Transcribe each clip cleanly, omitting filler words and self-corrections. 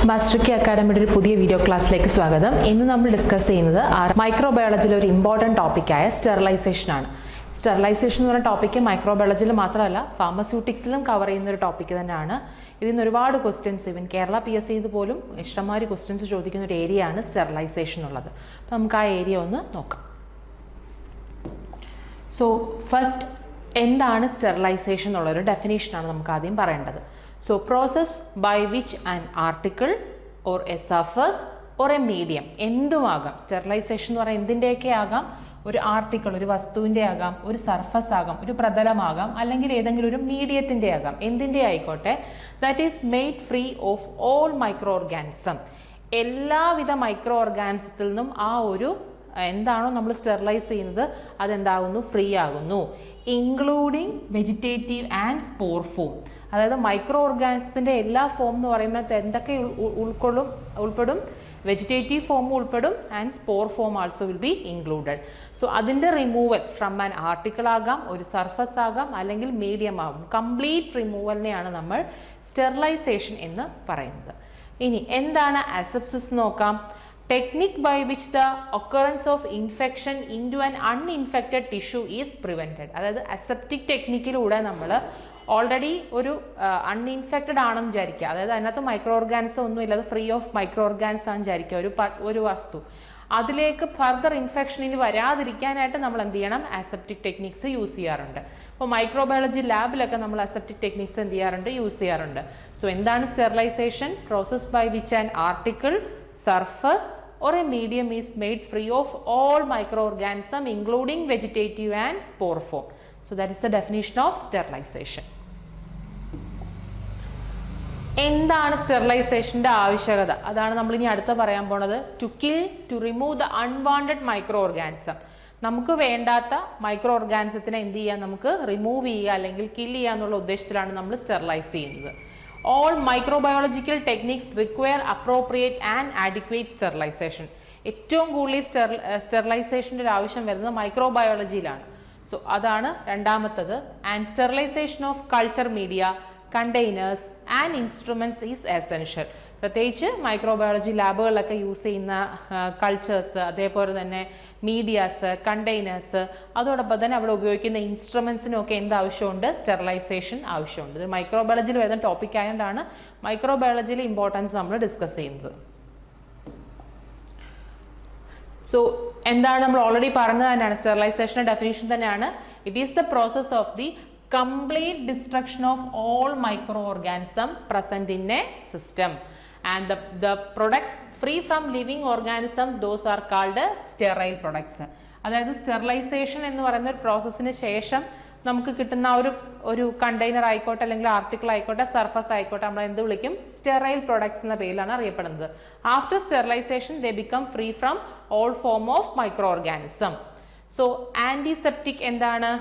Master K അക്കാഡമിയുടെ ഒരു പുതിയ video ക്ലാസ്സിലേക്ക് സ്വാഗതം. ഇന്ന് നമ്മൾ ഡിസ്കസ് ചെയ്യുന്നത് മൈക്രോബയോളജിയിലെ ഒരു ഇമ്പോർട്ടൻറ്റ് ടോപ്പിക്കായ സ്റ്റെറിലൈസേഷനാണ്. സ്റ്റെറിലൈസേഷൻ എന്ന് പറയുന്ന ടോപ്പിക്ക് മൈക്രോബയോളജിയിൽ മാത്രമല്ല ഫാർമസ്യൂട്ടിക്സിലും കവർ ചെയ്യുന്ന ഒരു ടോപ്പിക്ക് തന്നെയാണ്. ഇതിൽ നിന്ന് ഒരുപാട് ക്വസ്റ്റ്യൻസ് ഇവൻ കേരള PSC പോലും ഇഷ്ടംമാതിരി ക്വസ്റ്റ്യൻസ് ചോദിക്കുന്ന ഒരു ഏരിയ ആണ് സ്റ്റെറിലൈസേഷൻ ഉള്ളത്. അപ്പോൾ നമുക്ക് ആ ഏരിയ ഒന്ന് നോക്കാം. സോ ഫസ്റ്റ് എന്താണ് സ്റ്റെറിലൈസേഷൻ എന്നുള്ളൊരു ഡെഫിനേഷനാണ് നമുക്ക് ആദ്യം പറയേണ്ടത്. So process by which an article or a surface or a medium എന്തുമാകാം. സ്റ്റെറിലൈസേഷൻ എന്ന് പറയുന്നത് എന്തിൻ്റെയൊക്കെ ആകാം, ഒരു ആർട്ടിക്കിൾ ഒരു വസ്തുവിൻ്റെ ആകാം, ഒരു സർഫസ് ആകാം, ഒരു പ്രതലമാകാം, അല്ലെങ്കിൽ ഏതെങ്കിലും ഒരു മീഡിയത്തിൻ്റെ ആകാം, എന്തിൻ്റെ ആയിക്കോട്ടെ. That is made free of all micro organism. എല്ലാവിധ മൈക്രോ ഓർഗാനിസത്തിൽ നിന്നും ആ ഒരു എന്താണോ നമ്മൾ സ്റ്റെറിലൈസ് ചെയ്യുന്നത് അതെന്താകുന്നു, ഫ്രീ ആകുന്നു. Including vegetative and spore form. അതായത് മൈക്രോ ഓർഗാനിസത്തിൻ്റെ എല്ലാ ഫോം എന്ന് പറയുന്നത് എന്തൊക്കെ ഉൾപ്പെടും, വെജിറ്റേറ്റീവ് ഫോം ഉൾപ്പെടും and spore form also will be included. So അതിൻ്റെ റിമൂവൽ ഫ്രം ആൻ ആർട്ടിക്കിൾ ആകാം, ഒരു സർഫസ് ആകാം, അല്ലെങ്കിൽ മീഡിയം ആകും. കംപ്ലീറ്റ് റിമൂവലിനെയാണ് നമ്മൾ സ്റ്റെറിലൈസേഷൻ എന്ന് പറയുന്നത്. ഇനി എന്താണ് അസെപ്സിസ് നോക്കാം. Technique by which the occurrence of infection into an uninfected tissue is prevented. അതായത് അസെപ്റ്റിക് ടെക്നിക്കിലൂടെ നമ്മൾ ഓൾറെഡി ഒരു അൺഇൻഫെക്റ്റഡ് ആണെന്ന് വിചാരിക്കുക, അതായത് അതിനകത്ത് മൈക്രോ ഓർഗാനിസം ഒന്നും ഇല്ല, അത് ഫ്രീ ഓഫ് മൈക്രോ ഓർഗാനിസം ആണെന്ന് വിചാരിക്കുക ഒരു വസ്തു, അതിലേക്ക് ഫർദർ ഇൻഫെക്ഷൻ ഇനി വരാതിരിക്കാനായിട്ട് നമ്മൾ എന്ത് ചെയ്യണം, അസെപ്റ്റിക് ടെക്നിക്സ് യൂസ് ചെയ്യാറുണ്ട്. അപ്പോൾ മൈക്രോബയോളജി ലാബിലൊക്കെ നമ്മൾ അസെപ്റ്റിക് ടെക്നിക്സ് എന്ത് ചെയ്യാറുണ്ട്, യൂസ് ചെയ്യാറുണ്ട്. സോ എന്താണ് sterilisation? Process by which an article, surface or a medium is made free of all microorganisms including vegetative and spore form. So that is the definition of sterilization. എന്താണ് സ്റ്റെറിലൈസേഷൻ്റെ ആവശ്യകത? അതാണ് നമ്മൾ ഇനി അടുത്ത പറയാൻ പോണത്. To kill, to remove the unwanted micro organism. നമുക്ക് വേണ്ടാത്ത മൈക്രോ ഓർഗാനിസത്തിനെ എന്ത് ചെയ്യാം, നമുക്ക് റിമൂവ് ചെയ്യുക അല്ലെങ്കിൽ കിൽ ചെയ്യുക എന്നുള്ള ഉദ്ദേശത്തിലാണ് നമ്മൾ സ്റ്റെറിലൈസ് ചെയ്യുന്നത്. All microbiological techniques require appropriate and adequate sterilization. ഏറ്റവും കൂടുതൽ സ്റ്റെറിലൈസേഷൻ്റെ ഒരു ആവശ്യം വരുന്നത് മൈക്രോബയോളജിയിലാണ്. സോ അതാണ് രണ്ടാമത്തത്. And sterilisation of culture media, containers and instruments is essential. പ്രത്യേകിച്ച് മൈക്രോബയോളജി ലാബുകളിലൊക്കെ യൂസ് ചെയ്യുന്ന കൾച്ചേഴ്സ്, അതേപോലെ തന്നെ മീഡിയാസ്, കണ്ടെയ്നേഴ്സ്, അതോടൊപ്പം തന്നെ അവിടെ ഉപയോഗിക്കുന്ന ഇൻസ്ട്രുമെൻസിനും ഒക്കെ എന്ത് ആവശ്യമുണ്ട്, സ്റ്റെറിലൈസേഷൻ ആവശ്യമുണ്ട്. ഇത് മൈക്രോബയോളജിയിൽ വരുന്ന ടോപ്പിക് ആയതുകൊണ്ടാണ് മൈക്രോബയോളജിയിലെ ഇമ്പോർട്ടൻസ് നമ്മൾ ഡിസ്കസ് ചെയ്യുന്നത്. സോ എന്താണ് നമ്മൾ ഓൾറെഡി പറഞ്ഞത് തന്നെയാണ്, സ്റ്റെറിലൈസേഷൻ്റെ ഡെഫിനേഷൻ തന്നെയാണ്. It is the process of the complete destruction of all microorganism present in a system and the products free from living organism, those are called sterile products. അതായത് sterilisation എന്ന് പറയുന്ന ഒരു പ്രോസസ്സിന് ശേഷം നമുക്ക് കിട്ടുന്ന ഒരു കണ്ടെയ്നർ ആയിക്കോട്ടെ, അല്ലെങ്കിൽ ആർട്ടിക്കിൾ ആയിക്കോട്ടെ, സർഫസ് ആയിക്കോട്ടെ, നമ്മൾ എന്ത് വിളിക്കും, സ്റ്റെറൈൽ പ്രൊഡക്ട്സ് എന്ന പേരിലാണ് അറിയപ്പെടുന്നത്. After sterilisation they become free from all form of micro organism. So antiseptic എന്താണ്?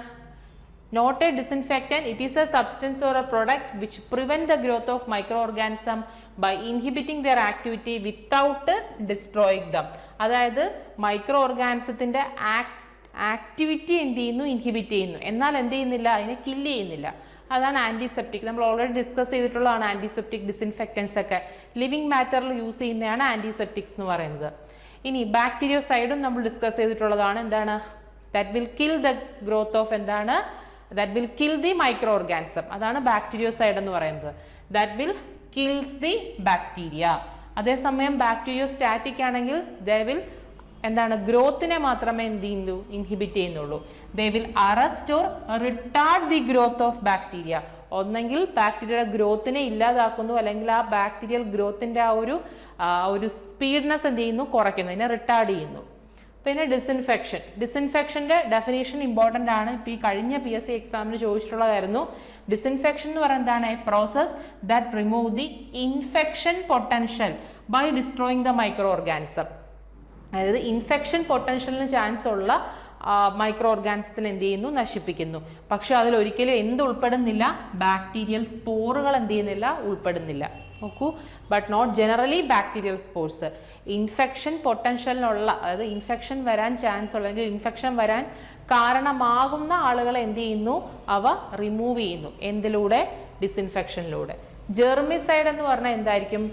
Not a disinfectant, it is a substance or a product which prevent the growth of microorganisms by inhibiting their activity without destroying them. അതായത് micro ഓർഗാനിസത്തിൻ്റെ activity എന്ത് ചെയ്യുന്നു, inhibit ചെയ്യുന്നു, എന്നാൽ എന്ത് ചെയ്യുന്നില്ല, അതിനെ kill ചെയ്യുന്നില്ല. അതാണ് ആൻറ്റിസെപ്റ്റിക്. നമ്മൾ ഓൾറെഡി ഡിസ്കസ് ചെയ്തിട്ടുള്ളതാണ് ആൻറ്റിസെപ്റ്റിക്, ഡിസിൻഫെക്റ്റൻസ് ഒക്കെ ലിവിങ് മാറ്ററിൽ യൂസ് ചെയ്യുന്നതാണ് ആൻറ്റിസെപ്റ്റിക്സ് എന്ന് പറയുന്നത്. ഇനി ബാക്ടീരിയോസൈഡും നമ്മൾ ഡിസ്കസ് ചെയ്തിട്ടുള്ളതാണ്. എന്താണ്? That will kill the growth of എന്താണ്, that will kill the microorganism. അതാണ് ബാക്ടീരിയോസൈഡ് എന്ന് പറയുന്നത്. that will kills the bacteria. അതേസമയം ബാക്ടീരിയോസ്റ്റാറ്റിക് ആണെങ്കിൽ they will എന്താണ്, ഗ്രോത്തിനെ മാത്രമേ എന്ത് ചെയ്യുന്നു, ഇൻഹിബിറ്റ് ചെയ്യുന്നുള്ളൂ. they will arrest or retard the growth of bacteria. ഒന്നെങ്കിൽ ബാക്ടീരിയയുടെ ഗ്രോത്തിനെ ഇല്ലാതാക്കുന്നു, അല്ലെങ്കിൽ ആ ബാക്ടീരിയൽ ഗ്രോത്തിൻ്റെ ആ ഒരു സ്പീഡ്നെസ് എന്ത് ചെയ്യുന്നു, കുറയ്ക്കുന്നു, അതിനെ റിട്ടാർഡ് ചെയ്യുന്നു. പിന്നെ ഡിസിൻഫെക്ഷൻ്റെ ഡെഫിനേഷൻ ഇമ്പോർട്ടൻ്റ് ആണ്. ഇപ്പോൾ ഈ കഴിഞ്ഞ PSC എക്സാമിന് ചോദിച്ചിട്ടുള്ളതായിരുന്നു. ഡിസിൻഫെക്ഷൻ എന്ന് പറയുന്നത് എന്താണ്? A process that remove the infection potential by destroying the micro organism. അതായത് ഇൻഫെക്ഷൻ പൊട്ടൻഷ്യലിന് ചാൻസ് ഉള്ള മൈക്രോ ഓർഗാനിസത്തിന് എന്ത് ചെയ്യുന്നു, നശിപ്പിക്കുന്നു. പക്ഷെ അതിൽ ഒരിക്കലും എന്ത് ഉൾപ്പെടുന്നില്ല, ബാക്ടീരിയൽ സ്പോറുകൾ എന്ത് ചെയ്യുന്നില്ല, ഉൾപ്പെടുന്നില്ല. നോക്കൂ, but not generally bacterial spores. Infection പൊട്ടൻഷ്യലിനുള്ള, അതായത് ഇൻഫെക്ഷൻ വരാൻ ചാൻസ് ഉള്ള, അല്ലെങ്കിൽ ഇൻഫെക്ഷൻ വരാൻ കാരണമാകുന്ന ആളുകളെ എന്ത് ചെയ്യുന്നു, അവ റിമൂവ് ചെയ്യുന്നു. എന്തിലൂടെ? ഡിസിൻഫെക്ഷനിലൂടെ. ജെർമിസൈഡ് എന്ന് പറഞ്ഞാൽ എന്തായിരിക്കും?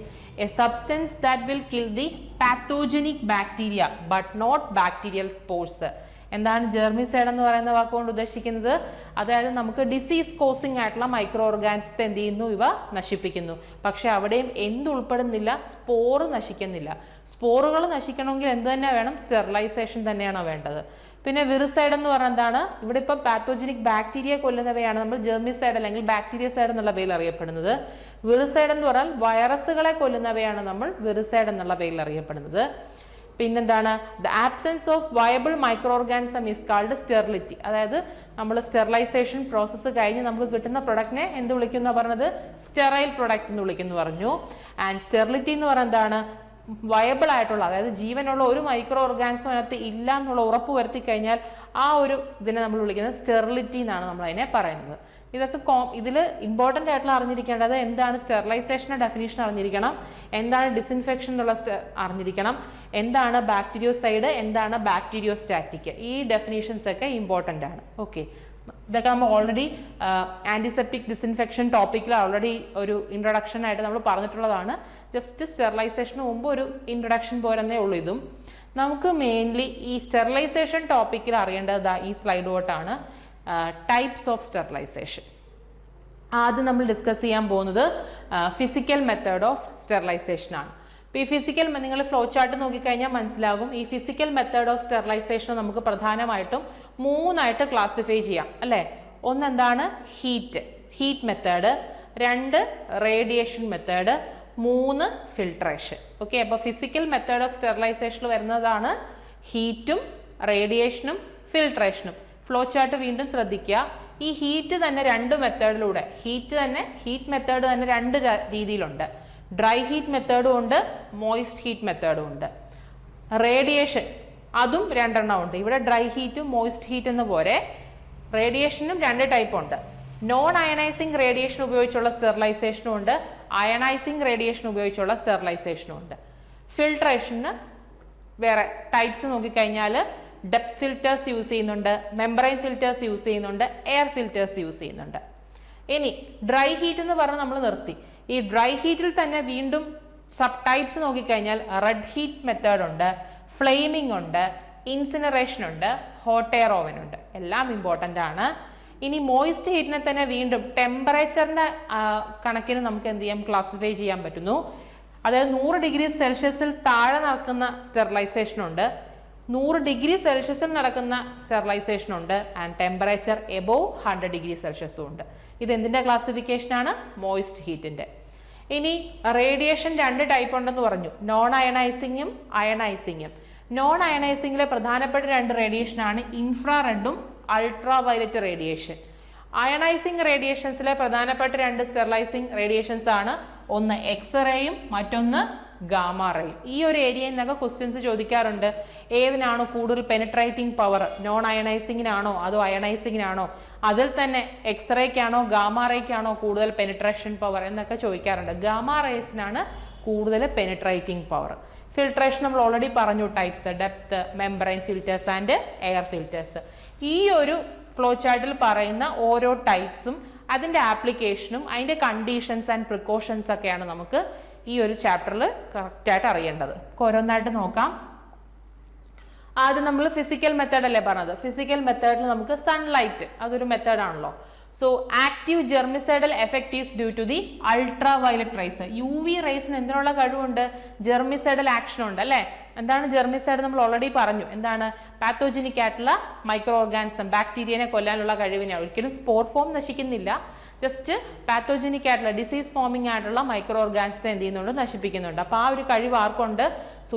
A substance that will kill the pathogenic bacteria but not bacterial sports. എന്താണ് ജെർമിസൈഡ് എന്ന് പറയുന്ന വാക്കുകൊണ്ട് ഉദ്ദേശിക്കുന്നത്? അതായത് നമുക്ക് ഡിസീസ് കോസിങ് ആയിട്ടുള്ള മൈക്രോ ഓർഗാനിസത്തെ എന്ത് ചെയ്യുന്നു? ഇവ നശിപ്പിക്കുന്നു. പക്ഷെ അവിടെയും എന്ത് ഉൾപ്പെടുന്നില്ല? സ്പോർ നശിക്കുന്നില്ല. സ്പോറുകൾ നശിക്കണമെങ്കിൽ എന്ത് തന്നെ വേണം? സ്റ്റെറിലൈസേഷൻ തന്നെയാണ് വേണ്ടത്. പിന്നെ വിറിസൈഡ് എന്ന് പറഞ്ഞാൽ എന്താണ്? ഇവിടെ ഇപ്പോൾ പാത്തോജനിക് ബാക്ടീരിയ കൊല്ലുന്നവയാണ് നമ്മൾ ജെർമിസൈഡ് അല്ലെങ്കിൽ ബാക്ടീരിയ സൈഡ് എന്നുള്ള പേരിൽ അറിയപ്പെടുന്നത്. വിറിസൈഡ് എന്ന് പറഞ്ഞാൽ വൈറസുകളെ കൊല്ലുന്നവയാണ് നമ്മൾ വിറിസൈഡ് എന്നുള്ള പേരിൽ അറിയപ്പെടുന്നത്. പിന്നെന്താണ്? The absence of viable micro organism is called sterility. അതായത് നമ്മൾ സ്റ്റെറിലൈസേഷൻ പ്രോസസ്സ് കഴിഞ്ഞ് നമുക്ക് കിട്ടുന്ന പ്രൊഡക്റ്റിനെ എന്ത് വിളിക്കുന്ന പറഞ്ഞത്? സ്റ്റെറൈൽ പ്രൊഡക്റ്റ് എന്ന് വിളിക്കുന്നു പറഞ്ഞു. ആൻഡ് സ്റ്റെറിലിറ്റി എന്ന് പറഞ്ഞാൽ എന്താണ്? വയബിൾ ആയിട്ടുള്ള, അതായത് ജീവനുള്ള ഒരു മൈക്രോ ഓർഗാനിസം അതിനകത്ത് ഇല്ല എന്നുള്ള ഉറപ്പ് വരുത്തി കഴിഞ്ഞാൽ ആ ഒരു ഇതിനെ നമ്മൾ വിളിക്കുന്നത് സ്റ്റെറിലിറ്റി എന്നാണ് നമ്മൾ അതിനെ പറയുന്നത്. ഇതൊക്കെ ഇതിൽ ഇമ്പോർട്ടൻ്റ് ആയിട്ടുള്ള അറിഞ്ഞിരിക്കേണ്ടത് എന്താണ്? സ്റ്റെറിലൈസേഷൻ്റെ ഡെഫിനേഷൻ അറിഞ്ഞിരിക്കണം, എന്താണ് ഡിസിൻഫെക്ഷൻ എന്നുള്ള അറിഞ്ഞിരിക്കണം, എന്താണ് ബാക്ടീരിയോസൈഡ്, എന്താണ് ബാക്ടീരിയോസ്റ്റാറ്റിക്. ഈ ഡെഫിനേഷൻസ് ഒക്കെ ഇമ്പോർട്ടൻ്റ് ആണ്. ഓക്കെ, ഇതൊക്കെ നമ്മൾ ഓൾറെഡി ആൻറ്റിസെപ്റ്റിക് ഡിസിൻഫെക്ഷൻ ടോപ്പിക്കിൽ ഓൾറെഡി ഒരു ഇൻട്രൊഡക്ഷൻ ആയിട്ട് നമ്മൾ പറഞ്ഞിട്ടുള്ളതാണ്. ജസ്റ്റ് സ്റ്റെറിലൈസേഷന് മുമ്പ് ഒരു ഇൻട്രൊഡക്ഷൻ പോരെന്നേ ഉള്ളൂ ഇതും. നമുക്ക് മെയിൻലി ഈ സ്റ്റെറിലൈസേഷൻ ടോപ്പിക്കിൽ അറിയേണ്ടത് ഈ സ്ലൈഡ് തൊട്ടാണ്. Types of sterilisation. ആദ്യം നമ്മൾ ഡിസ്കസ് ചെയ്യാൻ പോകുന്നത് ഫിസിക്കൽ മെത്തേഡ് ഓഫ് സ്റ്റെറിലൈസേഷൻ ആണ്. ഇപ്പോൾ ഈ ഫിസിക്കൽ, നിങ്ങൾ ഫ്ലോ ചാർട്ട് നോക്കിക്കഴിഞ്ഞാൽ മനസ്സിലാകും. ഈ ഫിസിക്കൽ മെത്തേഡ് ഓഫ് സ്റ്റെറിലൈസേഷൻ നമുക്ക് പ്രധാനമായിട്ടും മൂന്നായിട്ട് ക്ലാസിഫൈ ചെയ്യാം അല്ലേ? ഒന്നെന്താണ്? Heat method, 2 radiation method, 3 filtration. Okay, അപ്പോൾ ഫിസിക്കൽ മെത്തേഡ് ഓഫ് സ്റ്റെറിലൈസേഷനിൽ വരുന്നതാണ് ഹീറ്റും റേഡിയേഷനും ഫിൽട്രേഷനും. ഫ്ലോ ചാർട്ട് വീണ്ടും ശ്രദ്ധിക്കുക. ഈ ഹീറ്റ് തന്നെ 2 മെത്തേഡിലൂടെ, ഹീറ്റ് മെത്തേഡ് തന്നെ 2 രീതിയിലുണ്ട്. ഡ്രൈ ഹീറ്റ് മെത്തേഡും ഉണ്ട്, മോയിസ്റ്റ് ഹീറ്റ് മെത്തേഡും ഉണ്ട്. റേഡിയേഷൻ അതും 2 എണ്ണം ഉണ്ട്. ഇവിടെ ഡ്രൈ ഹീറ്റും മോയിസ്റ്റ് ഹീറ്റ് എന്ന് പോലെ റേഡിയേഷനും 2 ടൈപ്പ് ഉണ്ട്. നോൺ അയണൈസിങ് റേഡിയേഷൻ ഉപയോഗിച്ചുള്ള സ്റ്റെറിലൈസേഷനും ഉണ്ട്, അയണൈസിങ് റേഡിയേഷൻ ഉപയോഗിച്ചുള്ള സ്റ്റെറിലൈസേഷനും ഉണ്ട്. ഫിൽട്രേഷന് വേറെ ടൈപ്സ് നോക്കിക്കഴിഞ്ഞാൽ ഡെപ്ത് ഫിൽറ്റേഴ്സ് യൂസ് ചെയ്യുന്നുണ്ട്, മെംബ്രെയിൻ ഫിൽറ്റേഴ്സ് യൂസ് ചെയ്യുന്നുണ്ട്, എയർ ഫിൽറ്റേഴ്സ് യൂസ് ചെയ്യുന്നുണ്ട്. ഇനി ഡ്രൈ ഹീറ്റ് എന്ന് പറഞ്ഞ് നമ്മൾ നിർത്തി. ഈ ഡ്രൈ ഹീറ്റിൽ തന്നെ വീണ്ടും സബ് ടൈപ്സ് നോക്കിക്കഴിഞ്ഞാൽ റെഡ് ഹീറ്റ് മെത്തേഡ് ഉണ്ട്, ഫ്ലെയിമിംഗ് ഉണ്ട്, ഇൻസിനറേഷൻ ഉണ്ട്, ഹോട്ട് എയർ ഓവൻ ഉണ്ട്. എല്ലാം ഇമ്പോർട്ടൻ്റ് ആണ്. ഇനി മോയിസ്റ്റ് ഹീറ്റിനെ തന്നെ വീണ്ടും ടെമ്പറേച്ചറിന്റെ കണക്കിന് നമുക്ക് എന്ത് ചെയ്യാം? ക്ലാസിഫൈ ചെയ്യാൻ പറ്റുന്നു. അതായത് 100 ഡിഗ്രി സെൽഷ്യസിൽ താഴെ നടക്കുന്ന സ്റ്റെറിലൈസേഷൻ ഉണ്ട്, 100 ഡിഗ്രി സെൽഷ്യസിൽ നടക്കുന്ന സ്റ്റെറിലൈസേഷൻ ഉണ്ട്, ആൻഡ് ടെമ്പറേച്ചർ എബോവ് 100 ഡിഗ്രി സെൽഷ്യസും ഉണ്ട്. ഇത് എന്തിൻ്റെ ക്ലാസിഫിക്കേഷനാണ്? മോയിസ്റ്റ് ഹീറ്റിൻ്റെ. ഇനി റേഡിയേഷൻ 2 ടൈപ്പ് ഉണ്ടെന്ന് പറഞ്ഞു, നോൺ അയണൈസിങ്ങും അയണൈസിങ്ങും. നോൺ അയണൈസിങ്ങിലെ പ്രധാനപ്പെട്ട 2 റേഡിയേഷനാണ് ഇൻഫ്രാറെഡും അൾട്രാ വയലറ്റ് റേഡിയേഷൻ. അയണൈസിങ് റേഡിയേഷൻസിലെ പ്രധാനപ്പെട്ട 2 സ്റ്റെറിലൈസിങ് റേഡിയേഷൻസ് ആണ്, ഒന്ന് എക്സ്റേയും മറ്റൊന്ന് ഗാമ റേയും. ഈ ഒരു ഏരിയയിൽ നിന്നൊക്കെ ക്വസ്റ്റ്യൻസ് ചോദിക്കാറുണ്ട്. ഏതിനാണോ കൂടുതൽ പെനിട്രേറ്റിംഗ് പവർ, നോൺ അയണൈസിങ്ങിനാണോ അതോ അയണൈസിങ്ങിനാണോ, അതിൽ തന്നെ എക്സ്റേക്കാണോ ഗാമ റേക്കാണോ കൂടുതൽ പെനിട്രേഷൻ പവർ എന്നൊക്കെ ചോദിക്കാറുണ്ട്. ഗാമ റേസിനാണ് കൂടുതൽ പെനിട്രേറ്റിംഗ് പവർ. ഫിൽട്രേഷൻ നമ്മൾ ഓൾറെഡി പറഞ്ഞു, types depth, membrane filters and air filters. ഈ ഒരു ഫ്ലോ ചാർട്ടിൽ പറയുന്ന ഓരോ ടൈപ്സും അതിൻ്റെ ആപ്ലിക്കേഷനും അതിൻ്റെ കണ്ടീഷൻസ് ആൻഡ് പ്രിക്കോഷൻസ് ഒക്കെയാണ് നമുക്ക് ഈ ഒരു ചാപ്റ്ററിൽ കറക്റ്റായിട്ട് അറിയേണ്ടത്. ഓരോന്നായിട്ട് നോക്കാം. ആദ്യം നമ്മൾ ഫിസിക്കൽ മെത്തേഡ് അല്ലേ പറഞ്ഞത്. ഫിസിക്കൽ മെത്തേഡിൽ നമുക്ക് സൺലൈറ്റ് അതൊരു മെത്തേഡാണല്ലോ. So active germicidal effect is due to the ultraviolet rays. UV റേസിന് എന്തിനുള്ള കഴിവുണ്ട്? ജെർമിസൈഡൽ ആക്ഷൻ ഉണ്ട് അല്ലേ? എന്താണ് ജെർമിസൈഡ്? നമ്മൾ ഓൾറെഡി പറഞ്ഞു. എന്താണ്? പാത്തോജനിക് ആയിട്ടുള്ള മൈക്രോ ഓർഗാനിസം, ബാക്ടീരിയനെ കൊല്ലാനുള്ള കഴിവിനെ. ഒരിക്കലും സ്പോർ ഫോം നശിക്കുന്നില്ല, ജസ്റ്റ് പാത്തോജനിക് ആയിട്ടുള്ള ഡിസീസ് ഫോമിംഗ് ആയിട്ടുള്ള മൈക്രോ ഓർഗാനിസത്തെ എന്ത് ചെയ്യുന്നുണ്ട്? നശിപ്പിക്കുന്നുണ്ട്. അപ്പോൾ ആ ഒരു കഴിവ് ആർക്കുണ്ട്?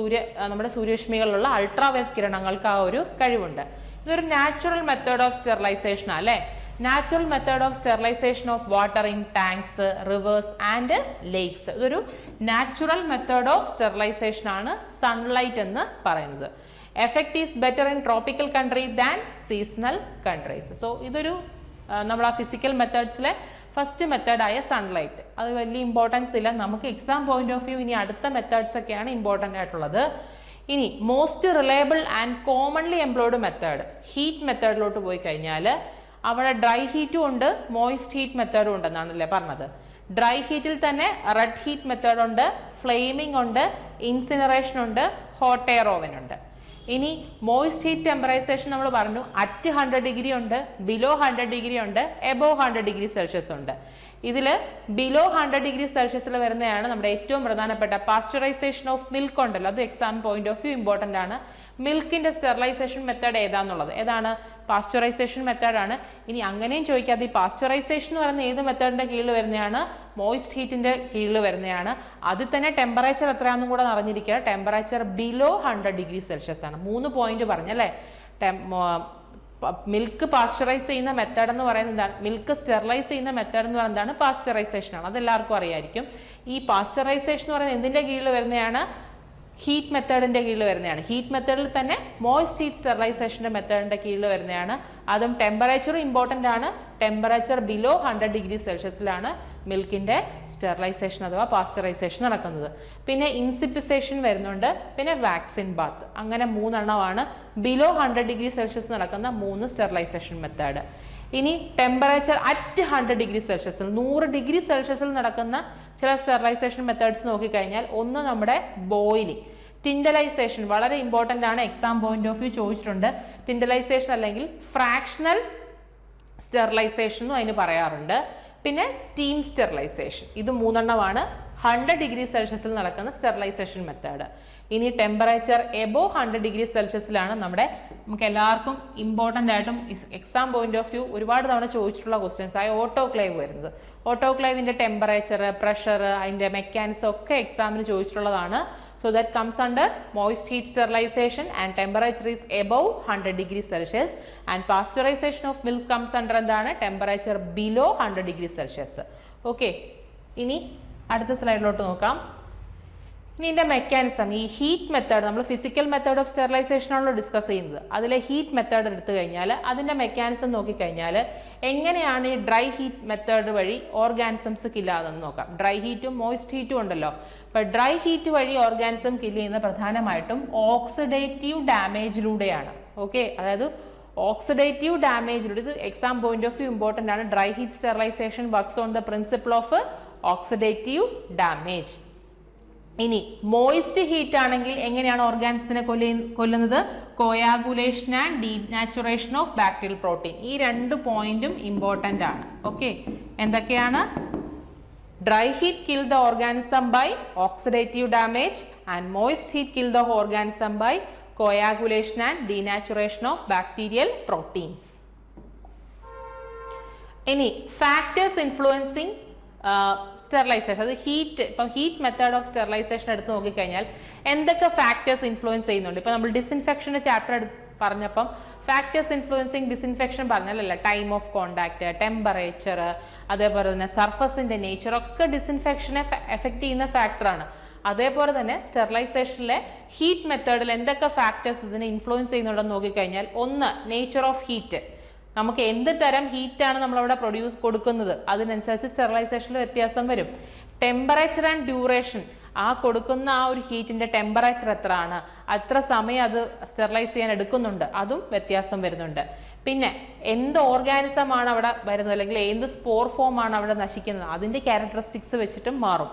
നമ്മുടെ സൂര്യരശ്മികളിലുള്ള അൾട്രാ വയലറ്റ് കിരണങ്ങൾക്ക് ആ ഒരു കഴിവുണ്ട്. ഇതൊരു നാച്ചുറൽ മെത്തേഡ് ഓഫ് സ്റ്റെറിലൈസേഷൻ അല്ലേ? Natural method of sterilisation of water in tanks, rivers and lakes. ഇതൊരു നാച്ചുറൽ മെത്തേഡ് ഓഫ് സ്റ്റെറിലൈസേഷൻ ആണ് സൺലൈറ്റ് എന്ന് പറയുന്നത്. Effect is better in tropical country than seasonal countries. So ഇതൊരു നമ്മൾ ആ ഫിസിക്കൽ മെത്തേഡ്സിലെ first മെത്തേഡായ സൺലൈറ്റ്. അത് വലിയ ഇമ്പോർട്ടൻസ് ഇല്ല നമുക്ക് എക്സാം പോയിന്റ് ഓഫ് വ്യൂ. ഇനി അടുത്ത മെത്തേഡ്സ് ഒക്കെയാണ് ഇമ്പോർട്ടൻ്റ് ആയിട്ടുള്ളത്. ഇനി most reliable and commonly employed method heat മെത്തേഡിലോട്ട് പോയി കഴിഞ്ഞാൽ അവിടെ ഡ്രൈ ഹീറ്റും ഉണ്ട്, മോയിസ്റ്റ് ഹീറ്റ് മെത്തേഡും ഉണ്ടെന്നാണല്ലേ പറഞ്ഞത്. ഡ്രൈ ഹീറ്റിൽ തന്നെ റെഡ് ഹീറ്റ് മെത്തേഡ് ഉണ്ട്, ഫ്ലെയിമിംഗ് ഉണ്ട്, ഇൻസിനറേഷൻ ഉണ്ട്, ഹോട്ട് എയർ ഓവൻ ഉണ്ട്. ഇനി മോയിസ്റ്റ് ഹീറ്റ് ടെമ്പറൈസേഷൻ നമ്മൾ പറഞ്ഞു അറ്റ് 100 ഡിഗ്രി ഉണ്ട്, ബിലോ 100 ഡിഗ്രി ഉണ്ട്, എബോവ് 100 ഡിഗ്രി സെൽഷ്യസ് ഉണ്ട്. ഇതിൽ ബിലോ 100 ഡിഗ്രി സെൽഷ്യസിൽ വരുന്നതാണ് നമ്മുടെ ഏറ്റവും പ്രധാനപ്പെട്ട പാസ്ചറൈസേഷൻ ഓഫ് മിൽക്ക് ഉണ്ടല്ലോ, അത് exam point of view important ആണ്. മിൽക്കിന്റെ സ്റ്റെറിലൈസേഷൻ മെത്തേഡ് ഏതാന്നുള്ളത്, ഏതാണ്? പാസ്ചറൈസേഷൻ മെത്തേഡാണ്. ഇനി അങ്ങനെയും ചോദിക്കാതെ ഈ പാസ്ചറൈസേഷൻ എന്ന് പറയുന്ന ഏത് മെത്തേഡിന്റെ കീഴിൽ വരുന്നതാണ്? മോയിസ്റ്റ് ഹീറ്റിന്റെ കീഴിൽ വരുന്നതാണ്. അതിൽ തന്നെ ടെമ്പറേച്ചർ എത്രയാണെന്നും കൂടെ അറിഞ്ഞിരിക്കുക. ടെമ്പറേച്ചർ ബിലോ 100 ഡിഗ്രി സെൽഷ്യസ് ആണ്. 3 പോയിന്റ് പറഞ്ഞല്ലേ. മിൽക്ക് പാസ്ചറൈസ് ചെയ്യുന്ന മെത്തേഡ് എന്ന് പറയുന്നത് എന്താണ്? മിൽക്ക് സ്റ്റെറിലൈസ് ചെയ്യുന്ന മെത്തേഡ് എന്ന് പറയുന്നത് എന്താണ്? പാസ്ചറൈസേഷൻ ആണ്. അതെല്ലാവർക്കും അറിയായിരിക്കും. ഈ പാസ്ചറൈസേഷൻ എന്ന് പറയുന്നത് എന്തിന്റെ കീഴിൽ വരുന്നതാണ്? ഹീറ്റ് മെത്തേഡിന്റെ കീഴിൽ വരുന്നതാണ്. ഹീറ്റ് മെത്തേഡിൽ തന്നെ മോയിസ്റ്റ് ഹീറ്റ് സ്റ്റെറിലൈസേഷന്റെ മെത്തേഡിന്റെ കീഴിൽ വരുന്നതാണ്. അതും ടെമ്പറേച്ചർ ഇമ്പോർട്ടൻ്റ് ആണ്. ടെമ്പറേച്ചർ ബിലോ 100 ഡിഗ്രി സെൽഷ്യസിലാണ് മിൽക്കിന്റെ സ്റ്റെറിലൈസേഷൻ അഥവാ പാസ്ചറൈസേഷൻ നടക്കുന്നത്. പിന്നെ ഇൻസിപ്പിസേഷൻ വരുന്നുണ്ട്, പിന്നെ വാക്സിൻ ബാത്ത്. അങ്ങനെ 3 എണ്ണമാണ് ബിലോ 100 ഡിഗ്രി സെൽഷ്യസ് നടക്കുന്ന 3 സ്റ്റെറിലൈസേഷൻ മെത്തേഡ്. ഇനി ടെമ്പറേച്ചർ അറ്റ് 100 ഡിഗ്രി സെൽഷ്യസിൽ 100 ഡിഗ്രി സെൽഷ്യസിൽ നടക്കുന്ന ചില സ്റ്റെറിലൈസേഷൻ മെത്തേഡ്സ് നോക്കിക്കഴിഞ്ഞാൽ ഒന്ന് നമ്മുടെ ബോയിലിംഗ്, ടിൻഡലൈസേഷൻ വളരെ ഇമ്പോർട്ടൻ്റ് ആണ്. എക്സാം പോയിന്റ് ഓഫ് വ്യൂ ചോദിച്ചിട്ടുണ്ട്. ടിൻഡലൈസേഷൻ അല്ലെങ്കിൽ ഫ്രാക്ഷണൽ സ്റ്റെറിലൈസേഷൻ എന്നും അതിന് പറയാറുണ്ട്. പിന്നെ സ്റ്റീം സ്റ്റെറിലൈസേഷൻ. ഇത് 3 എണ്ണമാണ് 100 ഡിഗ്രി സെൽഷ്യസിൽ നടക്കുന്ന സ്റ്റെറിലൈസേഷൻ മെത്തേഡ്. ഇനി ടെമ്പറേച്ചർ എബോവ് 100 ഡിഗ്രി സെൽഷ്യസിലാണ് നമുക്ക് എല്ലാവർക്കും ഇമ്പോർട്ടൻ്റ് ആയിട്ടും എക്സാം പോയിന്റ് ഓഫ് വ്യൂ ഒരുപാട് തവണ ചോദിച്ചിട്ടുള്ള ക്വസ്റ്റ്യൻസ് ആയ ഓട്ടോക്ലേവ് വരുന്നത്. ഓട്ടോക്ലേവിന്റെ ടെമ്പറേച്ചർ, പ്രഷർ, അതിന്റെ മെക്കാനിസം ഒക്കെ എക്സാമിന് ചോദിച്ചിട്ടുള്ളതാണ്. So that comes under moist heat sterilization and temperature is above 100 degree Celsius, and pasteurization of milk comes under എന്താണ്? Temperature below 100 degree Celsius. Okay. ഇനി അടുത്ത സ്ലൈഡിലോട്ട് നോക്കാം. ഇനി ഇതിന്റെ മെക്കാനിസം, ഈ ഹീറ്റ് മെത്തേഡ് നമ്മൾ ഫിസിക്കൽ മെത്തേഡ് ഓഫ് സ്റ്റെറിലൈസേഷൻ ആണല്ലോ discuss ചെയ്യുന്നത്. അതിലെ ഹീറ്റ് മെത്തേഡ് എടുത്തു കഴിഞ്ഞാൽ അതിന്റെ മെക്കാനിസം നോക്കിക്കഴിഞ്ഞാൽ എങ്ങനെയാണ് ഈ ഡ്രൈ ഹീറ്റ് മെത്തേഡ് വഴി ഓർഗാനിസംസ് കില്ലാതെന്ന് നോക്കാം. ഡ്രൈ ഹീറ്റും മോയിസ്റ്റ് ഹീറ്റും ഉണ്ടല്ലോ. അപ്പോൾ ഡ്രൈ ഹീറ്റ് വഴി ഓർഗാനിസം കില്ല് ചെയ്യുന്നത് പ്രധാനമായിട്ടും ഓക്സിഡേറ്റീവ് ഡാമേജിലൂടെയാണ്. ഓക്കെ, അതായത് ഓക്സിഡേറ്റീവ് ഡാമേജിലൂടെ. ഇത് exam point of view important ആണ്. Dry heat sterilisation works on the principle of oxidative damage. ഇനി മോയിസ്റ്റ് ഹീറ്റ് ആണെങ്കിൽ എങ്ങനെയാണ് ഓർഗാനിസത്തിനെ കൊല്ലുന്നത്? Coagulation and denaturation of bacterial protein. ഈ 2 പോയിന്റും ഇമ്പോർട്ടൻ്റ് ആണ്. ഓക്കെ, എന്തൊക്കെയാണ്? Dry heat kill the organism by oxidative damage and moist heat kill the organism by coagulation and denaturation of bacterial proteins. Any factors influencing sterilization, അത് heat, ഇപ്പം heat method of sterilisation എടുത്ത് നോക്കിക്കഴിഞ്ഞാൽ എന്തൊക്കെ factors influence ചെയ്യുന്നുണ്ട്? ഇപ്പം നമ്മൾ ഡിസിൻഫെക്ഷൻ്റെ chapter പറഞ്ഞപ്പം ഫാക്ടേഴ്സ് ഇൻഫ്ലുവൻസിങ് ഡിസിൻഫെക്ഷൻ പറഞ്ഞാലല്ല, ടൈം ഓഫ് കോണ്ടാക്ട്, ടെമ്പറേച്ചർ, അതേപോലെ തന്നെ സർഫസിന്റെ നേച്ചർ ഒക്കെ ഡിസിൻഫെക്ഷനെ എഫക്ട് ചെയ്യുന്ന ഫാക്ടറാണ്. അതേപോലെ തന്നെ സ്റ്റെറിലൈസേഷനിലെ ഹീറ്റ് മെത്തേഡിൽ എന്തൊക്കെ ഫാക്ടേഴ്സ് ഇതിനെ ഇൻഫ്ലുവൻസ് ചെയ്യുന്നുണ്ടെന്ന് നോക്കിക്കഴിഞ്ഞാൽ, ഒന്ന് നേച്ചർ ഓഫ് ഹീറ്റ്. നമുക്ക് എന്ത് തരം ഹീറ്റാണ് നമ്മളവിടെ കൊടുക്കുന്നത് അതിനനുസരിച്ച് സ്റ്റെറിലൈസേഷനിൽ വ്യത്യാസം വരും. ടെമ്പറേച്ചർ ആൻഡ് ഡ്യൂറേഷൻ, ആ കൊടുക്കുന്ന ആ ഒരു ഹീറ്റിന്റെ ടെമ്പറേച്ചർ എത്രയാണ്, എത്ര സമയം അത് സ്റ്റെറിലൈസ് ചെയ്യാൻ എടുക്കുന്നുണ്ട്, അതും വ്യത്യാസം വരുന്നുണ്ട്. പിന്നെ എന്ത് ഓർഗാനിസം ആണ് അവിടെ വരുന്നത്, അല്ലെങ്കിൽ എന്ത് സ്പോർ ഫോം ആണ് അവിടെ നശിക്കുന്നത്, അതിന്റെ ക്യാരക്ടറിസ്റ്റിക്സ് വെച്ചിട്ടും മാറും.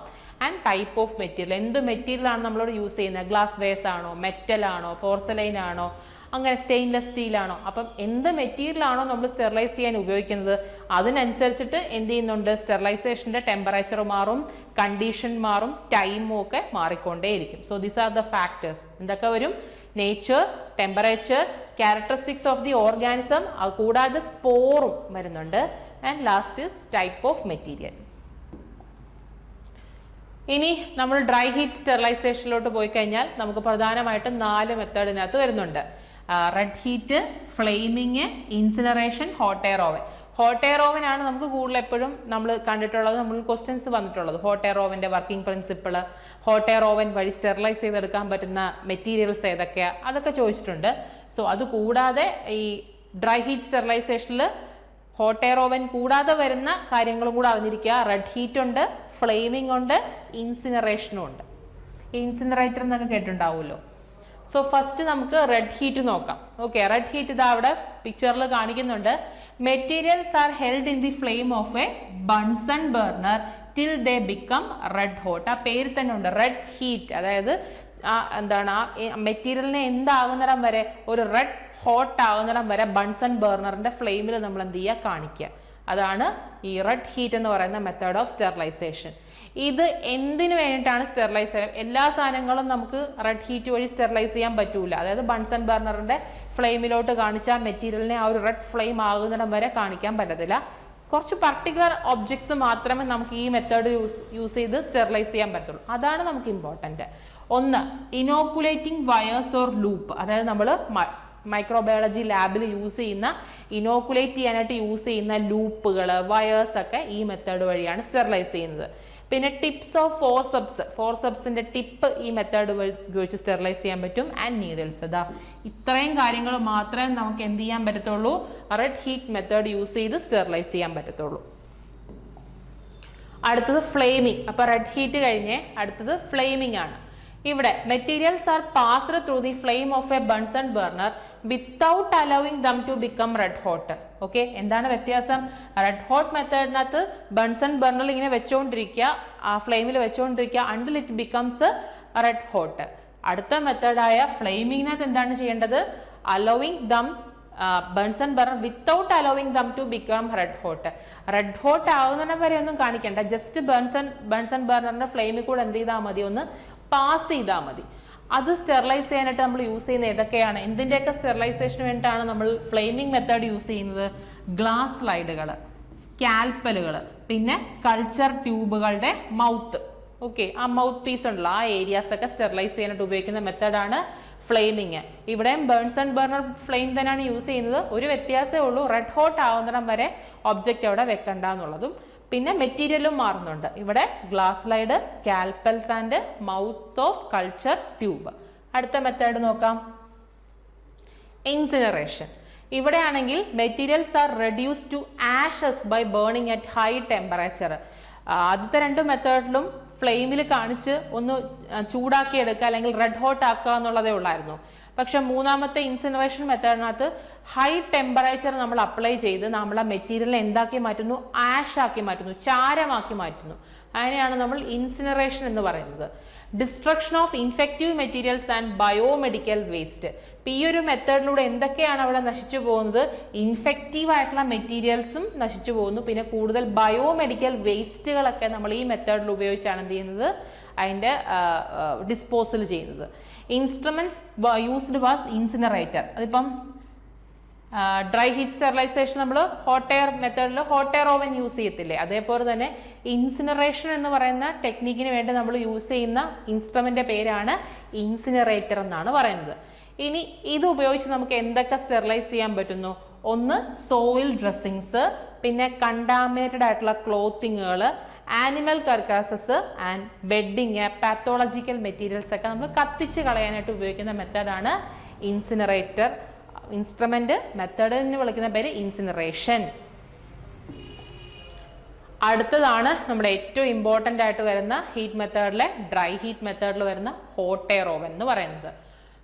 ആൻഡ് ടൈപ്പ് ഓഫ് മെറ്റീരിയൽ, എന്ത് മെറ്റീരിയലാണ് നമ്മളോട് യൂസ് ചെയ്യുന്നത്, ഗ്ലാസ് വേസ് ആണോ, മെറ്റൽ ആണോ, പോർസലൈൻ ആണോ, അങ്ങനെ സ്റ്റെയിൻലെസ് സ്റ്റീൽ ആണോ, അപ്പം എന്ത് മെറ്റീരിയൽ ആണോ നമ്മൾ സ്റ്റെറിലൈസ് ചെയ്യാൻ ഉപയോഗിക്കുന്നത് അതിനനുസരിച്ചിട്ട് എന്ത് ചെയ്യുന്നുണ്ട്, സ്റ്റെറിലൈസേഷൻ്റെ ടെമ്പറേച്ചർ മാറും, കണ്ടീഷൻ മാറും, ടൈമും ഒക്കെ മാറിക്കൊണ്ടേയിരിക്കും. So these are the factors. എന്തൊക്കെ വരും? Nature, temperature, characteristics of the organism, കൂടാതെ സ്പോറും വരുന്നുണ്ട്. And last is type of material. ഇനി നമ്മൾ ഡ്രൈ ഹീറ്റ് സ്റ്റെറിലൈസേഷനിലോട്ട് പോയി കഴിഞ്ഞാൽ നമുക്ക് പ്രധാനമായിട്ടും 4 മെത്തേഡിനകത്ത് വരുന്നുണ്ട്. Red heat, flaming, incineration, hot air oven. Hot air oven ആണ് നമുക്ക് കൂടുതൽ എപ്പോഴും നമ്മൾ കണ്ടിട്ടുള്ളത്, നമ്മൾ ക്വസ്റ്റ്യൻസ് വന്നിട്ടുള്ളത്. ഹോട്ട് എയർ ഓവൻ്റെ working principle, hot air oven വഴി സ്റ്റെറിലൈസ് ചെയ്തെടുക്കാൻ പറ്റുന്ന മെറ്റീരിയൽസ് ഏതൊക്കെയാണ്, അതൊക്കെ ചോദിച്ചിട്ടുണ്ട്. സോ അത് കൂടാതെ ഈ ഡ്രൈ ഹീറ്റ് സ്റ്റെറിലൈസേഷനിൽ ഹോട്ട് എയർ ഓവൻ കൂടാതെ വരുന്ന കാര്യങ്ങളും കൂടെ അറിഞ്ഞിരിക്കുക. റെഡ് ഹീറ്റ് ഉണ്ട്, ഫ്ലെയിമിംഗ് ഉണ്ട്, ഇൻസിനറേഷനും ഉണ്ട്. ഇൻസിനറേറ്റർ എന്നൊക്കെ കേട്ടിട്ടുണ്ടാവുമല്ലോ. സോ ഫസ്റ്റ് നമുക്ക് റെഡ് ഹീറ്റ് നോക്കാം. ഓക്കെ, റെഡ് ഹീറ്റ് ഇതാ അവിടെ പിക്ചറിൽ കാണിക്കുന്നുണ്ട്. Materials are held in the flame of a Bunsen burner till they become red hot. ആ പേര് തന്നെ ഉണ്ട് റെഡ് ഹീറ്റ്, അതായത് എന്താണ് ആ മെറ്റീരിയലിനെ എന്താകുന്നിടം വരെ ഒരു റെഡ് ഹോട്ട് ആകുന്നിടം വരെ ബൺസൺ ബർണറിന്റെ ഫ്ലെയിമിൽ നമ്മൾ എന്ത് ചെയ്യുക, കാണിക്കുക. അതാണ് ഈ റെഡ് ഹീറ്റ് എന്ന് പറയുന്ന മെത്തേഡ് ഓഫ് സ്റ്റെറിലൈസേഷൻ. ഇത് എന്തിനു വേണ്ടിയിട്ടാണ് സ്റ്റെറിലൈസ് ചെയ്യുക? എല്ലാ സാധനങ്ങളും നമുക്ക് റെഡ് ഹീറ്റ് വഴി സ്റ്റെറിലൈസ് ചെയ്യാൻ പറ്റൂല. അതായത് ബൺസൺ ബർണറിന്റെ ഫ്ലെയിമിലോട്ട് കാണിച്ച മെറ്റീരിയലിനെ ആ ഒരു റെഡ് ഫ്ലെയിം ആകുന്നിടം വരെ കാണിക്കാൻ പറ്റത്തില്ല. കുറച്ച് പർട്ടിക്കുലർ ഒബ്ജക്ട്സ് മാത്രമേ നമുക്ക് ഈ മെത്തേഡ് യൂസ് ചെയ്ത് സ്റ്റെറിലൈസ് ചെയ്യാൻ പറ്റുള്ളൂ. അതാണ് നമുക്ക് ഇമ്പോർട്ടൻറ്റ്. ഒന്ന്, ഇനോക്കുലേറ്റിംഗ് വയേഴ്സ് ഓർ ലൂപ്പ്, അതായത് നമ്മൾ മൈക്രോബയോളജി ലാബിൽ യൂസ് ചെയ്യുന്ന ഇനോക്കുലേറ്റ് ചെയ്യാനായിട്ട് യൂസ് ചെയ്യുന്ന ലൂപ്പുകൾ, വയേഴ്സ് ഒക്കെ ഈ മെത്തേഡ് വഴിയാണ് സ്റ്റെറിലൈസ് ചെയ്യുന്നത്. പിന്നെ ടിപ്സ് ഓഫ് ഫോർസെപ്സിന്റെ ടിപ്പ് ഈ മെത്തേഡ് ഉപയോഗിച്ച് സ്റ്റെറിലൈസ് ചെയ്യാൻ പറ്റും. And needles. ഇതാ ഇത്രയും കാര്യങ്ങൾ മാത്രമേ നമുക്ക് എന്ത് ചെയ്യാൻ പറ്റത്തുള്ളൂ, റെഡ് ഹീറ്റ് മെത്തേഡ് യൂസ് ചെയ്ത് സ്റ്റെറിലൈസ് ചെയ്യാൻ പറ്റത്തുള്ളൂ. അടുത്തത് ഫ്ലെയിമിങ്. അപ്പൊ റെഡ് ഹീറ്റ് കഴിഞ്ഞ് അടുത്തത് ഫ്ലെയിമിംഗ് ആണ്. ഇവിടെ materials are passed through the flame of a Bunsen burner without allowing them to become red hot. Okay, എന്താണ് വ്യത്യാസം? റെഡ് ഹോട്ട് മെത്തേഡിനകത്ത് ബൺസൺ ബർണറിൽ ഇങ്ങനെ വെച്ചുകൊണ്ടിരിക്കുക, ആ ഫ്ലെയിമിൽ വെച്ചുകൊണ്ടിരിക്കുക until it becomes red hot. അടുത്ത മെത്തേഡായ ഫ്ലെയിമിങ്ങിനകത്ത് എന്താണ് ചെയ്യേണ്ടത്? Allowing them Bunsen burner without allowing them to become red hot. Red hot ആകുന്നതിനെ വരെ ഒന്നും കാണിക്കണ്ട, ജസ്റ്റ് ബൺസൺ ബർണറിന്റെ ഫ്ലെയിമിൽ കൂടെ എന്ത് ചെയ്താൽ മതി, ഒന്ന് പാസ് ചെയ്താൽ മതി. അത് സ്റ്റെറിലൈസ് ചെയ്യാനായിട്ട് നമ്മൾ യൂസ് ചെയ്യുന്ന ഏതൊക്കെയാണ്? എന്തിൻ്റെയൊക്കെ സ്റ്റെറിലൈസേഷന് വേണ്ടിയിട്ടാണ് നമ്മൾ ഫ്ലെയിമിംഗ് മെത്തേഡ് യൂസ് ചെയ്യുന്നത്? ഗ്ലാസ് സ്ലൈഡുകൾ, സ്കാൽപ്പലുകൾ, പിന്നെ കൾച്ചർ ട്യൂബുകളുടെ മൗത്ത്. ഓക്കെ, ആ മൗത്ത് പീസ് ഉണ്ടല്ലോ, ആ ഏരിയാസ് ഒക്കെ സ്റ്റെറിലൈസ് ചെയ്യാനായിട്ട് ഉപയോഗിക്കുന്ന മെത്തേഡാണ് ഫ്ലെയിമിങ്. ഇവിടെയും ബൺസൺ ബർണർ ഫ്ലെയിം തന്നെയാണ് യൂസ് ചെയ്യുന്നത്. ഒരു വ്യത്യാസമേ ഉള്ളൂ, റെഡ് ഹോട്ട് ആവുന്നിടം വരെ ഒബ്ജക്റ്റ് അവിടെ വെക്കണ്ട എന്നുള്ളതും. പിന്നെ മെറ്റീരിയലും മാറുന്നുണ്ട്. ഇവിടെ glass slide, scalpels and mouths of culture tube. അടുത്ത മെത്തേഡ് നോക്കാം, ഇൻസിനറേഷൻ. ഇവിടെയാണെങ്കിൽ materials are reduce to ashes by burning at high temperature. ആദ്യത്തെ രണ്ട് മെത്തേഡിലും ഫ്ലെയിമിൽ കാണിച്ച് ഒന്ന് ചൂടാക്കി എടുക്കുക അല്ലെങ്കിൽ റെഡ് ഹോട്ട് ആക്കുക എന്നുള്ളതേ ഉള്ളായിരുന്നു. പക്ഷെ മൂന്നാമത്തെ ഇൻസിനറേഷൻ മെത്തേഡിനകത്ത് ഹൈ ടെമ്പറേച്ചർ നമ്മൾ അപ്ലൈ ചെയ്ത് നമ്മൾ ആ മെറ്റീരിയലിനെ എന്താക്കി മാറ്റുന്നു? ആഷ് ആക്കി മാറ്റുന്നു, ചാരമാക്കി മാറ്റുന്നു. അതിനെയാണ് നമ്മൾ ഇൻസിനറേഷൻ എന്ന് പറയുന്നത്. Destruction of infective materials and biomedical waste. ഈ ഒരു മെത്തേഡിലൂടെ എന്തൊക്കെയാണ് അവിടെ നശിച്ചു പോകുന്നത്? ഇൻഫെക്റ്റീവ് ആയിട്ടുള്ള മെറ്റീരിയൽസും നശിച്ചു പോകുന്നു. പിന്നെ കൂടുതൽ ബയോമെഡിക്കൽ വേസ്റ്റുകളൊക്കെ നമ്മൾ ഈ മെത്തേഡിൽ ഉപയോഗിച്ചാണ് എന്ത് ചെയ്യുന്നത്? അതിൻ്റെ ഡിസ്പോസൽ ചെയ്യുന്നത്. Instruments used was incinerator. അതിപ്പം ഡ്രൈ ഹീറ്റ് സ്റ്റെറിലൈസേഷൻ നമ്മൾ ഹോട്ട് എയർ മെത്തേഡിൽ ഹോട്ട് എയർ ഓവൻ യൂസ് ചെയ്യത്തില്ലേ, അതേപോലെ തന്നെ ഇൻസിനറേഷൻ എന്ന് പറയുന്ന ടെക്നിക്കിന് വേണ്ടി നമ്മൾ യൂസ് ചെയ്യുന്ന ഇൻസ്ട്രുമെൻ്റ് പേരാണ് ഇൻസിനറേറ്റർ എന്നാണ് പറയുന്നത്. ഇനി ഇത് ഉപയോഗിച്ച് നമുക്ക് എന്തൊക്കെ സ്റ്റെറിലൈസ് ചെയ്യാൻ പറ്റുന്നു? ഒന്ന്, സോയിൽ ഡ്രസ്സിങ്സ്, പിന്നെ കണ്ടാമിനേറ്റഡ് ആയിട്ടുള്ള ക്ലോത്തിങ്ങുകൾ, animal carcasses and bedding, pathological materials ഒക്കെ നമ്മൾ കത്തിച്ച് കളയാനായിട്ട് ഉപയോഗിക്കുന്ന മെത്തേഡാണ് ഇൻസിനറേറ്റർ. ഇൻസ്ട്രുമെന്റ് മെത്തേഡിന് വിളിക്കുന്ന പേര് ഇൻസിനറേഷൻ. അടുത്തതാണ് നമ്മുടെ ഏറ്റവും ഇമ്പോർട്ടൻ്റ് ആയിട്ട് വരുന്ന ഹീറ്റ് മെത്തേഡിലെ ഡ്രൈ ഹീറ്റ് മെത്തേഡിൽ വരുന്ന ഹോട്ട് എയർ ഓവൻ എന്ന് പറയുന്നത്.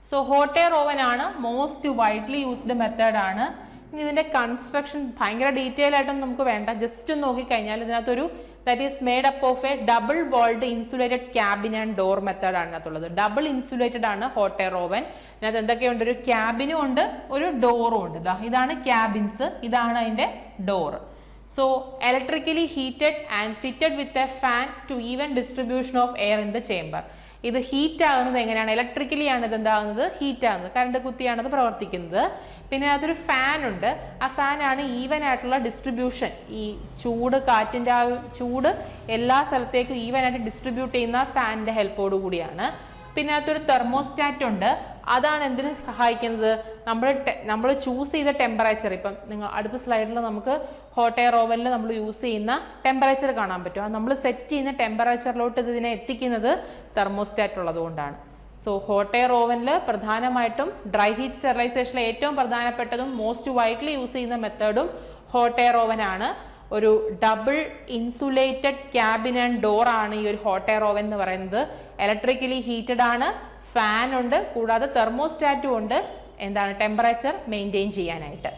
സോ ഹോട്ട് എയർ ഓവൻ ആണ് മോസ്റ്റ് വൈഡ്ലി യൂസ്ഡ് മെത്തേഡാണ്. ഇനി ഇതിൻ്റെ കൺസ്ട്രക്ഷൻ ഭയങ്കര ഡീറ്റെയിൽ ആയിട്ടൊന്നും നമുക്ക് വേണ്ട, ജസ്റ്റ് ഒന്ന് നോക്കിക്കഴിഞ്ഞാൽ ഇതിനകത്തൊരു that is made up of A double walled insulated cabin and door മെത്തേഡാണ് ഇതിനകത്തുള്ളത്. ഡബിൾ ഇൻസുലേറ്റഡ് ആണ് ഹോട്ട് എയർ ഓവൻ. ഇതിനകത്ത് എന്തൊക്കെയുണ്ട്? ഒരു ക്യാബിനും ഉണ്ട്, ഒരു ഡോറും ഉണ്ട്. ഇതാണ് ക്യാബിൻസ്, ഇതാണ് അതിൻ്റെ door. So electrically heated and fitted with a fan to even distribution of air in the chamber. ഇത് ഹീറ്റ് ആകുന്നത് എങ്ങനെയാണ്? ഇലക്ട്രിക്കലി ആണ് ഇത് എന്താകുന്നത്? ഹീറ്റ് ആകുന്നത്. കറണ്ട് കുത്തിയാണ് ഇത് പ്രവർത്തിക്കുന്നത്. പിന്നെ അതൊരു ഫാൻ ഉണ്ട്, ആ ഫാനാണ് ഈവൻ ആയിട്ടുള്ള ഡിസ്ട്രിബ്യൂഷൻ, ഈ ചൂട്, കാറ്റിൻ്റെ ആ ചൂട് എല്ലാ സ്ഥലത്തേക്കും ഈവൻ ആയിട്ട് ഡിസ്ട്രിബ്യൂട്ട് ചെയ്യുന്ന ഫാനിൻ്റെ ഹെൽപ്പോടു കൂടിയാണ്. പിന്നെ അകത്തൊരു തെർമോസ്റ്റാറ്റ് ഉണ്ട്, അതാണ് എന്തിനു സഹായിക്കുന്നത്? നമ്മൾ ചൂസ് ചെയ്ത ടെമ്പറേച്ചർ, ഇപ്പം നിങ്ങൾ അടുത്ത സ്ലൈഡിൽ നമുക്ക് ഹോട്ട് എയർ ഓവനിൽ നമ്മൾ യൂസ് ചെയ്യുന്ന ടെമ്പറേച്ചർ കാണാൻ പറ്റും. നമ്മൾ സെറ്റ് ചെയ്യുന്ന ടെമ്പറേച്ചറിലോട്ട് ഇതിനെ എത്തിക്കുന്നത് തെർമോസ്റ്റാറ്റ് ഉള്ളത് കൊണ്ടാണ്. സോ ഹോട്ട് എയർ ഓവനിൽ പ്രധാനമായിട്ടും ഡ്രൈ ഹീറ്റ് സ്റ്റെറിലൈസേഷനിലെ ഏറ്റവും പ്രധാനപ്പെട്ടതും മോസ്റ്റ് വൈഡ്ലി യൂസ് ചെയ്യുന്ന മെത്തേഡും ഹോട്ട് എയർ ഓവൻ ആണ്. ഒരു double insulated cabin and door ആണ് ഈ ഒരു ഹോട്ട് എയർ ഓവൻ എന്ന് പറയുന്നത്. ഇലക്ട്രിക്കലി ഹീറ്റഡ് ആണ്, ഫാൻ ഉണ്ട്, കൂടാതെ തെർമോസ്റ്റാറ്റും ഉണ്ട്, എന്താണ് ടെമ്പറേച്ചർ മെയിൻറ്റെയിൻ ചെയ്യാനായിട്ട്.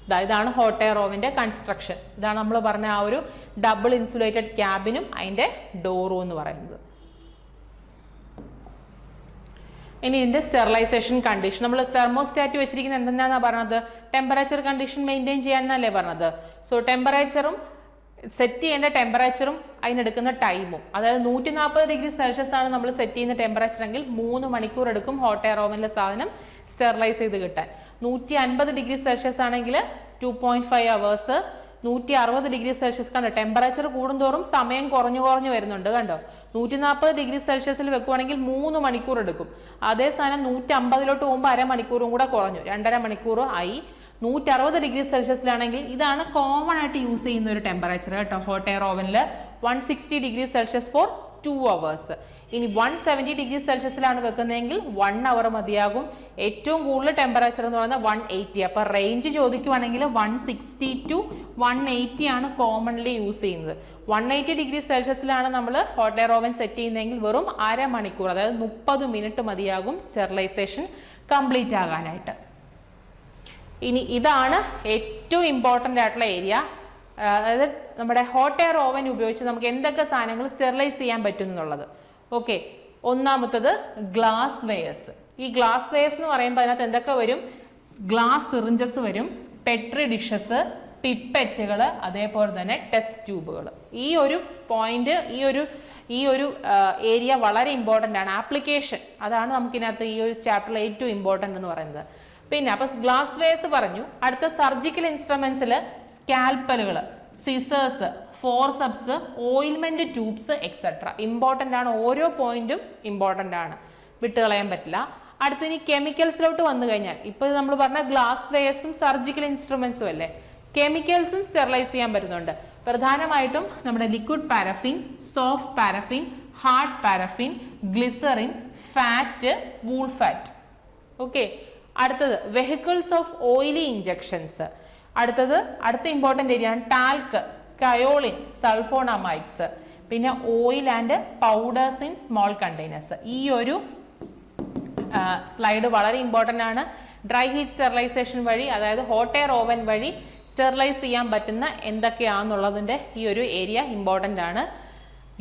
ഇതാണ് ഹോട്ട് എയർ ഓവന്റെ കൺസ്ട്രക്ഷൻ. ഇതാണ് നമ്മൾ പറഞ്ഞ ആ ഒരു ഡബിൾ ഇൻസുലേറ്റഡ് ക്യാബിനും അതിന്റെ ഡോറും എന്ന് പറയുന്നത്. ഇനി ഇതിന്റെ സ്റ്റെറിലൈസേഷൻ കണ്ടീഷൻ. നമ്മൾ തെർമോസ്റ്റാറ്റ് വെച്ചിരിക്കുന്നത് എന്തെന്നാണ് പറഞ്ഞത്? ടെമ്പറേച്ചർ കണ്ടീഷൻ മെയിൻറ്റെയിൻ ചെയ്യാനല്ലേ പറഞ്ഞത്. സോ ടെമ്പറേച്ചറും സെറ്റ് ചെയ്യേണ്ട ടെമ്പറേച്ചറും അതിനെടുക്കുന്ന ടൈമും, അതായത് 140 ഡിഗ്രി സെൽഷ്യസ് ആണ് നമ്മൾ സെറ്റ് ചെയ്യുന്ന ടെമ്പറേച്ചർ എങ്കിൽ 3 മണിക്കൂർ എടുക്കും ഹോട്ട് എയർ ഓവനിലെ സാധനം സ്റ്റെറിലൈസ് ചെയ്ത് കിട്ടാൻ. 150 ഡിഗ്രി സെൽഷ്യസ് ആണെങ്കിൽ 2.5 അവേഴ്സ്. 160 ഡിഗ്രി സെൽഷ്യസ് കണ്ടോ, ടെമ്പറേച്ചർ കൂടുന്തോറും സമയം കുറഞ്ഞു വരുന്നുണ്ട് കണ്ടോ. 140 ഡിഗ്രി സെൽഷ്യസിൽ വെക്കുവാണെങ്കിൽ 3 മണിക്കൂർ എടുക്കും. അതേ സാധനം 150 പോകുമ്പോൾ അരമണിക്കൂറും കൂടെ കുറഞ്ഞു, 2.5 മണിക്കൂർ ആയി. 160 ഡിഗ്രി സെൽഷ്യസിലാണെങ്കിൽ ഇതാണ് കോമൺ ആയിട്ട് യൂസ് ചെയ്യുന്ന ഒരു ടെമ്പറേച്ചർ കേട്ടോ ഹോട്ട് എയർ ഓവനിൽ. 160 ഡിഗ്രി സെൽഷ്യസ് ഫോർ 2 അവേഴ്സ്. ഇനി 170 ഡിഗ്രി സെൽഷ്യസിലാണ് വെക്കുന്നതെങ്കിൽ 1 അവർ മതിയാകും. ഏറ്റവും കൂടുതൽ ടെമ്പറേച്ചർ എന്ന് പറയുന്നത് 180. അപ്പൊ റേഞ്ച് ചോദിക്കുവാണെങ്കിൽ 160 to 180 ആണ് കോമൺലി യൂസ് ചെയ്യുന്നത്. 180 ഡിഗ്രി സെൽഷ്യസിലാണ് നമ്മൾ ഹോട്ട് എയർ ഓവൻ സെറ്റ് ചെയ്യുന്നതെങ്കിൽ വെറും അരമണിക്കൂർ, അതായത് 30 മിനിറ്റ് മതിയാകും സ്റ്റെറിലൈസേഷൻ കംപ്ലീറ്റ് ആകാനായിട്ട്. ഇനി ഇതാണ് ഏറ്റവും ഇമ്പോർട്ടൻ്റ് ആയിട്ടുള്ള ഏരിയ. അതായത് നമ്മുടെ ഹോട്ട് എയർ ഓവൻ ഉപയോഗിച്ച് നമുക്ക് എന്തൊക്കെ സാധനങ്ങൾ സ്റ്റെറിലൈസ് ചെയ്യാൻ പറ്റും എന്നുള്ളത്. ഓക്കെ, ഒന്നാമത്തത് ഗ്ലാസ് വെയേഴ്സ്. ഈ ഗ്ലാസ് വെയേഴ്സ് എന്ന് പറയുമ്പോൾ അതിനകത്ത് എന്തൊക്കെ വരും? ഗ്ലാസ് സിറിഞ്ചസ് വരും, പെട്രി ഡിഷസ്, പിപ്പറ്റുകൾ, അതേപോലെ തന്നെ ടെസ്റ്റ് ട്യൂബുകൾ. ഈ ഒരു പോയിന്റ്, ഈ ഒരു ഏരിയ വളരെ ഇമ്പോർട്ടൻ്റ് ആണ്. ആപ്ലിക്കേഷൻ അതാണ് നമുക്കിനകത്ത് ഈ ഒരു ചാപ്റ്ററിൽ ഏറ്റവും ഇമ്പോർട്ടൻ്റ് എന്ന് പറയുന്നത്. പിന്നെ അപ്പൊ ഗ്ലാസ് വെയേഴ്സ് പറഞ്ഞു. അടുത്ത സർജിക്കൽ ഇൻസ്ട്രുമെന്റ്സിൽ സ്കാൽപ്പലുകൾ, സിസേഴ്സ്, ഫോർസെപ്സ്, ഓയിൽമെന്റ് ട്യൂബ്സ് എക്സെട്ര ഇമ്പോർട്ടൻ്റ് ആണ്. ഓരോ പോയിന്റും ഇമ്പോർട്ടൻ്റ് ആണ്, വിട്ടുകളയാൻ പറ്റില്ല. അടുത്ത ഇനി കെമിക്കൽസിലോട്ട് വന്നു കഴിഞ്ഞാൽ, ഇപ്പൊ നമ്മൾ പറഞ്ഞ ഗ്ലാസ് വെയേഴ്സും സർജിക്കൽ ഇൻസ്ട്രുമെന്റ്സും അല്ലേ, കെമിക്കൽസും സ്റ്റെറിലൈസ് ചെയ്യാൻ പറ്റുന്നുണ്ട്. പ്രധാനമായിട്ടും നമ്മുടെ liquid paraffin, soft paraffin, hard paraffin, glycerin, fat, wool fat. Okay, അടുത്തത് വെഹിക്കിൾസ് ഓഫ് ഓയിലി ഇഞ്ചക്ഷൻസ്. അടുത്ത ഇമ്പോർട്ടൻ്റ് ഏരിയ ആണ് ടാൽക്ക്, കയോളിൻ, സൾഫോണമൈഡ്സ്. പിന്നെ oil and powders in small containers. ഈ ഒരു സ്ലൈഡ് വളരെ ഇമ്പോർട്ടൻ്റ് ആണ്. ഡ്രൈ ഹീറ്റ് സ്റ്റെറിലൈസേഷൻ വഴി, അതായത് ഹോട്ട് എയർ ഓവൻ വഴി സ്റ്റെറിലൈസ് ചെയ്യാൻ പറ്റുന്ന എന്തൊക്കെയാണെന്നുള്ളതിൻ്റെ ഈ ഒരു ഏരിയ ഇമ്പോർട്ടൻ്റ് ആണ്.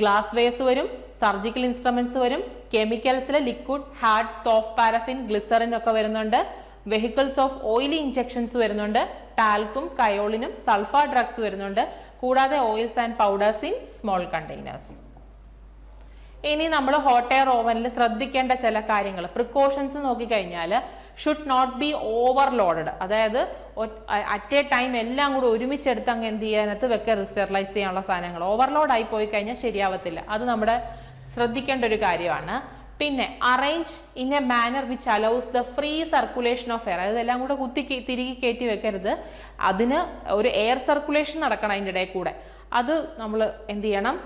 ഗ്ലാസ് വെയേഴ്സ് വരും, സർജിക്കൽ ഇൻസ്ട്രുമെന്റ്സ് വരും, കെമിക്കൽസിൽ liquid, hard, soft paraffin, glycerine ഒക്കെ വരുന്നുണ്ട്, വെഹിക്കിൾസ് ഓഫ് ഓയിലി ഇഞ്ചക്ഷൻസ് വരുന്നുണ്ട്, ടാൽക്കും കയോളിനും സൾഫർ ഡ്രഗ്സ് വരുന്നുണ്ട്, കൂടാതെ oils and powders in small containers. ഇനി നമ്മൾ ഹോട്ട് എയർ ഓവനിൽ ശ്രദ്ധിക്കേണ്ട ചില കാര്യങ്ങൾ, പ്രിക്കോഷൻസ് നോക്കിക്കഴിഞ്ഞാൽ ഷുഡ് നോട്ട് ബി ഓവർലോഡഡ്. അതായത് അറ്റ് എ ടൈം എല്ലാം കൂടെ ഒരുമിച്ചെടുത്ത് അങ്ങ് എന്ത് ചെയ്യാനകത്ത് വെക്കരുത്. സ്റ്റെറിലൈസ് ചെയ്യാനുള്ള സാധനങ്ങൾ ഓവർലോഡ് ആയി പോയി കഴിഞ്ഞാൽ ശരിയാവത്തില്ല. അത് നമ്മുടെ ശ്രദ്ധിക്കേണ്ട ഒരു കാര്യമാണ്. പിന്നെ arrange in a manner which allows the free circulation of air. അതെല്ലാം കൂടെ തിരികെ കയറ്റി വെക്കരുത്. അതിന് ഒരു എയർ സർക്കുലേഷൻ നടക്കണം അതിൻ്റെ ഇടയിൽ കൂടെ. അത് നമ്മൾ എന്ത് ചെയ്യണം,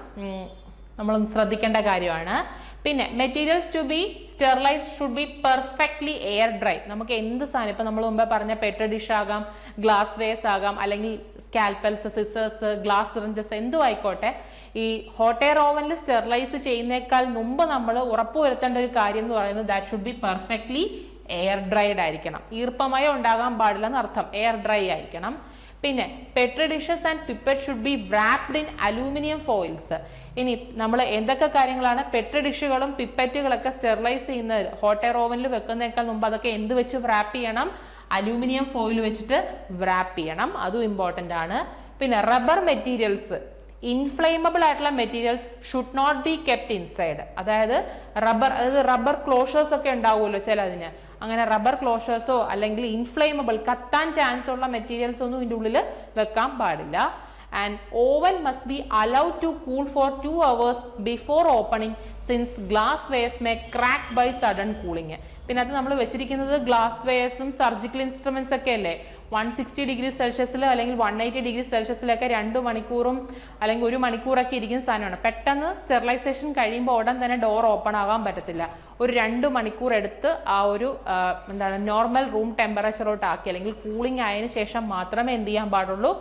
നമ്മൾ ശ്രദ്ധിക്കേണ്ട കാര്യമാണ്. പിന്നെ materials to be sterilised should be perfectly air dry. നമുക്ക് എന്ത് സാധനം, ഇപ്പം നമ്മൾ മുമ്പേ പറഞ്ഞ പെട്രി ഡിഷ് ആകാം, ഗ്ലാസ് വെയേഴ്സ് ആകാം, അല്ലെങ്കിൽ സ്കാൽപ്പൽസ്, സിസേഴ്സ്, ഗ്ലാസ് സിറിഞ്ചസ്, എന്തും ആയിക്കോട്ടെ, ഈ ഹോട്ട് എയർ ഓവനിൽ സ്റ്റെറിലൈസ് ചെയ്യുന്നേക്കാൾ മുമ്പ് നമ്മൾ ഉറപ്പുവരുത്തേണ്ട ഒരു കാര്യം എന്ന് പറയുന്നത് that should be perfectly air dried ആയിരിക്കണം. ഈർപ്പമയം ഉണ്ടാകാൻ പാടില്ലെന്ന് അർത്ഥം, എയർ ഡ്രൈ ആയിരിക്കണം. പിന്നെ petri dishes and pipette should be wrapped in aluminium foils. ഇനി നമ്മൾ എന്തൊക്കെ കാര്യങ്ങളാണ് പെട്രി ഡിഷുകളും പിപ്പറ്റുകളൊക്കെ സ്റ്റെറിലൈസ് ചെയ്യുന്നത് ഹോട്ട് എയർ ഓവനിൽ വെക്കുന്നേക്കാൾ മുമ്പ് അതൊക്കെ എന്ത് വെച്ച് wrap ചെയ്യണം? അലൂമിനിയം ഫോയിൽ വെച്ചിട്ട് wrap ചെയ്യണം. അതും ഇമ്പോർട്ടൻ്റ് ആണ്. പിന്നെ റബ്ബർ മെറ്റീരിയൽസ്, ഇൻഫ്ലെയിമബിൾ ആയിട്ടുള്ള materials should not be kept inside. അതായത് റബ്ബർ ക്ലോഷേഴ്സ് ഒക്കെ ഉണ്ടാവുമല്ലോ ചിലതിന്, അങ്ങനെ റബ്ബർ ക്ലോഷേഴ്സോ അല്ലെങ്കിൽ ഇൻഫ്ലെയിമബിൾ കത്താൻ ചാൻസ് ഉള്ള മെറ്റീരിയൽസ് ഒന്നും ഇതിൻ്റെ ഉള്ളിൽ വെക്കാൻ പാടില്ല. And oven must be allowed to cool for 2 hours before opening since glass wares may crack by sudden cooling. പിന്നെ അത് നമ്മൾ വെച്ചിരിക്കുന്നത് ഗ്ലാസ് വെയേഴ്സും സർജിക്കൽ ഇൻസ്ട്രുമെന്റ്സ് ഒക്കെ അല്ലേ, 160 ഡിഗ്രി സെൽഷ്യസിൽ അല്ലെങ്കിൽ 180 ഡിഗ്രി സെൽഷ്യസിലൊക്കെ 2 മണിക്കൂറും അല്ലെങ്കിൽ 1 മണിക്കൂറൊക്കെ ഇരിക്കുന്ന സാധനമാണ്. പെട്ടെന്ന് സ്റ്റെറിലൈസേഷൻ കഴിയുമ്പോൾ ഉടൻ തന്നെ ഡോർ ഓപ്പൺ ആകാൻ പറ്റത്തില്ല. ഒരു 2 മണിക്കൂർ എടുത്ത് ആ ഒരു നോർമൽ റൂം ടെമ്പറേച്ചറോട്ട് ആക്കി അല്ലെങ്കിൽ കൂളിംഗ് ആയതിനു ശേഷം മാത്രമേ എന്ത് ചെയ്യാൻ പാടുള്ളൂ,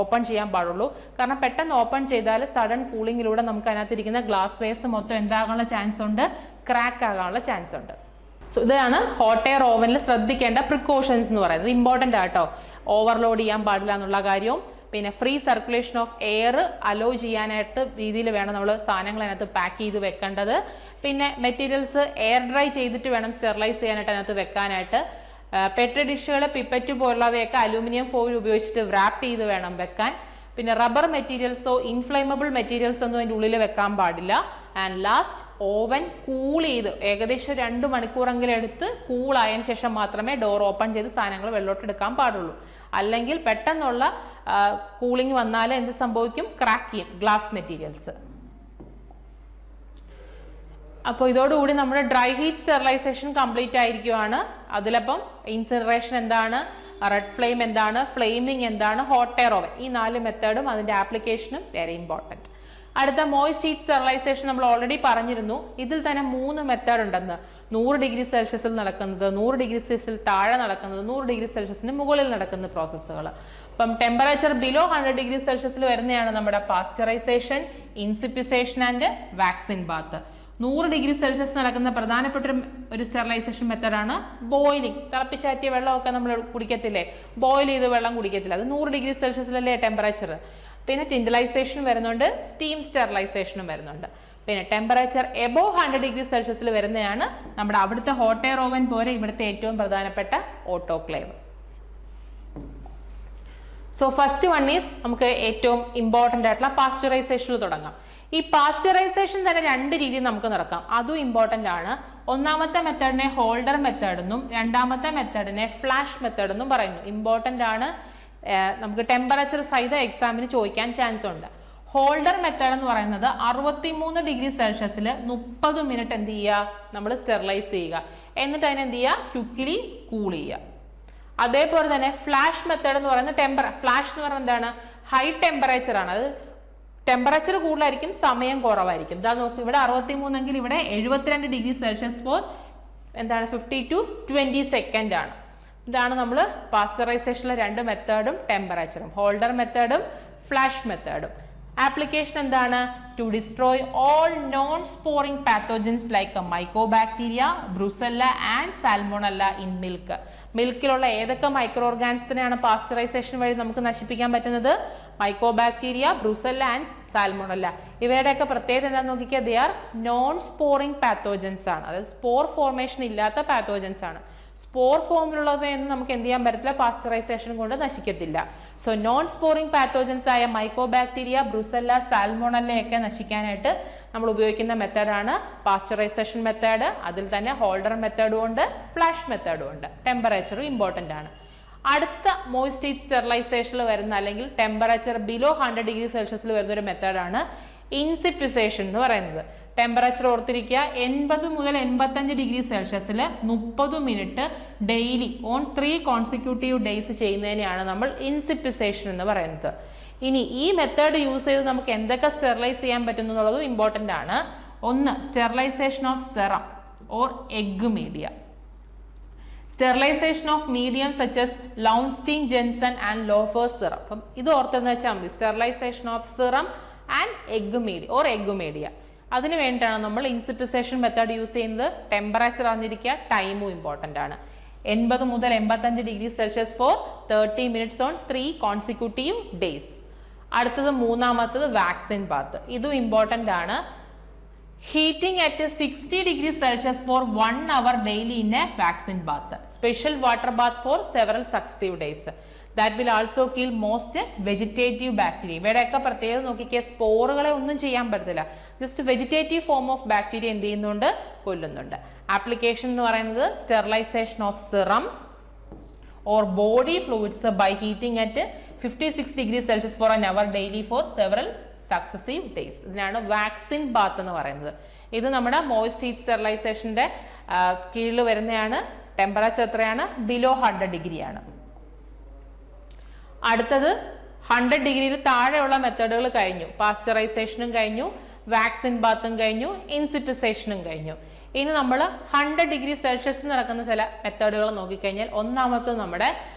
ഓപ്പൺ ചെയ്യാൻ പാടുള്ളൂ. കാരണം പെട്ടെന്ന് ഓപ്പൺ ചെയ്താൽ സഡൻ കൂളിങ്ങിലൂടെ നമുക്ക് അതിനകത്തിരിക്കുന്ന ഗ്ലാസ് വെയേഴ്സ് മൊത്തം എന്താകാനുള്ള ചാൻസ് ഉണ്ട്, ക്രാക്ക് ആകാനുള്ള ചാൻസ് ഉണ്ട്. സോ ഇതാണ് ഹോട്ട് എയർ ഓവനിൽ ശ്രദ്ധിക്കേണ്ട പ്രിക്കോഷൻസ് എന്ന് പറയുന്നത്, ഇമ്പോർട്ടൻ്റ് ആട്ടോ. ഓവർലോഡ് ചെയ്യാൻ പാടില്ല എന്നുള്ള കാര്യവും, പിന്നെ free circulation of air hello ചെയ്യാനായിട്ട് രീതിയിൽ വേണം നമ്മൾ സാധനങ്ങൾ അതിനകത്ത് പാക്ക് ചെയ്ത് വെക്കേണ്ടത്. പിന്നെ മെറ്റീരിയൽസ് എയർ ഡ്രൈ ചെയ്തിട്ട് വേണം സ്റ്റെറിലൈസ് ചെയ്യാനായിട്ട് അതിനകത്ത് വെക്കാനായിട്ട്. പെട്രി ഡിഷുകൾ, പിപ്പറ്റ് പോലുള്ളവയൊക്കെ അലൂമിനിയം ഫോയിൽ ഉപയോഗിച്ചിട്ട് റാപ്പ് ചെയ്ത് വേണം വെക്കാൻ. പിന്നെ റബ്ബർ മെറ്റീരിയൽസോ ഇൻഫ്ലൈമബിൾ മെറ്റീരിയൽസ് ഒന്നും അതിൻ്റെ ഉള്ളിൽ വെക്കാൻ പാടില്ല. ആൻഡ് ലാസ്റ്റ്, ഓവൻ കൂൾ ചെയ്ത് ഏകദേശം 2 മണിക്കൂറെങ്കിലും എടുത്ത് കൂളായതിനു ശേഷം മാത്രമേ ഡോർ ഓപ്പൺ ചെയ്ത് സാധനങ്ങൾ വെള്ളോട്ട് എടുക്കാൻ പാടുള്ളൂ. അല്ലെങ്കിൽ പെട്ടെന്നുള്ള കൂളിംഗ് വന്നാൽ എന്ത് സംഭവിക്കും? ക്രാക്ക് ചെയ്യും ഗ്ലാസ് മെറ്റീരിയൽസ്. അപ്പോൾ ഇതോടുകൂടി നമ്മുടെ ഡ്രൈ ഹീറ്റ് സ്റ്റെറിലൈസേഷൻ കംപ്ലീറ്റ് ആയിരിക്കുവാണ്. അതിലപ്പം ഇൻസിനറേഷൻ എന്താണ്, റെഡ് ഫ്ലെയിം എന്താണ്, ഫ്ലെയിമിംഗ് എന്താണ്, ഹോട്ട് എയർ ഓവൻ, ഈ 4 മെത്തേഡും അതിൻ്റെ ആപ്ലിക്കേഷനും വെരി ഇമ്പോർട്ടൻറ്റ്. അടുത്ത മോയിസ്റ്റ് ഹീറ്റ് സ്റ്റെറിലൈസേഷൻ നമ്മൾ ഓൾറെഡി പറഞ്ഞിരുന്നു. ഇതിൽ തന്നെ 3 മെത്തേഡ് ഉണ്ടെന്ന്. 100 ഡിഗ്രി സെൽഷ്യസിൽ നടക്കുന്നത്, 100 ഡിഗ്രി സെൽഷ്യസിൽ താഴെ നടക്കുന്നത്, 100 ഡിഗ്രി സെൽഷ്യസിന് മുകളിൽ നടക്കുന്ന പ്രോസസ്സുകൾ. അപ്പം ടെമ്പറേച്ചർ ബിലോ 100 ഡിഗ്രി സെൽഷ്യസിൽ വരുന്നതാണ് നമ്മുടെ pasteurisation, inspissation and vaccine bath. 100 degree Celsius നടക്കുന്ന പ്രധാനപ്പെട്ട ഒരു സ്റ്റെറിലൈസേഷൻ മെത്തേഡാണ് ബോയിലിംഗ്. തിളപ്പിച്ചാറ്റിയ വെള്ളമൊക്കെ നമ്മൾ കുടിക്കത്തില്ലേ, ബോയിൽ ചെയ്ത് വെള്ളം കുടിക്കത്തില്ല, അത് 100 ഡിഗ്രി സെൽഷ്യസിലല്ലേ ടെമ്പറേച്ചർ. പിന്നെ ടിൻഡലൈസേഷൻ വരുന്നുണ്ട്, സ്റ്റീം സ്റ്റെറിലൈസേഷനും വരുന്നുണ്ട്. പിന്നെ ടെമ്പറേച്ചർ എബോവ് 100 ഡിഗ്രി സെൽഷ്യസിൽ വരുന്നതാണ് നമ്മുടെ അവിടുത്തെ ഹോട്ട് എയർ ഓവൻ പോലെ ഇവിടുത്തെ ഏറ്റവും പ്രധാനപ്പെട്ട autoclave. So first one is നമുക്ക് ഏറ്റവും ഇമ്പോർട്ടൻ്റ് ആയിട്ടുള്ള പാസ്ചറൈസേഷനിൽ തുടങ്ങാം. ഈ പാസ്ചറൈസേഷൻ തന്നെ 2 രീതിയിൽ നമുക്ക് നടക്കാം, അതും ഇമ്പോർട്ടൻ്റ് ആണ്. ഒന്നാമത്തെ മെത്തേഡിനെ ഹോൾഡർ മെത്തേഡ് എന്നും രണ്ടാമത്തെ മെത്തേഡിനെ ഫ്ലാഷ് മെത്തേഡ് എന്നും പറയുന്നു. ഇമ്പോർട്ടൻ്റ് ആണ്, നമുക്ക് ടെമ്പറേച്ചർ സഹിത എക്സാമിന് ചോദിക്കാൻ ചാൻസ് ഉണ്ട്. ഹോൾഡർ മെത്തേഡ് എന്ന് പറയുന്നത് 63 ഡിഗ്രി സെൽഷ്യസിൽ 30 മിനിറ്റ് എന്ത് ചെയ്യുക, നമ്മൾ സ്റ്റെറിലൈസ് ചെയ്യുക, എന്നിട്ട് അതിനെ എന്ത് ചെയ്യുക, ക്വിക്ക്ലി കൂൾ ചെയ്യുക. അതേപോലെ തന്നെ ഫ്ലാഷ് മെത്തേഡ് എന്ന് പറയുന്നത് ഫ്ലാഷ് എന്ന് പറയുന്നത് എന്താണ്, ഹൈ ടെമ്പറേച്ചർ ആണ്. അത് ടെമ്പറേച്ചർ കൂടുതലായിരിക്കും, സമയം കുറവായിരിക്കും. ഇതാ നോക്ക്, ഇവിടെ 63 എങ്കിൽ ഇവിടെ 72 ഡിഗ്രി സെൽഷ്യസ് ഫോർ എന്താണ് 50 to 20 സെക്കൻഡ് ആണ്. ഇതാണ് നമ്മൾ പാസ്ചറൈസേഷനിലെ 2 മെത്തേഡും ടെമ്പറേച്ചറും, ഹോൾഡർ മെത്തേഡും ഫ്ലാഷ് മെത്തേഡും. ആപ്ലിക്കേഷൻ എന്താണ്? To destroy all non sporing pathogens like mycobacteria, brucella and salmonella in milk. മിൽക്കിലുള്ള ഏതൊക്കെ മൈക്രോ ഓർഗാനിസത്തിനെയാണ് പാസ്ചറൈസേഷൻ വഴി നമുക്ക് നശിപ്പിക്കാൻ പറ്റുന്നത്? Mycobacteria, brucella and salmonella. ഇവയുടെയൊക്കെ പ്രത്യേകത എന്താണെന്ന് നോക്കിയാൽ they are non sporing pathogens ആണ്, അതായത് സ്പോർ ഫോർമേഷൻ ഇല്ലാത്ത പാത്തോജൻസ് ആണ്. സ്പോർ ഫോമിലുള്ളവയൊന്നും നമുക്ക് എന്ത് ചെയ്യാൻ പറ്റില്ല, പാസ്ചറൈസേഷൻ കൊണ്ട് നശിക്കത്തില്ല. സോ നോൺ സ്പോറിംഗ് പാത്തോജൻസ് ആയ മൈക്കോബാക്ടീരിയ, ബ്രൂസെല്ല, സാൽമോണല്ലയൊക്കെ നശിക്കാനായിട്ട് നമ്മൾ ഉപയോഗിക്കുന്ന മെത്തേഡാണ് പാസ്ചറൈസേഷൻ മെത്തേഡ്. അതിൽ തന്നെ ഹോൾഡർ മെത്തേഡും ഉണ്ട്, ഫ്ലാഷ് മെത്തേഡും ഉണ്ട്. ടെമ്പറേച്ചറും ഇമ്പോർട്ടൻ്റ് ആണ്. അടുത്ത മോയിസ്റ്റ് ഹീറ്റ് സ്റ്റെറിലൈസേഷനിൽ വരുന്ന അല്ലെങ്കിൽ ടെമ്പറേച്ചർ ബിലോ 100 ഡിഗ്രി സെൽഷ്യസിൽ വരുന്ന ഒരു മെത്തേഡാണ് ഇൻസിപ്പിസേഷൻ എന്ന് പറയുന്നത്. ടെമ്പറേച്ചർ ഓർത്തിരിക്കുക, 80 മുതൽ 85 ഡിഗ്രി സെൽഷ്യസിൽ 30 minute daily on 3 consecutive days ചെയ്യുന്നതിനെയാണ് നമ്മൾ ഇൻസിപ്പിസേഷൻ എന്ന് പറയുന്നത്. ഇനി ഈ മെത്തേഡ് യൂസ് ചെയ്ത് നമുക്ക് എന്തൊക്കെ സ്റ്റെറിലൈസ് ചെയ്യാൻ പറ്റുന്നു എന്നുള്ളതും ഇമ്പോർട്ടൻ്റ് ആണ്. ഒന്ന്, sterilisation of serum or egg media. Sterilisation of medium such as Lowenstein, Jensen and Loeffler's serum. അപ്പം ഇത് ഓർത്തെന്ന് വെച്ചാൽ മതി, sterilisation of serum and egg media or egg media. അതിന് വേണ്ടിയിട്ടാണ് നമ്മൾ ഇൻസിപ്പിസേഷൻ മെത്തേഡ് യൂസ് ചെയ്യുന്നത്. ടെമ്പറേച്ചർ അറിഞ്ഞിരിക്കുക, ടൈമും ഇമ്പോർട്ടൻ്റ് ആണ്. 80 മുതൽ 85 degree Celsius for 30 minutes on 3 consecutive days. അടുത്തത് മൂന്നാമത്തത് വാക്സിൻ ബാത്ത്. ഇതും ഇമ്പോർട്ടൻ്റ് ആണ്. Heating at 60 degree Celsius four 1 hour daily in a vaccine bath. Special water bath for several successive days. That will also kill most vegetative bacteria. ഇവയുടെയൊക്കെ പ്രത്യേകത നോക്കിക്കുക, സ്പോറുകളെ ഒന്നും ചെയ്യാൻ പറ്റത്തില്ല, just vegetative form of bacteria എന്ത് ചെയ്യുന്നുണ്ട്, കൊല്ലുന്നുണ്ട്. ആപ്ലിക്കേഷൻ എന്ന് പറയുന്നത് sterilisation of serum or body fluids by heating at 56 degree Celsius for an hour daily for several successive days. ഇതിനാണ് വാക്സിൻ ബാത്ത് എന്ന് പറയുന്നത്. ഇത് നമ്മുടെ മോയിസ്റ്റ് ഹീറ്റ് സ്റ്റെറിലൈസേഷൻ്റെ കീഴിൽ വരുന്നതാണ്. ടെമ്പറേച്ചർ എത്രയാണ്? ബിലോ 100 ഡിഗ്രിയാണ്. അടുത്തത് 100 ഡിഗ്രിയിൽ താഴെയുള്ള മെത്തേഡുകൾ കഴിഞ്ഞു. പാസ്ചറൈസേഷനും കഴിഞ്ഞു, വാക്സിൻ ബാത്തും കഴിഞ്ഞു, ഇൻസിപ്പിസേഷനും കഴിഞ്ഞു. ഇനി നമ്മൾ 100 ഡിഗ്രി സെൽഷ്യസിൽ നടക്കുന്ന ചില മെത്തേഡുകൾ നോക്കിക്കഴിഞ്ഞാൽ ഒന്നാമത്തെ നമ്മുടെ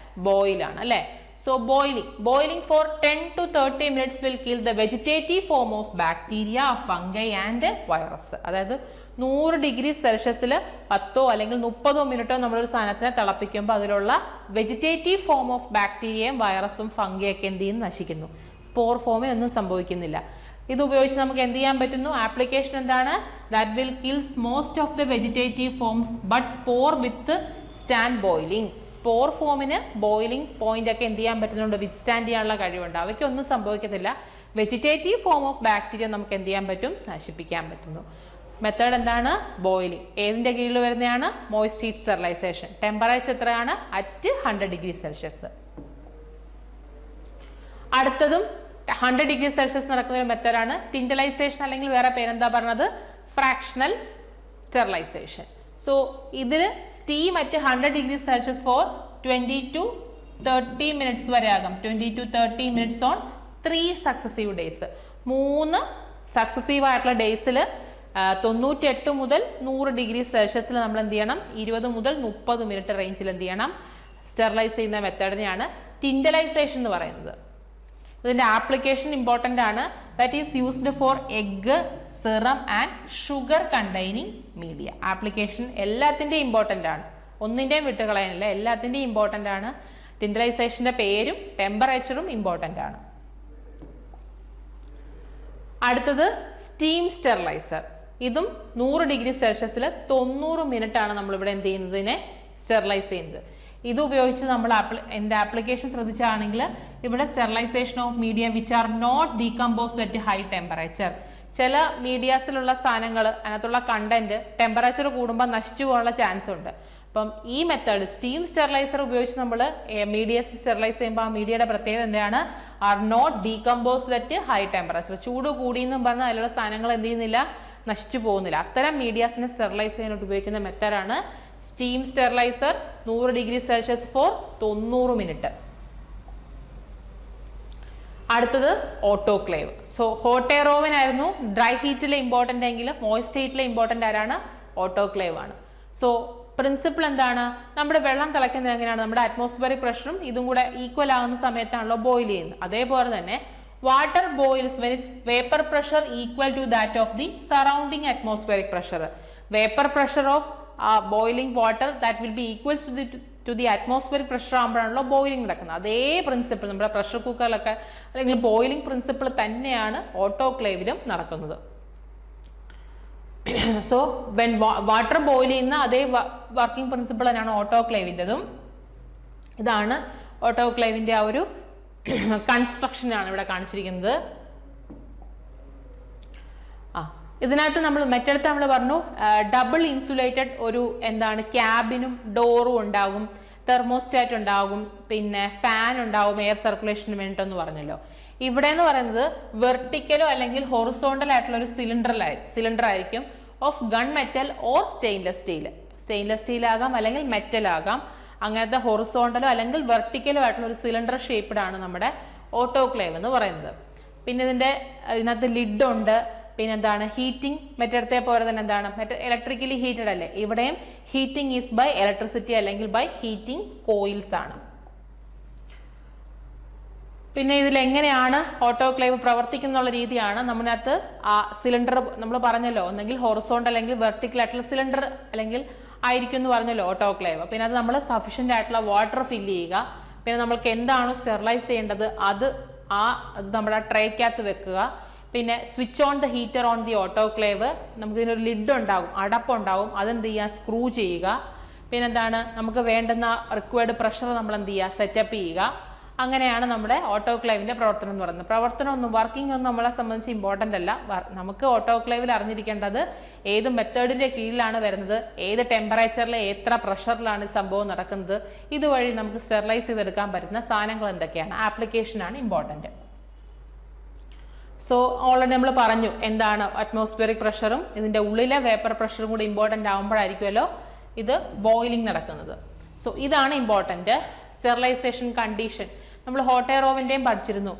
ബോയിലാണ് അല്ലേ. So boiling for 10 to 30 minutes will kill the vegetative form of bacteria, fungi and virus. അതായത് 100 ഡിഗ്രി സെൽഷ്യസിൽ 10 അല്ലെങ്കിൽ 30 മിനിറ്റോ നമ്മളൊരു സാധനത്തിനെ തിളപ്പിക്കുമ്പോൾ അതിലുള്ള വെജിറ്റേറ്റീവ് ഫോം ഓഫ് ബാക്ടീരിയയും വൈറസും ഫംഗിയൊക്കെ എന്ത് ചെയ്യും, നശിക്കുന്നു. സ്പോർ ഫോമിനൊന്നും സംഭവിക്കുന്നില്ല. ഇത് ഉപയോഗിച്ച് നമുക്ക് എന്ത് ചെയ്യാൻ പറ്റുന്നു? ആപ്ലിക്കേഷൻ എന്താണ്? That will kills most of the vegetative forms but spore withstand boiling. Spore ഫോമിന് ബോയിലിംഗ് പോയിന്റ് ഒക്കെ എന്ത് ചെയ്യാൻ പറ്റുന്നുണ്ട്? വിത്ത് സ്റ്റാൻഡ് ചെയ്യാനുള്ള കഴിവുണ്ട്. അവയ്ക്കൊന്നും സംഭവിക്കത്തില്ല. വെജിറ്റേറ്റീവ് ഫോം ഓഫ് ബാക്ടീരിയ നമുക്ക് എന്ത് ചെയ്യാൻ പറ്റും? നശിപ്പിക്കാൻ പറ്റുന്നു. മെത്തേഡ് എന്താണ്? ബോയിലിംഗ്. ഏതിൻ്റെ കീഴിൽ വരുന്നതാണ്? Moist heat sterilisation. ടെമ്പറേച്ചർ എത്രയാണ്? At 100 degree Celsius. അടുത്തതും 100 ഡിഗ്രി സെൽഷ്യസ് നടക്കുന്ന ഒരു മെത്തേഡാണ് ടിൻഡലൈസേഷൻ, അല്ലെങ്കിൽ വേറെ പേരെന്താ പറഞ്ഞത്? Fractional sterilisation. സോ ഇതിൽ steam at 100 degree Celsius for 20 to 30 minutes വരെ ആകാം. 20 to 30 minutes on 3 successive days. 3 successive ആയിട്ടുള്ള ഡേയ്സിൽ 98 മുതൽ 100 ഡിഗ്രി സെൽഷ്യസിൽ നമ്മൾ എന്ത് ചെയ്യണം? 20 മുതൽ 30 മിനിറ്റ് റേഞ്ചിൽ എന്ത് ചെയ്യണം? സ്റ്റെറിലൈസ് ചെയ്യുന്ന മെത്തേഡിനെയാണ് ടിൻഡലൈസേഷൻ എന്ന് പറയുന്നത്. ഇതിന്റെ ആപ്ലിക്കേഷൻ ഇമ്പോർട്ടൻ്റ് ആണ്. That is used four egg, serum and sugar containing media. Application എല്ലാത്തിൻ്റെയും ഇമ്പോർട്ടൻ്റ് ആണ്, ഒന്നിൻ്റെയും വിട്ടുകളയാനില്ല, എല്ലാത്തിൻ്റെയും ഇമ്പോർട്ടൻ്റ് ആണ്. ടിൻഡലൈസേഷൻ്റെ പേരും ടെമ്പറേച്ചറും ഇമ്പോർട്ടൻ്റ് ആണ്. അടുത്തത് സ്റ്റീം സ്റ്റെറിലൈസർ. ഇതും 100 ഡിഗ്രി സെൽഷ്യസിൽ 90 മിനിറ്റ് ആണ് നമ്മളിവിടെ എന്ത് ചെയ്യുന്നതിനെ സ്റ്റെറിലൈസ് ചെയ്യുന്നത്. ഇത് ഉപയോഗിച്ച് നമ്മൾ എൻ്റെ ആപ്ലിക്കേഷൻ ശ്രദ്ധിച്ചാണെങ്കിൽ ഇവിടെ sterilisation of media which are not decomposed at high temperature. ചില മീഡിയാസിലുള്ള സാധനങ്ങൾ, അതിനകത്തുള്ള കണ്ടന്റ് ടെമ്പറേച്ചർ കൂടുമ്പോൾ നശിച്ചു പോകാനുള്ള ചാൻസ് ഉണ്ട്. അപ്പം ഈ മെത്തേഡ് സ്റ്റീം സ്റ്റെറിലൈസർ ഉപയോഗിച്ച് നമ്മൾ മീഡിയസ് സ്റ്റെറിലൈസ് ചെയ്യുമ്പോൾ ആ മീഡിയയുടെ പ്രത്യേകത എന്താണ്? Are not decomposed at high temperature. ചൂട് കൂടിയെന്നും പറഞ്ഞാൽ അതിലുള്ള സാധനങ്ങൾ എന്ത് ചെയ്യുന്നില്ല? നശിച്ചു പോകുന്നില്ല. അത്തരം മീഡിയാസിനെ സ്റ്റെറിലൈസ് ചെയ്യാനായിട്ട് ഉപയോഗിക്കുന്ന മെത്തേഡാണ് steam steriliser. 100 degree Celsius for 90 minute. അടുത്തത് autoclave. So hot air oven ആയിരുന്നു ഡ്രൈ ഹീറ്റിലെ ഇമ്പോർട്ടൻ്റ് എങ്കിൽ മോയിസ്റ്റ് ഹീറ്റിലെ ഇമ്പോർട്ടൻ്റ് ആരാണ്? ഓട്ടോക്ലേവ് ആണ്. സോ പ്രിൻസിപ്പിൾ എന്താണ്? നമ്മുടെ വെള്ളം തിളയ്ക്കുന്നത് എങ്ങനെയാണ്? നമ്മുടെ അറ്റ്മോസ്ഫിയറിക് പ്രഷറും ഇതും കൂടെ ഈക്വൽ ആകുന്ന സമയത്താണല്ലോ ബോയിൽ ചെയ്യുന്നത്. അതേപോലെ തന്നെ water boils when it's vapour pressure equal to that of the surrounding atmospheric pressure. Vapour pressure of boiling water that will be equals to the atmospheric pressure ആകുമ്പോഴാണല്ലോ ബോയിലിംഗ് നടക്കുന്നത്. അതേ പ്രിൻസിപ്പിൾ നമ്മുടെ pressure കുക്കറിലൊക്കെ അല്ലെങ്കിൽ boiling principle തന്നെയാണ് ഓട്ടോക്ലേവിലും നടക്കുന്നത്. So when water boil ചെയ്യുന്ന അതേ working principle തന്നെയാണ് ഓട്ടോക്ലേവിൻ്റെതും. ഇതാണ് ഓട്ടോക്ലേവിൻ്റെ ആ ഒരു കൺസ്ട്രക്ഷനാണ് ഇവിടെ കാണിച്ചിരിക്കുന്നത്. ഇതിനകത്ത് നമ്മൾ മറ്റടുത്ത് നമ്മൾ പറഞ്ഞു ഡബിൾ ഇൻസുലേറ്റഡ് ഒരു എന്താണ് ക്യാബിനും ഡോറും ഉണ്ടാകും, തെർമോസ്റ്റാറ്റ് ഉണ്ടാകും, പിന്നെ ഫാൻ ഉണ്ടാകും എയർ സർക്കുലേഷന് വേണ്ടിയിട്ടെന്ന് പറഞ്ഞല്ലോ. ഇവിടെ എന്ന് പറയുന്നത് വെർട്ടിക്കലോ അല്ലെങ്കിൽ ഹൊറിസോണ്ടൽ ആയിട്ടുള്ള ഒരു സിലിണ്ടർ ആയിരിക്കും of gun metal or stainless steel. Stainless steel ആകാം അല്ലെങ്കിൽ മെറ്റൽ ആകാം. അങ്ങനത്തെ ഹൊറിസോണ്ടലോ അല്ലെങ്കിൽ വെർട്ടിക്കലോ ആയിട്ടുള്ള ഒരു സിലിണ്ടർ ഷേപ്ഡ് ആണ് നമ്മുടെ ഓട്ടോക്ലേവ് എന്ന് പറയുന്നത്. പിന്നെ ഇതിനകത്ത് ലിഡ് ഉണ്ട്. പിന്നെ എന്താണ്? ഹീറ്റിംഗ് മറ്റടുത്തേ പോലെ തന്നെ എന്താണ്? മറ്റേ ഇലക്ട്രിക്കലി ഹീറ്റഡ് അല്ലേ? ഇവിടെയും ഹീറ്റിംഗ് ഈസ് ബൈ ഇലക്ട്രിസിറ്റി അല്ലെങ്കിൽ ബൈ ഹീറ്റിംഗ് കോയിൽസ് ആണ്. പിന്നെ ഇതിൽ എങ്ങനെയാണ് ഓട്ടോക്ലേവ് പ്രവർത്തിക്കുന്നുള്ള രീതിയാണ് നമ്മളിനകത്ത് ആ സിലിണ്ടർ നമ്മൾ പറഞ്ഞല്ലോ, ഒന്നെങ്കിൽ ഹൊറിസോണ്ടൽ അല്ലെങ്കിൽ വെർട്ടിക്കൽ ആയിട്ടുള്ള സിലിണ്ടർ അല്ലെങ്കിൽ ആയിരിക്കും എന്ന് പറഞ്ഞല്ലോ ഓട്ടോക്ലേവ്. പിന്നെ അത് നമ്മൾ സഫീഷ്യൻ്റ് ആയിട്ടുള്ള വാട്ടർ ഫില്ല് ചെയ്യുക. പിന്നെ നമ്മൾക്ക് എന്താണോ സ്റ്റെറിലൈസ് ചെയ്യേണ്ടത് അത് നമ്മുടെ ട്രേക്കകത്ത് വെക്കുക. പിന്നെ switch on the heater on the autoclave. നമുക്ക് ഇതിനൊരു ലിഡ് ഉണ്ടാകും, അടപ്പുണ്ടാകും, അതെന്ത് ചെയ്യുക? സ്ക്രൂ ചെയ്യുക. പിന്നെ എന്താണ്? നമുക്ക് വേണ്ടുന്ന റിക്വയർഡ് പ്രഷർ നമ്മൾ എന്ത് ചെയ്യുക? സെറ്റപ്പ് ചെയ്യുക. അങ്ങനെയാണ് നമ്മുടെ ഓട്ടോക്ലേവിൻ്റെ പ്രവർത്തനം എന്ന് പറയുന്നത്. പ്രവർത്തനമൊന്നും വർക്കിംഗ് ഒന്നും നമ്മളെ സംബന്ധിച്ച് ഇമ്പോർട്ടൻ്റ് അല്ല. നമുക്ക് ഓട്ടോക്ലേവിൽ അറിഞ്ഞിരിക്കേണ്ടത് ഏത് മെത്തേഡിൻ്റെ കീഴിലാണ് വരുന്നത്, ഏത് ടെമ്പറേച്ചറിൽ എത്ര പ്രഷറിലാണ് ഈ സംഭവം നടക്കുന്നത്, ഇതുവഴി നമുക്ക് സ്റ്റെറിലൈസ് ചെയ്തെടുക്കാൻ പറ്റുന്ന സാധനങ്ങൾ എന്തൊക്കെയാണ്, ആപ്ലിക്കേഷനാണ് ഇമ്പോർട്ടൻ്റ്. സോ ഓൾറെഡി നമ്മൾ പറഞ്ഞു എന്താണ് അറ്റ്മോസ്ഫിയറിക് പ്രഷറും ഇതിൻ്റെ ഉള്ളിലെ വേപ്പർ പ്രഷറും കൂടി ഇമ്പോർട്ടൻ്റ് ആകുമ്പോഴായിരിക്കുമല്ലോ ഇത് ബോയിലിംഗ് നടക്കുന്നത്. സോ ഇതാണ് ഇമ്പോർട്ടൻ്റ്. സ്റ്റെറിലൈസേഷൻ കണ്ടീഷൻ നമ്മൾ ഹോട്ട് എയർ ഓവൻ്റെയും പഠിച്ചിരുന്നു.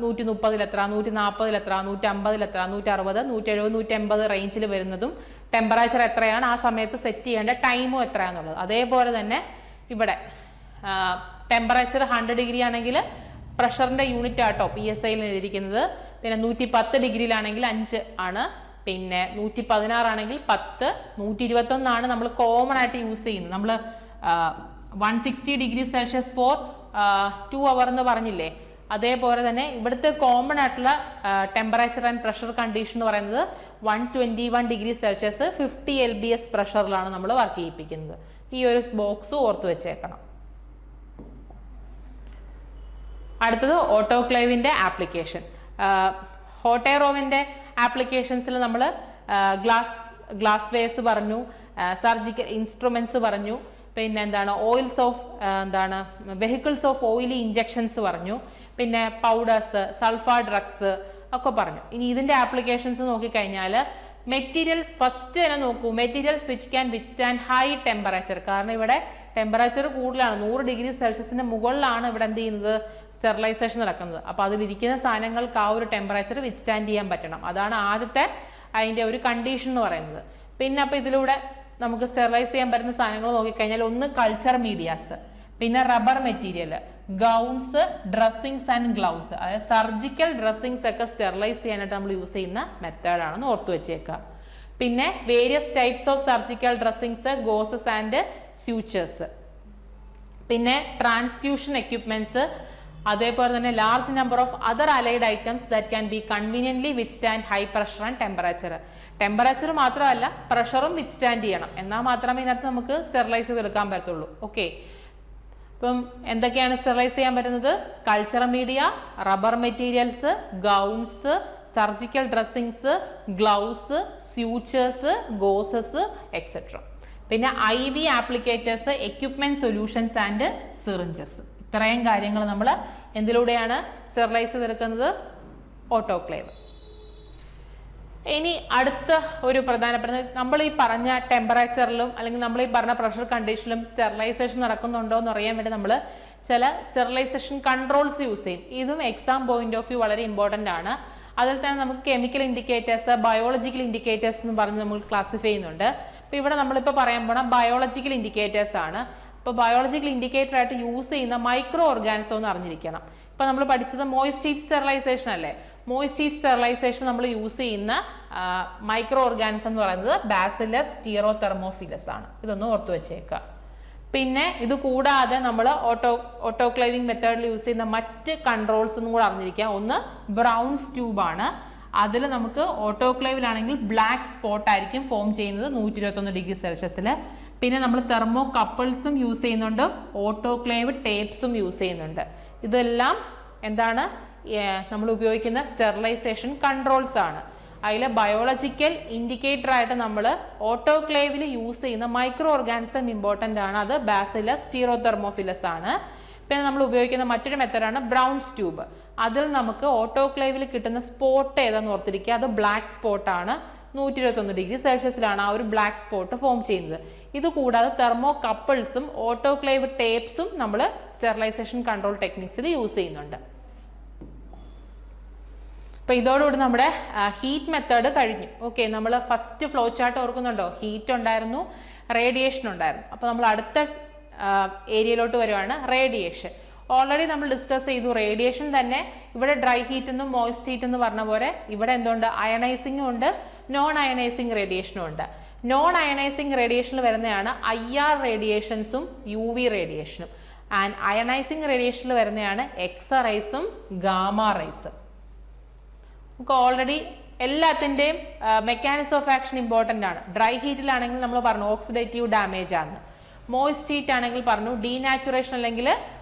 130 എത്ര, 140 എത്ര, 150 എത്ര, 160, 170, 180 റേഞ്ചിൽ വരുന്നതും ടെമ്പറേച്ചർ എത്രയാണ് ആ സമയത്ത് സെറ്റ് ചെയ്യേണ്ട ടൈമും എത്രയാണെന്നുള്ളത്. അതേപോലെ തന്നെ ഇവിടെ ടെമ്പറേച്ചർ 100 ഡിഗ്രി ആണെങ്കിൽ പ്രഷറിൻ്റെ യൂണിറ്റ് ആട്ടോ PSI ഇരിക്കുന്നത്. പിന്നെ 110 ഡിഗ്രിയിലാണെങ്കിൽ 5 ആണ്. പിന്നെ 116 ആണെങ്കിൽ 10, 121 നമ്മൾ കോമൺ ആയിട്ട് യൂസ് ചെയ്യുന്നത്. നമ്മൾ 160 ഡിഗ്രി സെൽഷ്യസ് ഫോർ 2 അവർ എന്ന് പറഞ്ഞില്ലേ, അതേപോലെ തന്നെ ഇവിടുത്തെ കോമൺ ആയിട്ടുള്ള ടെമ്പറേച്ചർ ആൻഡ് പ്രഷർ കണ്ടീഷൻ എന്ന് പറയുന്നത് 121 ഡിഗ്രി സെൽഷ്യസ് 50 LBS പ്രഷറിലാണ് നമ്മൾ വർക്ക് ചെയ്യിപ്പിക്കുന്നത്. ഈ ഒരു ബോക്സ് ഓർത്ത് വെച്ചേക്കണം. അടുത്തത് ഓട്ടോക്ലേവിൻ്റെ ആപ്ലിക്കേഷൻ. ഹോട്ട് എയർ ഓവൻ്റെ ആപ്ലിക്കേഷൻസിൽ നമ്മൾ ഗ്ലാസ് വേസ് പറഞ്ഞു, സർജിക്കൽ ഇൻസ്ട്രുമെന്റ്സ് പറഞ്ഞു, പിന്നെ എന്താണ് oils of vehicles of oily injections പറഞ്ഞു, പിന്നെ പൗഡേഴ്സ്, സൾഫർ ഡ്രഗ്സ് ഒക്കെ പറഞ്ഞു. ഇനി ഇതിന്റെ ആപ്ലിക്കേഷൻസ് നോക്കിക്കഴിഞ്ഞാൽ മെറ്റീരിയൽസ് ഫസ്റ്റ് തന്നെ നോക്കൂ, materials which can withstand high temperature. കാരണം ഇവിടെ ടെമ്പറേച്ചർ കൂടുതലാണ്, 100 ഡിഗ്രി സെൽഷ്യസിന്റെ മുകളിലാണ് ഇവിടെ എന്ത് ചെയ്യുന്നത്, സ്റ്റെറിലൈസേഷൻ നടക്കുന്നത്. അപ്പോൾ അതിലിരിക്കുന്ന സാധനങ്ങൾക്ക് ആ ഒരു ടെമ്പറേച്ചർ വിത്ത്സ്റ്റാൻഡ് ചെയ്യാൻ പറ്റണം. അതാണ് ആദ്യത്തെ അതിന്റെ ഒരു കണ്ടീഷൻ എന്ന് പറയുന്നത്. പിന്നെ അപ്പോൾ ഇതിലൂടെ നമുക്ക് സ്റ്റെറിലൈസ് ചെയ്യാൻ പറ്റുന്ന സാധനങ്ങൾ നോക്കിക്കഴിഞ്ഞാൽ ഒന്ന് കൾച്ചർ മീഡിയാസ്, പിന്നെ rubber material, gowns, dressings and gloves. അതായത് സർജിക്കൽ ഡ്രസ്സിങ്സ് ഒക്കെ സ്റ്റെറിലൈസ് ചെയ്യാനായിട്ട് നമ്മൾ യൂസ് ചെയ്യുന്ന മെത്തേഡാണെന്ന് ഓർത്തു വെച്ചേക്കുക. പിന്നെ various types of surgical dressings, Gauss's and sutures, പിന്നെ ട്രാൻസ്ഫ്യൂഷൻ എക്യുപ്മെന്റ്സ്, അതേപോലെ തന്നെ large number of other allied items that can be conveniently withstand high pressure and temperature. Temperature മാത്രമല്ല പ്രഷറും വിത്ത്സ്റ്റാൻഡ് ചെയ്യണം, എന്നാൽ മാത്രമേ ഇതിനകത്ത് നമുക്ക് സ്റ്റെറിലൈസ് ചെയ്തെടുക്കാൻ പറ്റുള്ളൂ. ഓക്കെ, ഇപ്പം എന്തൊക്കെയാണ് സ്റ്റെറിലൈസ് ചെയ്യാൻ പറ്റുന്നത്? Culture media, rubber materials, gowns, surgical dressings, gloves, sutures, gauzes etcetera. പിന്നെ IV applicators, equipment solutions and syringes. ഇത്രയും കാര്യങ്ങൾ നമ്മൾ എന്തിലൂടെയാണ് സ്റ്റെറിലൈസ് ചെയ്തെടുക്കുന്നത്? ഓട്ടോക്ലേവ്. ഇനി അടുത്ത ഒരു പ്രധാനപ്പെട്ട, നമ്മൾ ഈ പറഞ്ഞ ടെമ്പറേച്ചറിലും അല്ലെങ്കിൽ നമ്മൾ ഈ പറഞ്ഞ പ്രഷർ കണ്ടീഷനിലും സ്റ്റെറിലൈസേഷൻ നടക്കുന്നുണ്ടോ എന്ന് അറിയാൻ വേണ്ടി നമ്മൾ ചില സ്റ്റെറിലൈസേഷൻ കൺട്രോൾസ് യൂസ് ചെയ്യും. ഇതും എക്സാം പോയിന്റ് ഓഫ് വ്യൂ വളരെ ഇമ്പോർട്ടൻ്റ് ആണ്. അതിൽ തന്നെ നമുക്ക് കെമിക്കൽ ഇൻഡിക്കേറ്റേഴ്സ്, ബയോളജിക്കൽ ഇൻഡിക്കേറ്റേഴ്സ് എന്ന് പറഞ്ഞ് നമ്മൾ ക്ലാസിഫൈ ചെയ്യുന്നുണ്ട്. അപ്പോൾ ഇവിടെ നമ്മളിപ്പോൾ പറയാൻ പോണ ബയോളജിക്കൽ ഇൻഡിക്കേറ്റേഴ്സ് ആണ്. ഇപ്പോൾ ബയോളജിക്കൽ ഇൻഡിക്കേറ്റർ ആയിട്ട് യൂസ് ചെയ്യുന്ന മൈക്രോ ഓർഗാനിസം എന്ന് അറിഞ്ഞിരിക്കണം. ഇപ്പോൾ നമ്മൾ പഠിച്ചത് മോയിസ്റ്റ് ഹീറ്റ് സ്റ്റെറിലൈസേഷൻ അല്ലേ? മോയിസ്റ്റ് ഹീറ്റ് സ്റ്റെറിലൈസേഷൻ നമ്മൾ യൂസ് ചെയ്യുന്ന മൈക്രോ ഓർഗാനിസം എന്ന് പറയുന്നത് ബാസിലസ് സ്റ്റീറോതെർമോഫിലസ് ആണ്. ഇതൊന്ന് ഓർത്തു വെച്ചേക്കുക. പിന്നെ ഇത് കൂടാതെ നമ്മൾ ഓട്ടോക്ലേവിംഗ് മെത്തേഡിൽ യൂസ് ചെയ്യുന്ന മറ്റ് കൺട്രോൾസ് ഒന്നും കൂടെ അറിഞ്ഞിരിക്കുക. ഒന്ന് ബ്രൗൺസ് ട്യൂബ് ആണ്. അതിൽ നമുക്ക് ഓട്ടോക്ലേവിലാണെങ്കിൽ ബ്ലാക്ക് സ്പോട്ട് ആയിരിക്കും ഫോം ചെയ്യുന്നത് 121 ഡിഗ്രി സെൽഷ്യസിൽ. പിന്നെ നമ്മൾ തെർമോ കപ്പിൾസും യൂസ് ചെയ്യുന്നുണ്ട്, ഓട്ടോക്ലേവ് ടേപ്സും യൂസ് ചെയ്യുന്നുണ്ട്. ഇതെല്ലാം എന്താണ് നമ്മൾ ഉപയോഗിക്കുന്ന സ്റ്റെറിലൈസേഷൻ കൺട്രോൾസ് ആണ്. അതിൽ ബയോളജിക്കൽ ഇൻഡിക്കേറ്റർ ആയിട്ട് നമ്മൾ ഓട്ടോക്ലേവിൽ യൂസ് ചെയ്യുന്ന മൈക്രോ ഓർഗാനിസം ഇമ്പോർട്ടൻ്റ് ആണ്. അത് ബാസിലസ് സ്റ്റീറോതെർമോഫിലസ് ആണ്. പിന്നെ നമ്മൾ ഉപയോഗിക്കുന്ന മറ്റൊരു മെത്തഡാണ് ബ്രൗൺസ് ട്യൂബ്. അതിൽ നമുക്ക് ഓട്ടോക്ലേവിൽ കിട്ടുന്ന സ്പോട്ട് ഏതാന്ന് ഓർത്തിരിക്കുക. അത് ബ്ലാക്ക് സ്പോട്ട് ആണ്. 121 ഡിഗ്രി സെൽഷ്യസിലാണ് ആ ഒരു ബ്ലാക്ക് സ്പോട്ട് ഫോം ചെയ്യുന്നത്. ഇത് കൂടാതെ തെർമോ കപ്പിൾസും ഓട്ടോക്ലേവ് ടേപ്സും നമ്മൾ സ്റ്റെറിലൈസേഷൻ കൺട്രോൾ ടെക്നിക്സിൽ യൂസ് ചെയ്യുന്നുണ്ട്. അപ്പോൾ ഇതോടുകൂടി നമ്മുടെ ഹീറ്റ് മെത്തേഡ് കഴിഞ്ഞു. ഓക്കെ, നമ്മൾ ഫസ്റ്റ് ഫ്ലോ ചാർട്ട് ഓർക്കുന്നുണ്ടോ? ഹീറ്റ് ഉണ്ടായിരുന്നു, റേഡിയേഷൻ ഉണ്ടായിരുന്നു. അപ്പോൾ നമ്മൾ അടുത്ത ഏരിയയിലോട്ട് വരുവാണ് റേഡിയേഷൻ. ഓൾറെഡി നമ്മൾ ഡിസ്കസ് ചെയ്തു റേഡിയേഷൻ തന്നെ. ഇവിടെ ഡ്രൈ ഹീറ്റ് എന്നും മോയിസ്റ്റ് ഹീറ്റ് എന്ന് പറഞ്ഞ പോലെ ഇവിടെ എന്തുണ്ട്? അയണൈസിങ്ങും ഉണ്ട്, നോൺ അയണൈസിങ് റേഡിയേഷനും ഉണ്ട്. നോൺ അയണൈസിങ് റേഡിയേഷനിൽ വരുന്നതാണ് IR റേഡിയേഷൻസും UV റേഡിയേഷനും. ആൻഡ് അയണൈസിങ് റേഡിയേഷനിൽ വരുന്നതാണ് എക്സറൈസും ഗാമ റൈസും. നമുക്ക് ഓൾറെഡി എല്ലാത്തിൻ്റെയും മെക്കാനിസം ഓഫ് ആക്ഷൻ ഇമ്പോർട്ടൻ്റ് ആണ്. ഡ്രൈ ഹീറ്റിലാണെങ്കിൽ നമ്മൾ പറഞ്ഞു ഓക്സിഡേറ്റീവ് ഡാമേജ് ആണ്. മോയിസ്റ്റ് ഹീറ്റ് ആണെങ്കിൽ പറഞ്ഞു ഡീനാച്ചുറേഷൻ അല്ലെങ്കിൽ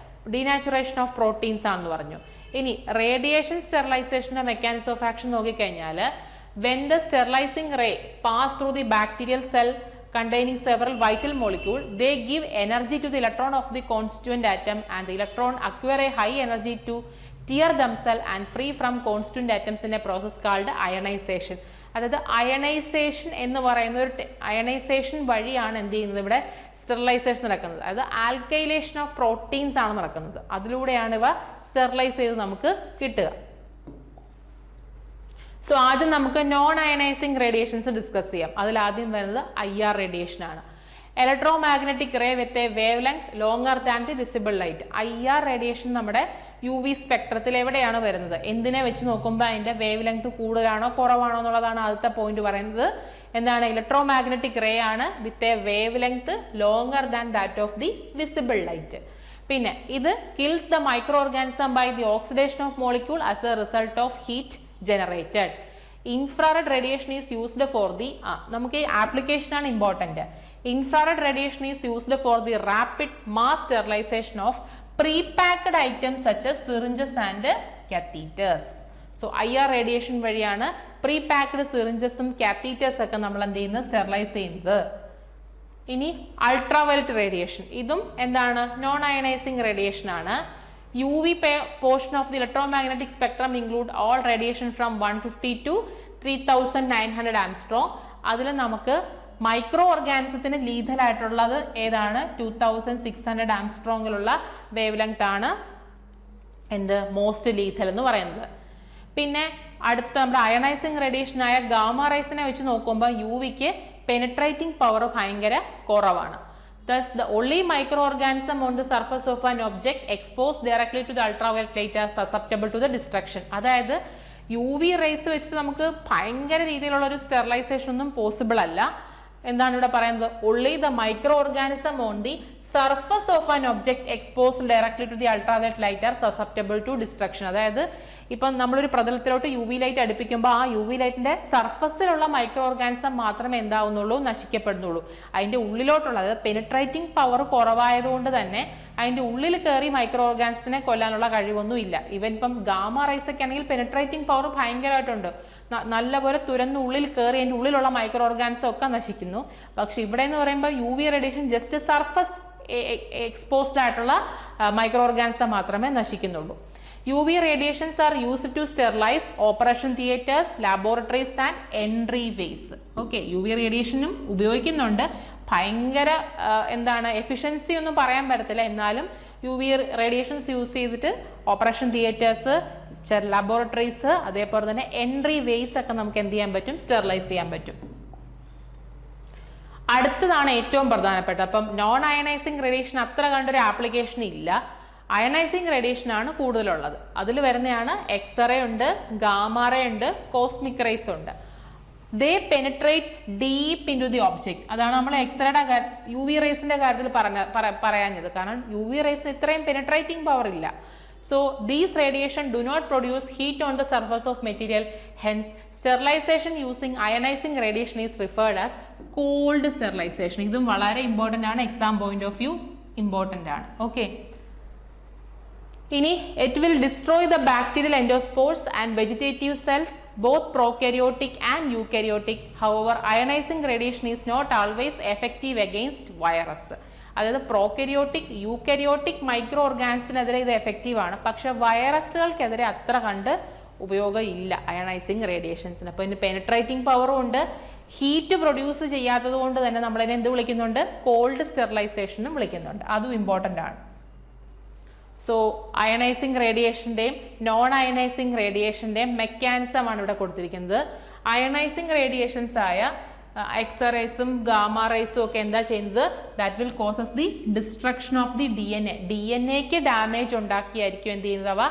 ഡീനാച്ചുറേഷൻ ഓഫ് പ്രോട്ടീൻസ് ആണെന്ന് പറഞ്ഞു. ഇനി റേഡിയേഷൻ സ്റ്റെറിലൈസേഷൻ്റെ മെക്കാനിസം ഓഫ് ആക്ഷൻ നോക്കിക്കഴിഞ്ഞാൽ when the sterilizing ray pass through the bacterial cell containing several vital molecules, they give energy to the electron of the constituent atom and the electron acquire a high energy to tear themselves and free from constituent atoms in a process called ionization. അതായത് ionisation എന്ന് പറയുന്ന ഒരു ionisation വഴിയാണ് എന്ത് ചെയ്യുന്നത്? ഇവിടെ sterilisation നടക്കുന്നത്. അതായത് ആൽക്കൈലേഷൻ ഓഫ് പ്രോട്ടീൻസ് ആണ് നടക്കുന്നത്. അതിലൂടെയാണ് ഇവ സ്റ്റെറിലൈസ് ചെയ്ത് നമുക്ക് കിട്ടുക. സോ ആദ്യം നമുക്ക് നോൺ അയണൈസിങ് റേഡിയേഷൻസ് ഡിസ്കസ് ചെയ്യാം. അതിൽ ആദ്യം വരുന്നത് IR റേഡിയേഷൻ ആണ്. Electromagnetic ray with a wavelength longer than the visible light. IR radiation നമ്മുടെ യു വി സ്പെക്ട്രത്തിൽ എവിടെയാണ് വരുന്നത്, എന്തിനെ വെച്ച് നോക്കുമ്പോൾ അതിന്റെ വേവ് ലെങ്ത് കൂടുതലാണോ കുറവാണോ എന്നുള്ളതാണ് ആദ്യത്തെ പോയിന്റ് പറയുന്നത്. എന്താണ്, ഇലക്ട്രോ മാഗ്നറ്റിക് റേ ആണ് with a wavelength longer than that of the visible light. പിന്നെ ഇത് kills the micro organism by the oxidation of molecule as a result of heat generated. Infrared radiation is used for the നമുക്ക് ഈ application ആണ് important. Infrared radiation is used for the rapid mass sterilization of prepacked items such as syringes and catheters. So IR radiation വഴിയാണ് prepacked സിറിഞ്ചസും കാത്തീറ്റേഴ്സ് ഒക്കെ നമ്മൾ എന്ത് ചെയ്യുന്നത്, sterilize ചെയ്യുന്നത്. ഇനി അൾട്രാവയലറ്റ് റേഡിയേഷൻ, ഇതും എന്താണ്, നോൺ അയണൈസിങ് റേഡിയേഷൻ ആണ്. UV portion of the electromagnetic spectrum include all radiation from 150 to 3900 Angstrom. അതിൽ നമുക്ക് മൈക്രോ ഓർഗാനിസത്തിന് ലീഥൽ ആയിട്ടുള്ളത് ഏതാണ്, 2600 ആംസ്ട്രോങ്ങിലുള്ള വേവ് ലെങ്ത് ആണ് എന്ത്, മോസ്റ്റ് ലീഥൽ എന്ന് പറയുന്നത്. പിന്നെ അടുത്ത നമ്മുടെ അയണൈസിങ് റേഡിയേഷൻ ആയ ഗാമ റൈസിനെ വെച്ച് നോക്കുമ്പോൾ UVക്ക് പെനിട്രേറ്റിംഗ് പവർ ഭയങ്കര കുറവാണ്. Thus, the only microorganism on the surface of an object exposed directly to the ultraviolet light are susceptible to the destruction. അതായത് UV റേസ് വെച്ച് നമുക്ക് ഭയങ്കര രീതിയിലുള്ള ഒരു സ്റ്റെറിലൈസേഷൻ ഒന്നും പോസിബിൾ അല്ല. എന്താണ് ഇവിടെ പറയുന്നത്, only the microorganism on the surface of an object exposed directly to the ultraviolet light are susceptible to destruction. അതായത് ഇപ്പം നമ്മളൊരു പ്രതലത്തിലോട്ട് UV ലൈറ്റ് അടുപ്പിക്കുമ്പോൾ ആ UV ലൈറ്റിന്റെ സർഫസിലുള്ള മൈക്രോ ഓർഗാനിസം മാത്രമേ എന്താവുന്നുള്ളൂ, നശിക്കപ്പെടുന്നുള്ളൂ. അതിന്റെ ഉള്ളിലോട്ടുള്ള, അതായത് പെനിട്രേറ്റിംഗ് പവർ കുറവായതുകൊണ്ട് തന്നെ അതിന്റെ ഉള്ളിൽ കയറി മൈക്രോ ഓർഗാനിസത്തിനെ കൊല്ലാനുള്ള കഴിവൊന്നും ഇല്ല. ഇവൻ ഇപ്പം ഗാമ റൈസ് ഒക്കെ ആണെങ്കിൽ പെനിട്രേറ്റിംഗ് പവർ ഭയങ്കരമായിട്ടുണ്ട്, നല്ലപോലെ തുരന്ന് ഉള്ളിൽ കയറി അതിന്റെ ഉള്ളിലുള്ള മൈക്രോ ഓർഗാനിസം ഒക്കെ നശിക്കുന്നു. പക്ഷെ ഇവിടെ എന്ന് പറയുമ്പോൾ UV radiation just surface exposed ആയിട്ടുള്ള മൈക്രോ ഓർഗാനിസം മാത്രമേ നശിക്കുന്നുള്ളൂ. UV radiations are used to sterilize operation theaters, laboratories and entryways. Okay, UV റേഡിയേഷനും ഉപയോഗിക്കുന്നുണ്ട്. ഭയങ്കര എന്താണ്, എഫിഷ്യൻസി ഒന്നും പറയാൻ പറ്റത്തില്ല. എന്നാലും UV റേഡിയേഷൻസ് യൂസ് ചെയ്തിട്ട് ഓപ്പറേഷൻ തിയേറ്റേഴ്സ്, ലബോറട്ടറീസ്, അതേപോലെ തന്നെ എൻട്രി വേസ് ഒക്കെ നമുക്ക് എന്ത് ചെയ്യാൻ പറ്റും, സ്റ്റെറിലൈസ് ചെയ്യാൻ പറ്റും. അടുത്തതാണ് ഏറ്റവും പ്രധാനപ്പെട്ട. അപ്പം നോൺ അയണൈസിങ് റേഡിയേഷൻ അത്ര കണ്ടൊരു ആപ്ലിക്കേഷൻ ഇല്ല. അയണൈസിങ് റേഡിയേഷൻ ആണ് കൂടുതലുള്ളത്. അതിൽ വരുന്നതാണ് എക്സ്റേ ഉണ്ട്, ഗാമാറേ ഉണ്ട്, കോസ്മിക് റേസ് ഉണ്ട്. They penetrate deep into the object. അതാണ് നമ്മൾ എക്സ്റേയുടെ UV റേസിന്റെ കാര്യത്തിൽ പറയാഞ്ഞത്. കാരണം UV റേസിന് ഇത്രയും പെനിട്രേറ്റിംഗ് പവർ ഇല്ല. So these radiation do not produce heat on the surface of material. Hence sterilization using ionizing radiation is referred as cold sterilization. ഇതും വളരെ important ആണ്, exam point of view important ആണ്. Okay, ഇനി it will destroy the bacterial endospores and vegetative cells, both prokaryotic and eukaryotic. However ionizing radiation is not always effective against virus. അതായത് prokaryotic, eukaryotic മൈക്രോ ഓർഗാനിസത്തിനെതിരെ ഇത് effective ആണ്. പക്ഷെ വൈറസുകൾക്കെതിരെ അത്ര കണ്ട് ഉപയോഗം ഇല്ല അയണൈസിങ് റേഡിയേഷൻസിന്. അപ്പോൾ ഇതിന് പെനിട്രേറ്റിംഗ് പവറും ഉണ്ട്. ഹീറ്റ് പ്രൊഡ്യൂസ് ചെയ്യാത്തത് കൊണ്ട് തന്നെ നമ്മളതിനെ എന്ത് വിളിക്കുന്നുണ്ട്, കോൾഡ് സ്റ്റെറിലൈസേഷനും വിളിക്കുന്നുണ്ട്. അതും ഇമ്പോർട്ടൻ്റ് ആണ്. സോ അയണൈസിങ് റേഡിയേഷൻ്റെയും നോൺ അയണൈസിങ് റേഡിയേഷൻ്റെയും മെക്കാനിസം ആണ് ഇവിടെ കൊടുത്തിരിക്കുന്നത്. അയണൈസിങ് റേഡിയേഷൻസ് ആയ എക്സ്റേസും ഗാമ റേസും ഒക്കെ എന്താ ചെയ്യുന്നത്, that will causes the destruction of the DNA damage ഉണ്ടാക്കിയായിരിക്കും എന്ത് ചെയ്യുന്നത്, അവ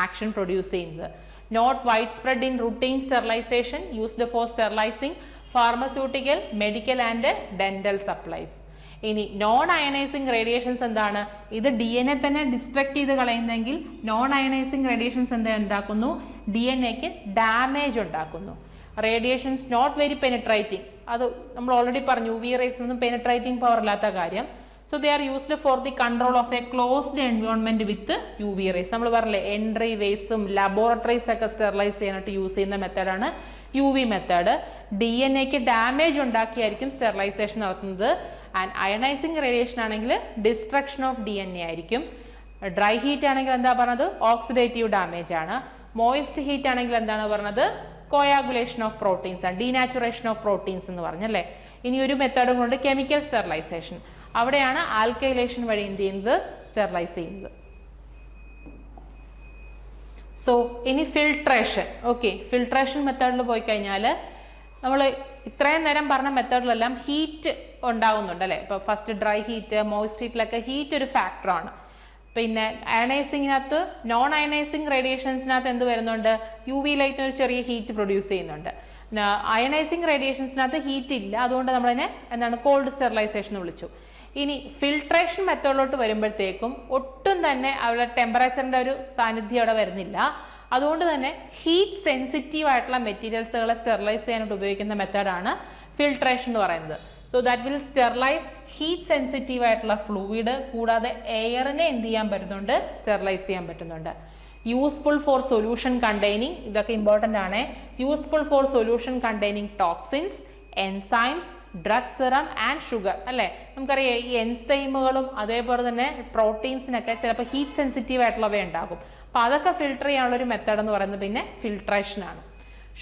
ആക്ഷൻ പ്രൊഡ്യൂസ് ചെയ്യുന്നത്. Not widespread in routine sterilization used for sterilizing pharmaceutical, medical and dental supplies. ഇനി നോൺ അയണൈസിങ് റേഡിയേഷൻസ് എന്താണ്, ഇത് DNA തന്നെ ഡിസ്ട്രക്ട് ചെയ്ത് കളയുന്നെങ്കിൽ നോൺ അയണൈസിങ് റേഡിയേഷൻസ് എന്താ ഉണ്ടാക്കുന്നു, DNAക്ക് ഡാമേജ് ഉണ്ടാക്കുന്നു. റേഡിയേഷൻസ് നോട്ട് വെരി പെനിട്രേറ്റിംഗ്, അത് നമ്മൾ ഓൾറെഡി പറഞ്ഞു, UV റേസിനൊന്നും പെനിട്രേറ്റിംഗ് പവർ ഇല്ലാത്ത കാര്യം. So they are used for the control of a closed environment with UV rays. നമ്മൾ പറഞ്ഞില്ലേ എൻട്രി വേസും ലബോറട്ടറീസ് ഒക്കെ സ്റ്റെറിലൈസ് ചെയ്യാനായിട്ട് യൂസ് ചെയ്യുന്ന മെത്തേഡാണ് UV മെത്തേഡ്. DNAക്ക് ഡാമേജ് ഉണ്ടാക്കിയായിരിക്കും സ്റ്റെറിലൈസേഷൻ നടത്തുന്നത്. ആൻഡ് അയണൈസിങ് റേഡിയേഷൻ ആണെങ്കിൽ ഡിസ്ട്രക്ഷൻ ഓഫ് DNA ആയിരിക്കും. ഡ്രൈ ഹീറ്റ് ആണെങ്കിൽ എന്താ പറഞ്ഞത്, ഓക്സിഡേറ്റീവ് ഡാമേജ് ആണ്. മോയിസ്റ്റ് ഹീറ്റ് ആണെങ്കിൽ എന്താണ് പറഞ്ഞത്, കോയാഗുലേഷൻ ഓഫ് പ്രോട്ടീൻസ് ആണ്, ഡീനാച്ചുറേഷൻ ഓഫ് പ്രോട്ടീൻസ് എന്ന് പറഞ്ഞല്ലേ. ഇനി ഒരു മെത്തേഡും കൊണ്ട് കെമിക്കൽ സ്റ്റെറിലൈസേഷൻ, അവിടെയാണ് ആൽക്കൈലേഷൻ വഴി എന്ത് ചെയ്യുന്നത്, സ്റ്റെറിലൈസ് ചെയ്യുന്നത്. സോ ഇനി ഫിൽട്രേഷൻ. ഓക്കെ, ഫിൽട്രേഷൻ മെത്തേഡിൽ പോയി കഴിഞ്ഞാൽ നമ്മൾ ഇത്രയും നേരം പറഞ്ഞ മെത്തേഡിലെല്ലാം ഹീറ്റ് ഉണ്ടാകുന്നുണ്ട് അല്ലേ. ഇപ്പോൾ ഫസ്റ്റ് ഡ്രൈ ഹീറ്റ്, മോയിസ്റ്റ് ഹീറ്റിലൊക്കെ ഹീറ്റ് ഒരു ഫാക്ടറാണ്. പിന്നെ അയണൈസിങ്ങിനകത്ത് നോൺ അയണൈസിങ് റേഡിയേഷൻസിനകത്ത് എന്ത് വരുന്നുണ്ട്, UV ലൈറ്റിന് ഒരു ചെറിയ ഹീറ്റ് പ്രൊഡ്യൂസ് ചെയ്യുന്നുണ്ട്. അയണൈസിങ് റേഡിയേഷൻസിനകത്ത് ഹീറ്റ് ഇല്ല, അതുകൊണ്ട് നമ്മളതിനെ എന്താണ് കോൾഡ് സ്റ്റെറിലൈസേഷൻ എന്ന് വിളിച്ചു. ഇനി ഫിൽട്രേഷൻ മെത്തേഡിലോട്ട് വരുമ്പോഴത്തേക്കും ഒട്ടും തന്നെ അവിടെ ടെമ്പറേച്ചറിൻ്റെ ഒരു സാന്നിധ്യം അവിടെ വരുന്നില്ല. അതുകൊണ്ട് തന്നെ ഹീറ്റ് സെൻസിറ്റീവ് ആയിട്ടുള്ള മെറ്റീരിയൽസുകളെ സ്റ്റെറിലൈസ് ചെയ്യാനായിട്ട് ഉപയോഗിക്കുന്ന മെത്തേഡാണ് ഫിൽട്രേഷൻ എന്ന് പറയുന്നത്. So that will sterilise heat sensitive ആയിട്ടുള്ള ഫ്ലൂയിഡ്. കൂടാതെ എയറിനെ എന്ത് ചെയ്യാൻ പറ്റുന്നുണ്ട്, സ്റ്റെറിലൈസ് ചെയ്യാൻ പറ്റുന്നുണ്ട്. യൂസ്ഫുൾ ഫോർ സൊല്യൂഷൻ കണ്ടെയ്നിങ്, ഇതൊക്കെ ഇമ്പോർട്ടൻ്റ് ആണ്. Useful for solution containing toxins, enzymes, drug serum and sugar അല്ലേ. നമുക്കറിയാം ഈ എൻസൈമുകളും അതേപോലെ തന്നെ പ്രോട്ടീൻസിനൊക്കെ ചിലപ്പോൾ ഹീറ്റ് സെൻസിറ്റീവ് ആയിട്ടുള്ളവ ഉണ്ടാകും. അപ്പോൾ അതൊക്കെ ഫിൽട്ടർ ചെയ്യാനുള്ളൊരു മെത്തേഡ് എന്ന് പറയുന്നത് പിന്നെ ഫിൽട്രേഷൻ ആണ്.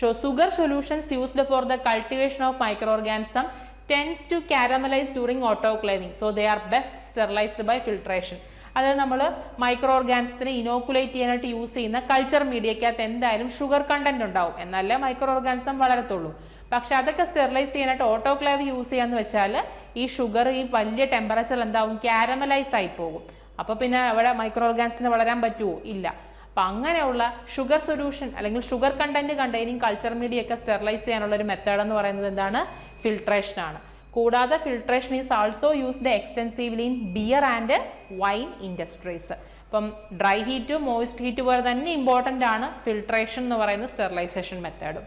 sugar solutions used for the cultivation of microorganism tends to caramelize during autoclaving. So they are best sterilized by filtration. അതായത് നമ്മൾ മൈക്രോ ഓർഗാനിസത്തിനെ ഇനോക്കുലേറ്റ് ചെയ്യാനായിട്ട് യൂസ് ചെയ്യുന്ന കൾച്ചർ മീഡിയക്കകത്ത് എന്തായാലും ഷുഗർ കണ്ടന്റ് ഉണ്ടാവും, എന്നാലേ മൈക്രോ ഓർഗാനിസം വളരത്തുള്ളൂ. പക്ഷെ അതൊക്കെ സ്റ്റെറിലൈസ് ചെയ്യാനായിട്ട് ഓട്ടോക്ലേവ് യൂസ് ചെയ്യാന്ന് വെച്ചാൽ ഈ ഷുഗർ ഈ വലിയ ടെമ്പറേച്ചറിൽ എന്താവും, കാരമലൈസ് ആയി പോകും. അപ്പോൾ പിന്നെ അവിടെ മൈക്രോ ഓർഗാനിസത്തിന് വളരാൻ പറ്റുമോ, ഇല്ല. അപ്പം അങ്ങനെയുള്ള ഷുഗർ സൊല്യൂഷൻ അല്ലെങ്കിൽ sugar content containing culture media ഒക്കെ സ്റ്റെറിലൈസ് ചെയ്യാനുള്ള ഒരു മെത്തേഡ് എന്ന് പറയുന്നത് എന്താണ്, ഫിൽട്രേഷൻ ആണ്. കൂടാതെ filtration is also used extensively in beer and wine industries. ഇപ്പം ഡ്രൈ ഹീറ്റും മോയിസ്റ്റ് ഹീറ്റ് പോലെ തന്നെ ഇമ്പോർട്ടൻ്റ് ആണ് ഫിൽട്രേഷൻ എന്ന് പറയുന്ന സ്റ്റെറിലൈസേഷൻ മെത്തേഡും.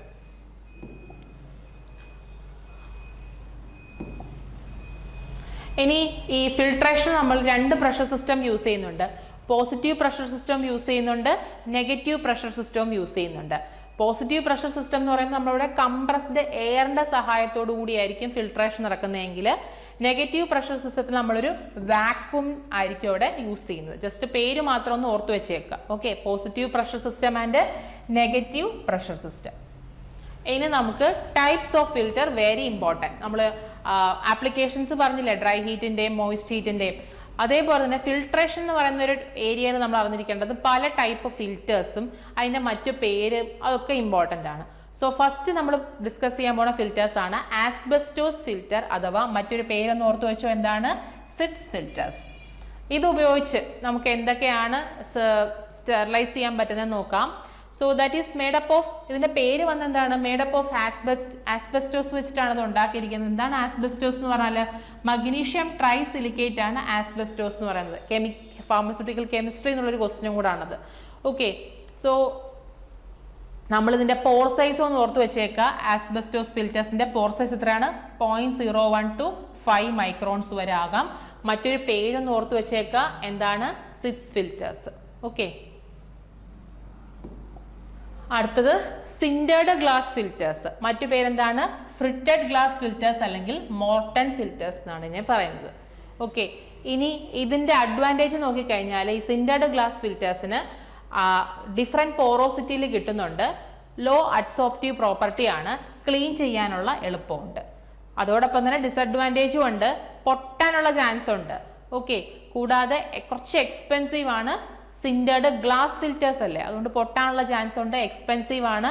ഇനി ഈ ഫിൽട്രേഷൻ നമ്മൾ രണ്ട് പ്രഷർ സിസ്റ്റം യൂസ് ചെയ്യുന്നുണ്ട്. പോസിറ്റീവ് പ്രഷർ സിസ്റ്റം യൂസ് ചെയ്യുന്നുണ്ട്, നെഗറ്റീവ് പ്രഷർ സിസ്റ്റവും യൂസ് ചെയ്യുന്നുണ്ട്. പോസിറ്റീവ് പ്രഷർ സിസ്റ്റം എന്ന് പറയുമ്പോൾ നമ്മളിവിടെ കംപ്രസ്ഡ് എയറിന്റെ സഹായത്തോടു കൂടിയായിരിക്കും ഫിൽട്രേഷൻ നടക്കുന്നതെങ്കിൽ നെഗറ്റീവ് പ്രഷർ സിസ്റ്റത്തിൽ നമ്മളൊരു വാക്യൂം ആയിരിക്കും അവിടെ യൂസ് ചെയ്യുന്നത്. ജസ്റ്റ് പേര് മാത്രം ഒന്ന് ഓർത്തു വെച്ചേക്കുക. Okay, positive pressure system and negative pressure system. ഇനി നമുക്ക് types of filter very important. നമ്മൾ ആപ്ലിക്കേഷൻസ് പറഞ്ഞില്ലേ, ഡ്രൈ ഹീറ്റിൻ്റെയും മോയിസ്റ്റ് ഹീറ്റിൻ്റെയും. അതേപോലെ തന്നെ ഫിൽട്രേഷൻ എന്ന് പറയുന്ന ഒരു ഏരിയയിൽ നമ്മൾ അറിഞ്ഞിരിക്കേണ്ടത് പല ടൈപ്പ് ഫിൽറ്റേഴ്സും അതിൻ്റെ മറ്റു പേര് അതൊക്കെ ഇമ്പോർട്ടൻ്റ് ആണ്. സോ ഫസ്റ്റ് നമ്മൾ ഡിസ്കസ് ചെയ്യാൻ പോകുന്ന ഫിൽറ്റേഴ്സ് ആണ് ആസ്ബസ്റ്റോസ് ഫിൽറ്റർ, അഥവാ മറ്റൊരു പേരെന്ന് ഓർത്ത് വെച്ചോ, എന്താണ്, സിറ്റ്സ് ഫിൽറ്റേഴ്സ്. ഇത് ഉപയോഗിച്ച് നമുക്ക് എന്തൊക്കെയാണ് സ്റ്റെറിലൈസ് ചെയ്യാൻ പറ്റുന്നത് നോക്കാം. So that is made up of, ഇതിന്റെ പേര് വന്ന എന്താണ്, മേഡപ്പ് ഓഫ് ആസ്ബസ്റ്റോസ് വെച്ചിട്ടാണ് ഇത് ഉണ്ടാക്കിയിരിക്കുന്നത്. എന്താണ് ആസ്ബസ്റ്റോസ് എന്ന് പറഞ്ഞാൽ, മഗ്നീഷ്യം ട്രൈ സിലിക്കേറ്റ് ആണ് ആസ്ബസ്റ്റോസ് എന്ന് പറയുന്നത്. ഫാർമസ്യൂട്ടിക്കൽ കെമിസ്ട്രി എന്നുള്ളൊരു ക്വസ്റ്റ്യനും കൂടാണത്. ഓക്കെ, സോ നമ്മളിതിന്റെ പോർ സൈസ് ഒന്ന് ഓർത്ത് വെച്ചേക്കുക. ആസ്ബസ്റ്റോസ് ഫിൽറ്റേഴ്സിന്റെ പോർ സൈസ് എത്രയാണ്, 0.01 to 5 മൈക്രോൺസ് വരെ ആകാം. മറ്റൊരു പേരൊന്ന് ഓർത്ത് വെച്ചേക്കുക, എന്താണ്, സിറ്റ്സ് ഫിൽറ്റേഴ്സ്. ഓക്കെ, അടുത്തത് സിൻഡേർഡ് ഗ്ലാസ് ഫിൽറ്റേഴ്സ്. മറ്റു പേരെന്താണ്, ഫ്രിറ്റഡ് ഗ്ലാസ് ഫിൽറ്റേഴ്സ് അല്ലെങ്കിൽ മോർട്ടൺ ഫിൽറ്റേഴ്സ് എന്നാണ് ഇതിനെ പറയുന്നത്. ഓക്കെ, ഇനി ഇതിന്റെ അഡ്വാൻറ്റേജ് നോക്കിക്കഴിഞ്ഞാൽ ഈ സിൻഡേർഡ് ഗ്ലാസ് ഫിൽറ്റേഴ്സിന് ഡിഫറെൻറ്റ് പോറോസിറ്റിയിൽ കിട്ടുന്നുണ്ട്, ലോ അഡ്സോപ്റ്റീവ് പ്രോപ്പർട്ടി ആണ്, ക്ലീൻ ചെയ്യാനുള്ള എളുപ്പമുണ്ട്. അതോടൊപ്പം തന്നെ ഡിസഡ്വാൻറ്റേജും ഉണ്ട്, പൊട്ടാനുള്ള ചാൻസ് ഉണ്ട്. ഓക്കെ, കൂടാതെ കുറച്ച് എക്സ്പെൻസീവ് ആണ്. സിൻഡേർഡ് ഗ്ലാസ് ഫിൽറ്റേഴ്സ് അല്ലേ, അതുകൊണ്ട് പൊട്ടാനുള്ള ചാൻസ് ഉണ്ട്, എക്സ്പെൻസീവ് ആണ്,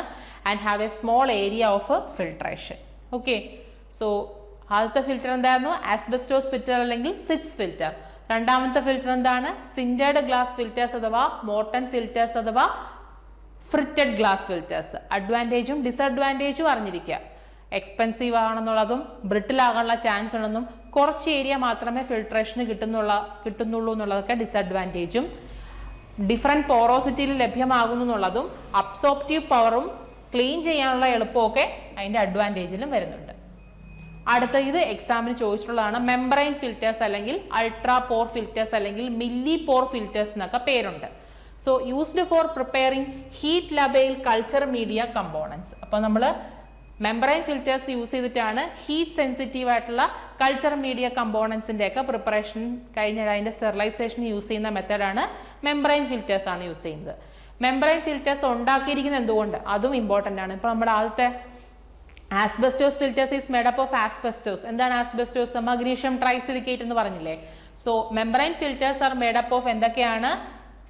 and have A small area of filtration. Okay, so ആദ്യത്തെ ഫിൽറ്റർ എന്തായിരുന്നു, ആസ്ബസ്റ്റോസ് ഫിൽറ്റർ അല്ലെങ്കിൽ സിറ്റ്സ് ഫിൽറ്റർ. രണ്ടാമത്തെ ഫിൽറ്റർ എന്താണ്, സിൻഡേർഡ് ഗ്ലാസ് ഫിൽറ്റേഴ്സ് അഥവാ മോർട്ടൺ ഫിൽറ്റേഴ്സ് അഥവാ ഫ്രിറ്റഡ് ഗ്ലാസ് ഫിൽറ്റേഴ്സ്. അഡ്വാൻറ്റേജും ഡിസഡ്വാൻറ്റേജും അറിഞ്ഞിരിക്കുക. എക്സ്പെൻസീവ് ആണെന്നുള്ളതും ബ്രിട്ടിൽ ആകാനുള്ള ചാൻസ് ഉണ്ടെന്നും കുറച്ച് ഏരിയ മാത്രമേ ഫിൽട്രേഷന് കിട്ടുന്നുള്ളൂ എന്നുള്ളതൊക്കെ ഡിസഡ്വാൻറ്റേജും. ഡിഫറെൻറ്റ് പോറോസിറ്റിയിൽ ലഭ്യമാകുന്നു എന്നുള്ളതും അബ്സോർപ്റ്റീവ് പവറും ക്ലീൻ ചെയ്യാനുള്ള എളുപ്പമൊക്കെ അതിൻ്റെ അഡ്വാൻറ്റേജിലും വരുന്നുണ്ട്. അടുത്ത ഇത് എക്സാമിന് ചോദിച്ചിട്ടുള്ളതാണ്, മെംബ്രെയിൻ ഫിൽറ്റേഴ്സ് അല്ലെങ്കിൽ അൾട്രാ പോർ ഫിൽറ്റേഴ്സ് അല്ലെങ്കിൽ മില്ലി പോർ ഫിൽറ്റേഴ്സ് എന്നൊക്കെ പേരുണ്ട്. So used for preparing heat labile culture media components. അപ്പോൾ നമ്മൾ മെംബ്രെയിൻ ഫിൽറ്റേഴ്സ് യൂസ് ചെയ്തിട്ടാണ് ഹീറ്റ് സെൻസിറ്റീവ് ആയിട്ടുള്ള കൾച്ചർ മീഡിയ കമ്പോണൻസിൻ്റെ ഒക്കെ പ്രിപ്പറേഷൻ കഴിഞ്ഞ അതിൻ്റെ സ്റ്റെറിലൈസേഷൻ യൂസ് ചെയ്യുന്ന മെത്തേഡാണ് മെംബ്രെയിൻ ഫിൽറ്റേഴ്സ് ആണ് യൂസ് ചെയ്യുന്നത്. മെംബ്രെയിൻ ഫിൽറ്റേഴ്സ് ഉണ്ടാക്കിയിരിക്കുന്നത് എന്തുകൊണ്ട്, അതും ഇമ്പോർട്ടൻ്റ് ആണ്. ഇപ്പോൾ നമ്മുടെ ആദ്യത്തെ asbestos filters is made up of asbestos. എന്താണ് ആസ്ബസ്റ്റോസ്, മഗ്നീഷ്യം ട്രൈസിലിക്കേറ്റ് എന്ന് പറഞ്ഞില്ലേ. So membrane filters are made up of എന്തൊക്കെയാണ്,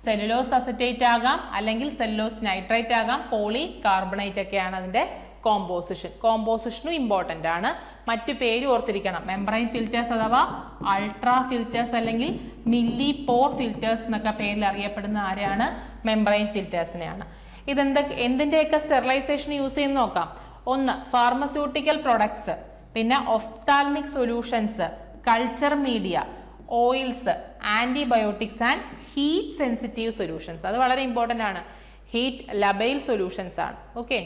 സെല്ലുലോസ് അസറ്റേറ്റ് ആകാം, അല്ലെങ്കിൽ സെല്ലുലോസ് നൈട്രേറ്റ് ആകാം, പോളി കാർബണേറ്റ് ഒക്കെയാണ് അതിൻ്റെ കോമ്പോസിഷനും ഇമ്പോർട്ടൻ്റ് ആണ്. മറ്റു പേര് ഓർത്തിരിക്കണം. മെംബ്രെയിൻ ഫിൽറ്റേഴ്സ് അഥവാ അൾട്രാ ഫിൽറ്റേഴ്സ് അല്ലെങ്കിൽ മില്ലി പോർ ഫിൽറ്റേഴ്സ് എന്നൊക്കെ പേരിൽ അറിയപ്പെടുന്ന ആരെയാണ്? മെംബ്രെയിൻ ഫിൽറ്റേഴ്സിനെയാണ്. എന്തിൻ്റെയൊക്കെ സ്റ്റെറിലൈസേഷൻ യൂസ് ചെയ്യുന്ന നോക്കാം. ഒന്ന്, ഫാർമസ്യൂട്ടിക്കൽ പ്രൊഡക്ട്സ്, പിന്നെ ophthalmic solutions, culture media, oils, antibiotics and heat sensitive solutions. അത് വളരെ ഇമ്പോർട്ടൻ്റ് ആണ്. ഹീറ്റ് ലബൈൽ സൊല്യൂഷൻസ് ആണ്. ഓക്കെ,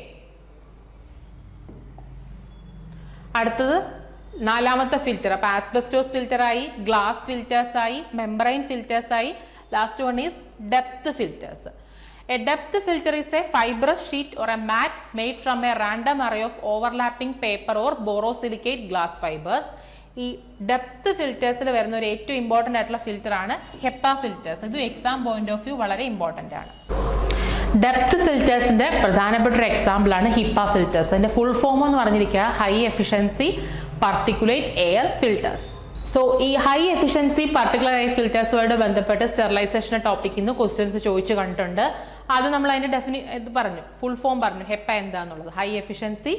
അടുത്തത് നാലാമത്തെ ഫിൽറ്റർ. അപ്പൊ ആസ്ബസ്റ്റോസ് ഫിൽറ്റർ ആയി, ഗ്ലാസ് ഫിൽറ്റേഴ്സ് ആയി, മെംബ്രെയിൻ ഫിൽറ്റേഴ്സ് ആയി. Last one is depth filters. A depth filter is a fibrous sheet or a mat made from a random array of overlapping paper or borosilicate glass fibers. ഈ depth ഫിൽറ്റേഴ്സിൽ വരുന്ന ഒരു ഏറ്റവും important ആയിട്ടുള്ള filter ആണ് HEPA filters. ഇത് exam point of view വളരെ important ആണ്. ഡെപ്ത് ഫിൽറ്റേഴ്സിന്റെ പ്രധാനപ്പെട്ട ഒരു എക്സാമ്പിൾ ആണ് ഹിപ്പ ഫിൽറ്റേഴ്സ്. അതിന്റെ ഫുൾ ഫോം എന്ന് പറഞ്ഞിരിക്കുക high efficiency particulate air filters. So ഈ ഹൈ എഫിഷ്യൻസി പാർട്ടിക്കുലർ എയർ ഫിൽറ്റേഴ്സുമായിട്ട് ബന്ധപ്പെട്ട് സ്റ്റെറിലൈസേഷൻ ടോപ്പിക്കിൽ നിന്ന് ക്വസ്റ്റ്യൻസ് ചോദിച്ചു കണ്ടിട്ടുണ്ട്. അത് നമ്മൾ അതിന്റെ ഇത് പറഞ്ഞു, ഫുൾ ഫോം പറഞ്ഞു, ഹെപ്പ എന്താന്നുള്ളത്, high efficiency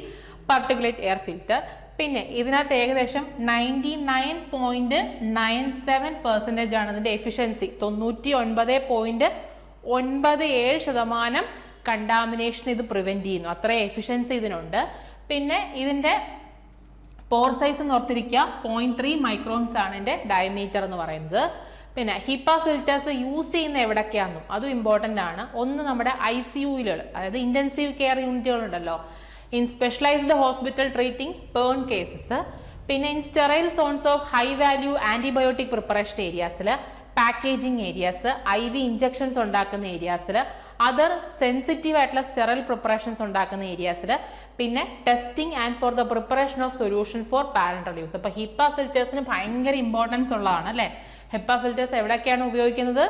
particulate air filter. പിന്നെ ഇതിനകത്ത് ഏകദേശം 99.97% ആണ് ഇതിന്റെ എഫിഷ്യൻസി. 99.97% കണ്ടാമിനേഷൻ ഇത് പ്രിവെന്റ് ചെയ്യുന്നു. അത്ര എഫിഷ്യൻസി ഇതിനുണ്ട്. പിന്നെ ഇതിന്റെ പോർ സൈസ് എന്ന് ഓർത്തിരിക്കുക 0.3 മൈക്രോൺസ് ആണ് ഇതിന്റെ ഡയമീറ്റർ എന്ന് പറയുന്നത്. പിന്നെ ഹിപ്പ ഫിൽറ്റേഴ്സ് യൂസ് ചെയ്യുന്ന എവിടൊക്കെയാണെന്നും അതും ഇമ്പോർട്ടൻ്റ് ആണ്. ഒന്ന് നമ്മുടെ ICUകൾ, അതായത് ഇന്റൻസീവ് കെയർ യൂണിറ്റുകൾ ഉണ്ടല്ലോ, in specialized hospital treating burn cases, പിന്നെ in sterile zones of high value antibiotic preparation ഏരിയാസിൽ, പാക്കേജിംഗ് ഏരിയാസ്, IV ഇഞ്ചക്ഷൻസ് ഉണ്ടാക്കുന്ന ഏരിയാസിൽ, അതർ സെൻസിറ്റീവ് ആയിട്ടുള്ള സ്റ്റെറൈൽ പ്രിപ്പറേഷൻസ് ഉണ്ടാക്കുന്ന ഏരിയാസിൽ, പിന്നെ testing and for the preparation of solution for parenteral use. അപ്പൊ HEPA ഫിൽറ്റേഴ്സിന് ഭയങ്കര ഇമ്പോർട്ടൻസ് ഉള്ളതാണ് അല്ലെ. ഹെപ്പ ഫിൽറ്റേഴ്സ് എവിടെയൊക്കെയാണ് ഉപയോഗിക്കുന്നത്?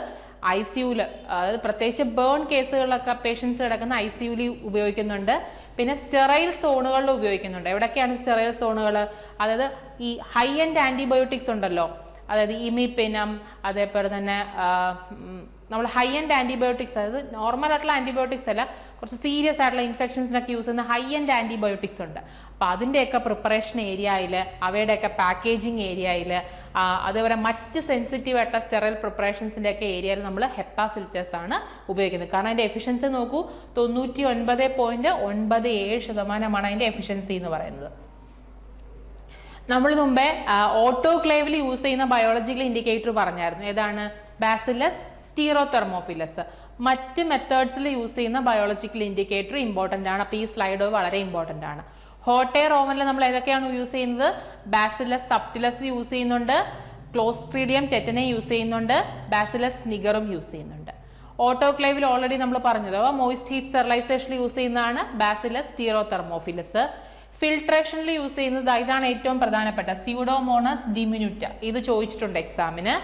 ICUല്, അതായത് പ്രത്യേകിച്ച് ബേൺ കേസുകളിലൊക്കെ പേഷ്യൻസ് കിടക്കുന്ന ICUല് ഉപയോഗിക്കുന്നുണ്ട്. പിന്നെ സ്റ്റെറൈൽ സോണുകളിൽ ഉപയോഗിക്കുന്നുണ്ട്. എവിടെയൊക്കെയാണ് സ്റ്റെറൈൽ സോണുകൾ? അതായത് ഈ ഹൈ എൻഡ് ആന്റിബയോട്ടിക്സ് ഉണ്ടല്ലോ, അതായത് ഇമിപിനം, അതേപോലെ തന്നെ നമ്മൾ ഹൈ എൻഡ് ആന്റിബയോട്ടിക്സ്, അതായത് നോർമൽ ആയിട്ടുള്ള ആന്റിബയോട്ടിക്സ് അല്ല, കുറച്ച് സീരിയസ് ആയിട്ടുള്ള ഇൻഫെക്ഷൻസിനൊക്കെ യൂസ് ചെയ്യുന്ന ഹൈ എൻഡ് ആന്റിബയോട്ടിക്സ് ഉണ്ട്. അപ്പോൾ അതിൻ്റെയൊക്കെ പ്രിപ്പറേഷൻ ഏരിയയിൽ, അവയുടെയൊക്കെ പാക്കേജിങ് ഏരിയയിൽ, അതേപോലെ മറ്റ് സെൻസിറ്റീവ് ആയിട്ടുള്ള സ്റ്റെറൈൽ പ്രിപ്പറേഷൻസിൻ്റെ ഒക്കെ ഏരിയയിൽ നമ്മൾ ഹെപ്പ ഫിൽറ്റേഴ്സ് ആണ് ഉപയോഗിക്കുന്നത്. കാരണം അതിൻ്റെ എഫിഷ്യൻസി നോക്കൂ, 99.97% അതിൻ്റെ എഫിഷ്യൻസി എന്ന് പറയുന്നത്. നമ്മൾ മുമ്പേ ഓട്ടോക്ലേവിൽ യൂസ് ചെയ്യുന്ന ബയോളജിക്കൽ ഇൻഡിക്കേറ്റർ പറഞ്ഞായിരുന്നു. ഏതാണ്? ബാസിലസ് സ്റ്റീറോതെർമോഫിലസ്. മറ്റ് മെത്തേഡ്സിൽ യൂസ് ചെയ്യുന്ന ബയോളജിക്കൽ ഇൻഡിക്കേറ്റർ ഇമ്പോർട്ടൻ്റ് ആണ്. അപ്പോൾ ഈ സ്ലൈഡ് വളരെ ഇമ്പോർട്ടൻ്റ് ആണ്. ഹോട്ട് എയർ ഓവനിൽ നമ്മൾ ഏതൊക്കെയാണ് യൂസ് ചെയ്യുന്നത്? ബാസിലസ് സബ്റ്റിലസ് യൂസ് ചെയ്യുന്നുണ്ട്, ക്ലോസ്ട്രീഡിയം ടെറ്റനെ യൂസ് ചെയ്യുന്നുണ്ട്, ബാസിലസ് നിഗറും യൂസ് ചെയ്യുന്നുണ്ട്. ഓട്ടോക്ലേവിൽ ഓൾറെഡി നമ്മൾ പറഞ്ഞത് മോയിസ്റ്റ് ഹീറ്റ് സ്റ്റെറിലൈസേഷനിൽ യൂസ് ചെയ്യുന്നതാണ് ബാസിലസ് സ്റ്റീറോതെർമോഫിലസ്. ഫിൽട്രേഷനിൽ യൂസ് ചെയ്യുന്നത് ഇതാണ് ഏറ്റവും പ്രധാനപ്പെട്ട സ്യൂഡോമോണസ് ഡിമിനുറ്റ. ഇത് ചോദിച്ചിട്ടുണ്ട് എക്സാമിന്.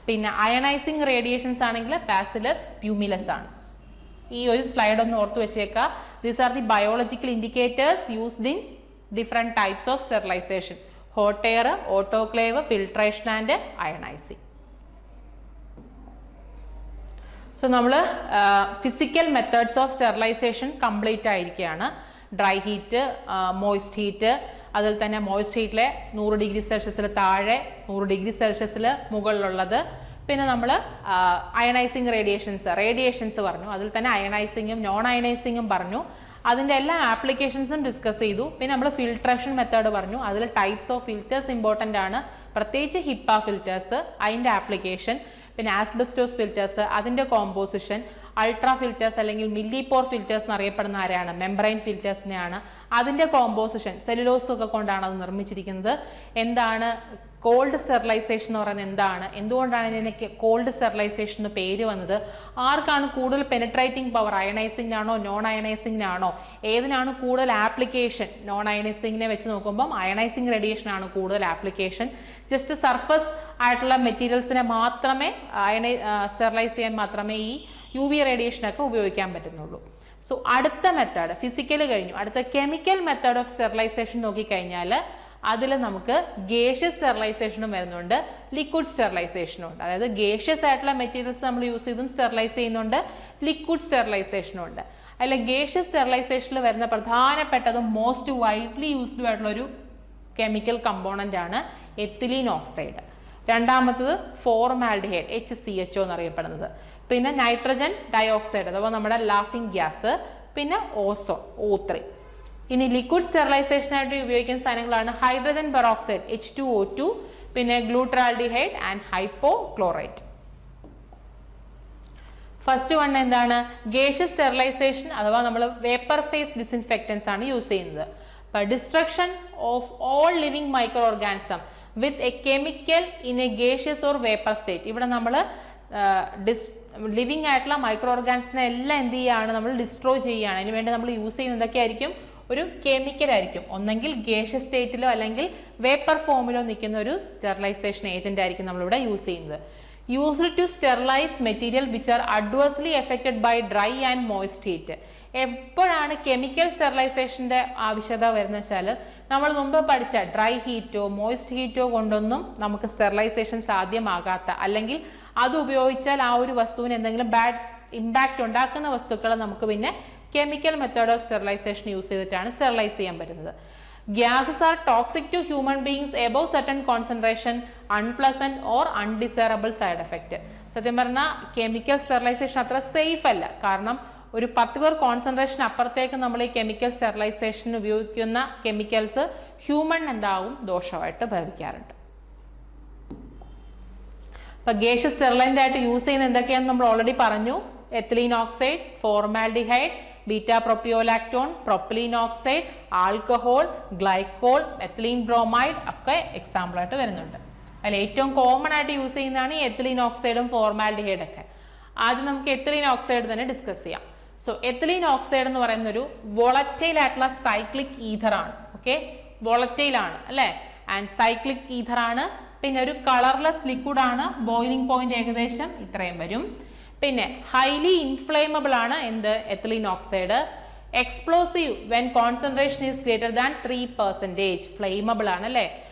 പിന്നെ അയണൈസിങ് റേഡിയേഷൻസ് ആണെങ്കിൽ ബാസിലസ് പ്യൂമിലസ് ആണ്. ഈ ഒരു സ്ലൈഡ് ഒന്ന് ഓർത്ത് വെച്ചേക്കുക. These are the biological indicators used in different types of sterilization: hot air, autoclave, filtration and ionizing. So നമ്മൾ physical methods of sterilization complete ആയിരിക്കുകയാണ്. ഡ്രൈ ഹീറ്റ്, മോയിസ്റ്റ് ഹീറ്റ്, അതിൽ തന്നെ മോയിസ്റ്റ് ഹീറ്റിലെ 100 ഡിഗ്രി സെൽഷ്യസിൽ താഴെ, 100 ഡിഗ്രി സെൽഷ്യസിൽ മുകളിലുള്ളത്. പിന്നെ നമ്മൾ അയണൈസിങ് റേഡിയേഷൻസ് പറഞ്ഞു. അതിൽ തന്നെ അയണൈസിങ്ങും നോൺ അയണൈസിങ്ങും പറഞ്ഞു. അതിൻ്റെ എല്ലാ ആപ്ലിക്കേഷൻസും ഡിസ്കസ് ചെയ്തു. പിന്നെ നമ്മൾ ഫിൽട്രേഷൻ മെത്തേഡ് പറഞ്ഞു. അതിൽ ടൈപ്സ് ഓഫ് ഫിൽറ്റേഴ്സ് ഇമ്പോർട്ടൻ്റ് ആണ്, പ്രത്യേകിച്ച് ഹിപ്പ ഫിൽറ്റേഴ്സ്, അതിൻ്റെ ആപ്ലിക്കേഷൻ. പിന്നെ ആസ്ബസ്റ്റോസ് ഫിൽറ്റേഴ്സ്, അതിൻ്റെ കോമ്പോസിഷൻ. അൾട്രാ ഫിൽറ്റേഴ്സ് അല്ലെങ്കിൽ മില്ലിപോർ ഫിൽറ്റേഴ്സ് എന്നറിയപ്പെടുന്ന ആരെയാണ്? മെംബ്രെയിൻ ഫിൽറ്റേഴ്സിനെയാണ്. അതിൻ്റെ കോമ്പോസിഷൻ, സെല്ലുലോസ് ഒക്കെ കൊണ്ടാണ് അത് നിർമ്മിച്ചിരിക്കുന്നത്. എന്താണ് കോൾഡ് സ്റ്റെറിലൈസേഷൻ എന്ന് പറയുന്നത്? എന്താണ്, എന്തുകൊണ്ടാണ് ഇതിന് കോൾഡ് സ്റ്റെറിലൈസേഷൻ എന്ന് പേര് വന്നത്? ആർക്കാണ് കൂടുതൽ പെനിട്രേറ്റിംഗ് പവർ, അയണൈസിങ്ങിനാണോ നോൺ അയണൈസിങ്ങിനാണോ? ഏതിനാണ് കൂടുതൽ ആപ്ലിക്കേഷൻ? നോൺ അയണൈസിങ്ങിനെ വെച്ച് നോക്കുമ്പം അയണൈസിങ് റേഡിയേഷൻ ആണ് കൂടുതൽ ആപ്ലിക്കേഷൻ. ജസ്റ്റ് സർഫസ് ആയിട്ടുള്ള മെറ്റീരിയൽസിനെ മാത്രമേ സ്റ്റെറിലൈസ് ചെയ്യാൻ മാത്രമേ ഈ UV റേഡിയേഷനൊക്കെ ഉപയോഗിക്കാൻ പറ്റുന്നുള്ളൂ. സോ അടുത്ത മെത്തേഡ് ഫിസിക്കൽ കഴിഞ്ഞു. അടുത്ത കെമിക്കൽ മെത്തേഡ് ഓഫ് സ്റ്റെറിലൈസേഷൻ നോക്കിക്കഴിഞ്ഞാൽ അതിൽ നമുക്ക് ഗേഷ്യസ് സ്റ്റെറിലൈസേഷനും വരുന്നുണ്ട്, ലിക്വിഡ് സ്റ്റെറിലൈസേഷനും ഉണ്ട്. അതായത് ഗേഷ്യസ് ആയിട്ടുള്ള മെറ്റീരിയൽസ് നമ്മൾ യൂസ് ചെയ്തും സ്റ്റെറിലൈസ് ചെയ്യുന്നുണ്ട്, ലിക്വിഡ് സ്റ്റെറിലൈസേഷനും ഉണ്ട്. അതിൽ ഗേഷ്യസ് സ്റ്റെറിലൈസേഷനിൽ വരുന്ന പ്രധാനപ്പെട്ടതും മോസ്റ്റ് വൈഡ്ലി യൂസ്ഡ് ആയിട്ടുള്ള ഒരു കെമിക്കൽ കമ്പോണന്റ് ആണ് എത്തിലീൻ ഓക്സൈഡ്. രണ്ടാമത്തത് ഫോർമാൽഡിഹൈഡ് HCHO എന്നറിയപ്പെടുന്നത്. പിന്നെ നൈട്രജൻ ഡയോക്സൈഡ് അഥവാ നമ്മുടെ ലാഫിംഗ് ഗ്യാസ്, പിന്നെ ഓസോൺ O3. ഇനി ലിക്വിഡ് സ്റ്റെറിലൈസേഷനായിട്ട് ഉപയോഗിക്കുന്ന സാധനങ്ങളാണ് ഹൈഡ്രജൻ പെറോക്സൈഡ് H2O2, പിന്നെ glutaraldehyde and hypochlorite. First one എന്താണ്? ഗേഷ്യസ് സ്റ്റെറിലൈസേഷൻ അഥവാ നമ്മൾ വേപ്പർ ഫേസ് ഡിസിൻഫെക്റ്റൻസ് ആണ് യൂസ് ചെയ്യുന്നത്. Destruction of all living micro organism with a chemical in A gaseous or vapour state. ഇവിടെ നമ്മൾ ലിവിംഗ് ആയിട്ടുള്ള മൈക്രോ ഓർഗാനിസിനെ എല്ലാം എന്ത് ചെയ്യുകയാണ്? നമ്മൾ ഡിസ്ട്രോയ് ചെയ്യുകയാണ്. അതിന് വേണ്ടി നമ്മൾ യൂസ് ചെയ്യുന്നത് എന്തൊക്കെയായിരിക്കും? ഒരു കെമിക്കൽ ആയിരിക്കും. ഒന്നെങ്കിൽ ഗേഷ്യസ് സ്റ്റേറ്റിലോ അല്ലെങ്കിൽ വേപ്പർ ഫോമിലോ നിൽക്കുന്ന ഒരു സ്റ്റെറിലൈസേഷൻ ഏജന്റ് ആയിരിക്കും നമ്മളിവിടെ യൂസ് ചെയ്യുന്നത്. Used to sterilise material which are adversely affected by dry and moist heat. എപ്പോഴാണ് കെമിക്കൽ സ്റ്റെറിലൈസേഷന്റെ ആവശ്യകത വരുന്നത് വെച്ചാൽ നമ്മൾ മുമ്പ് പഠിച്ച ഡ്രൈ ഹീറ്റോ മോയ്സ്റ്റ് ഹീറ്റോ കൊണ്ടൊന്നും നമുക്ക് സ്റ്റെറിലൈസേഷൻ സാധ്യമാകാത്ത, അല്ലെങ്കിൽ അത് ഉപയോഗിച്ചാൽ ആ ഒരു വസ്തുവിന് എന്തെങ്കിലും ബാഡ് ഇമ്പാക്റ്റ് ഉണ്ടാക്കുന്ന വസ്തുക്കൾ നമുക്ക് പിന്നെ chemical method of sterilisation use ചെയ്തിട്ടാണ് സ്റ്റെറിലൈസ് ചെയ്യാൻ പറ്റുന്നത്. Gases are toxic to human beings above certain concentration, unpleasant or undesirable side effect. സത്യം പറഞ്ഞാൽ കെമിക്കൽ സ്റ്റെറിലൈസേഷൻ അത്ര സേഫ് അല്ല. കാരണം ഒരു പർട്ടിക്കുലർ കോൺസെൻട്രേഷൻ അപ്പുറത്തേക്ക് നമ്മൾ ഈ കെമിക്കൽ സ്റ്റെറിലൈസേഷൻ ഉപയോഗിക്കുന്ന കെമിക്കൽസ് ഹ്യൂമൺ എന്താവും ദോഷമായിട്ട് ഭവിക്കാറുണ്ട്. അപ്പൊ ഗേഷ്യസ് സ്റ്റെറിലൈന്റ് ആയിട്ട് യൂസ് ചെയ്യുന്ന എന്തൊക്കെയാണെന്ന് നമ്മൾ ഓൾറെഡി പറഞ്ഞു. Ethylene oxide, formaldehyde, beta propiolactone, propylene oxide, alcohol, glycol, ethylene bromide ഒക്കെ എക്സാമ്പിൾ ആയിട്ട് വരുന്നുണ്ട്. അതിൽ ഏറ്റവും കോമൺ ആയിട്ട് യൂസ് ചെയ്യുന്നതാണ് ഈ എത്തിലീൻ ഓക്സൈഡും ഫോർമാൽഡിഹൈഡ് ഒക്കെ. ആദ്യം നമുക്ക് എത്തിലീൻ ഓക്സൈഡ് തന്നെ ഡിസ്കസ് ചെയ്യാം. സോ എത്തിലീൻ ഓക്സൈഡ് എന്ന് പറയുന്ന ഒരു വോളറ്റൈൽ ആയിട്ടുള്ള സൈക്ലിക് ഈഥർ ആണ്. ഓക്കെ, വോളറ്റൈൽ ആണ് അല്ലെ, ആൻഡ് സൈക്ലിക് ഈഥർ ആണ്. പിന്നെ ഒരു കളർലെസ് ലിക്വിഡ് ആണ്. ബോയിലിംഗ് പോയിന്റ് ഏകദേശം ഇത്രയും വരും. പിന്നെ ഹൈലി ഇൻഫ്ലേമബിൾ ആണ് എന്ത്? Ethylene oxide. Explosive when concentration is greater than 3%. Flammable ആണ് അല്ലെ.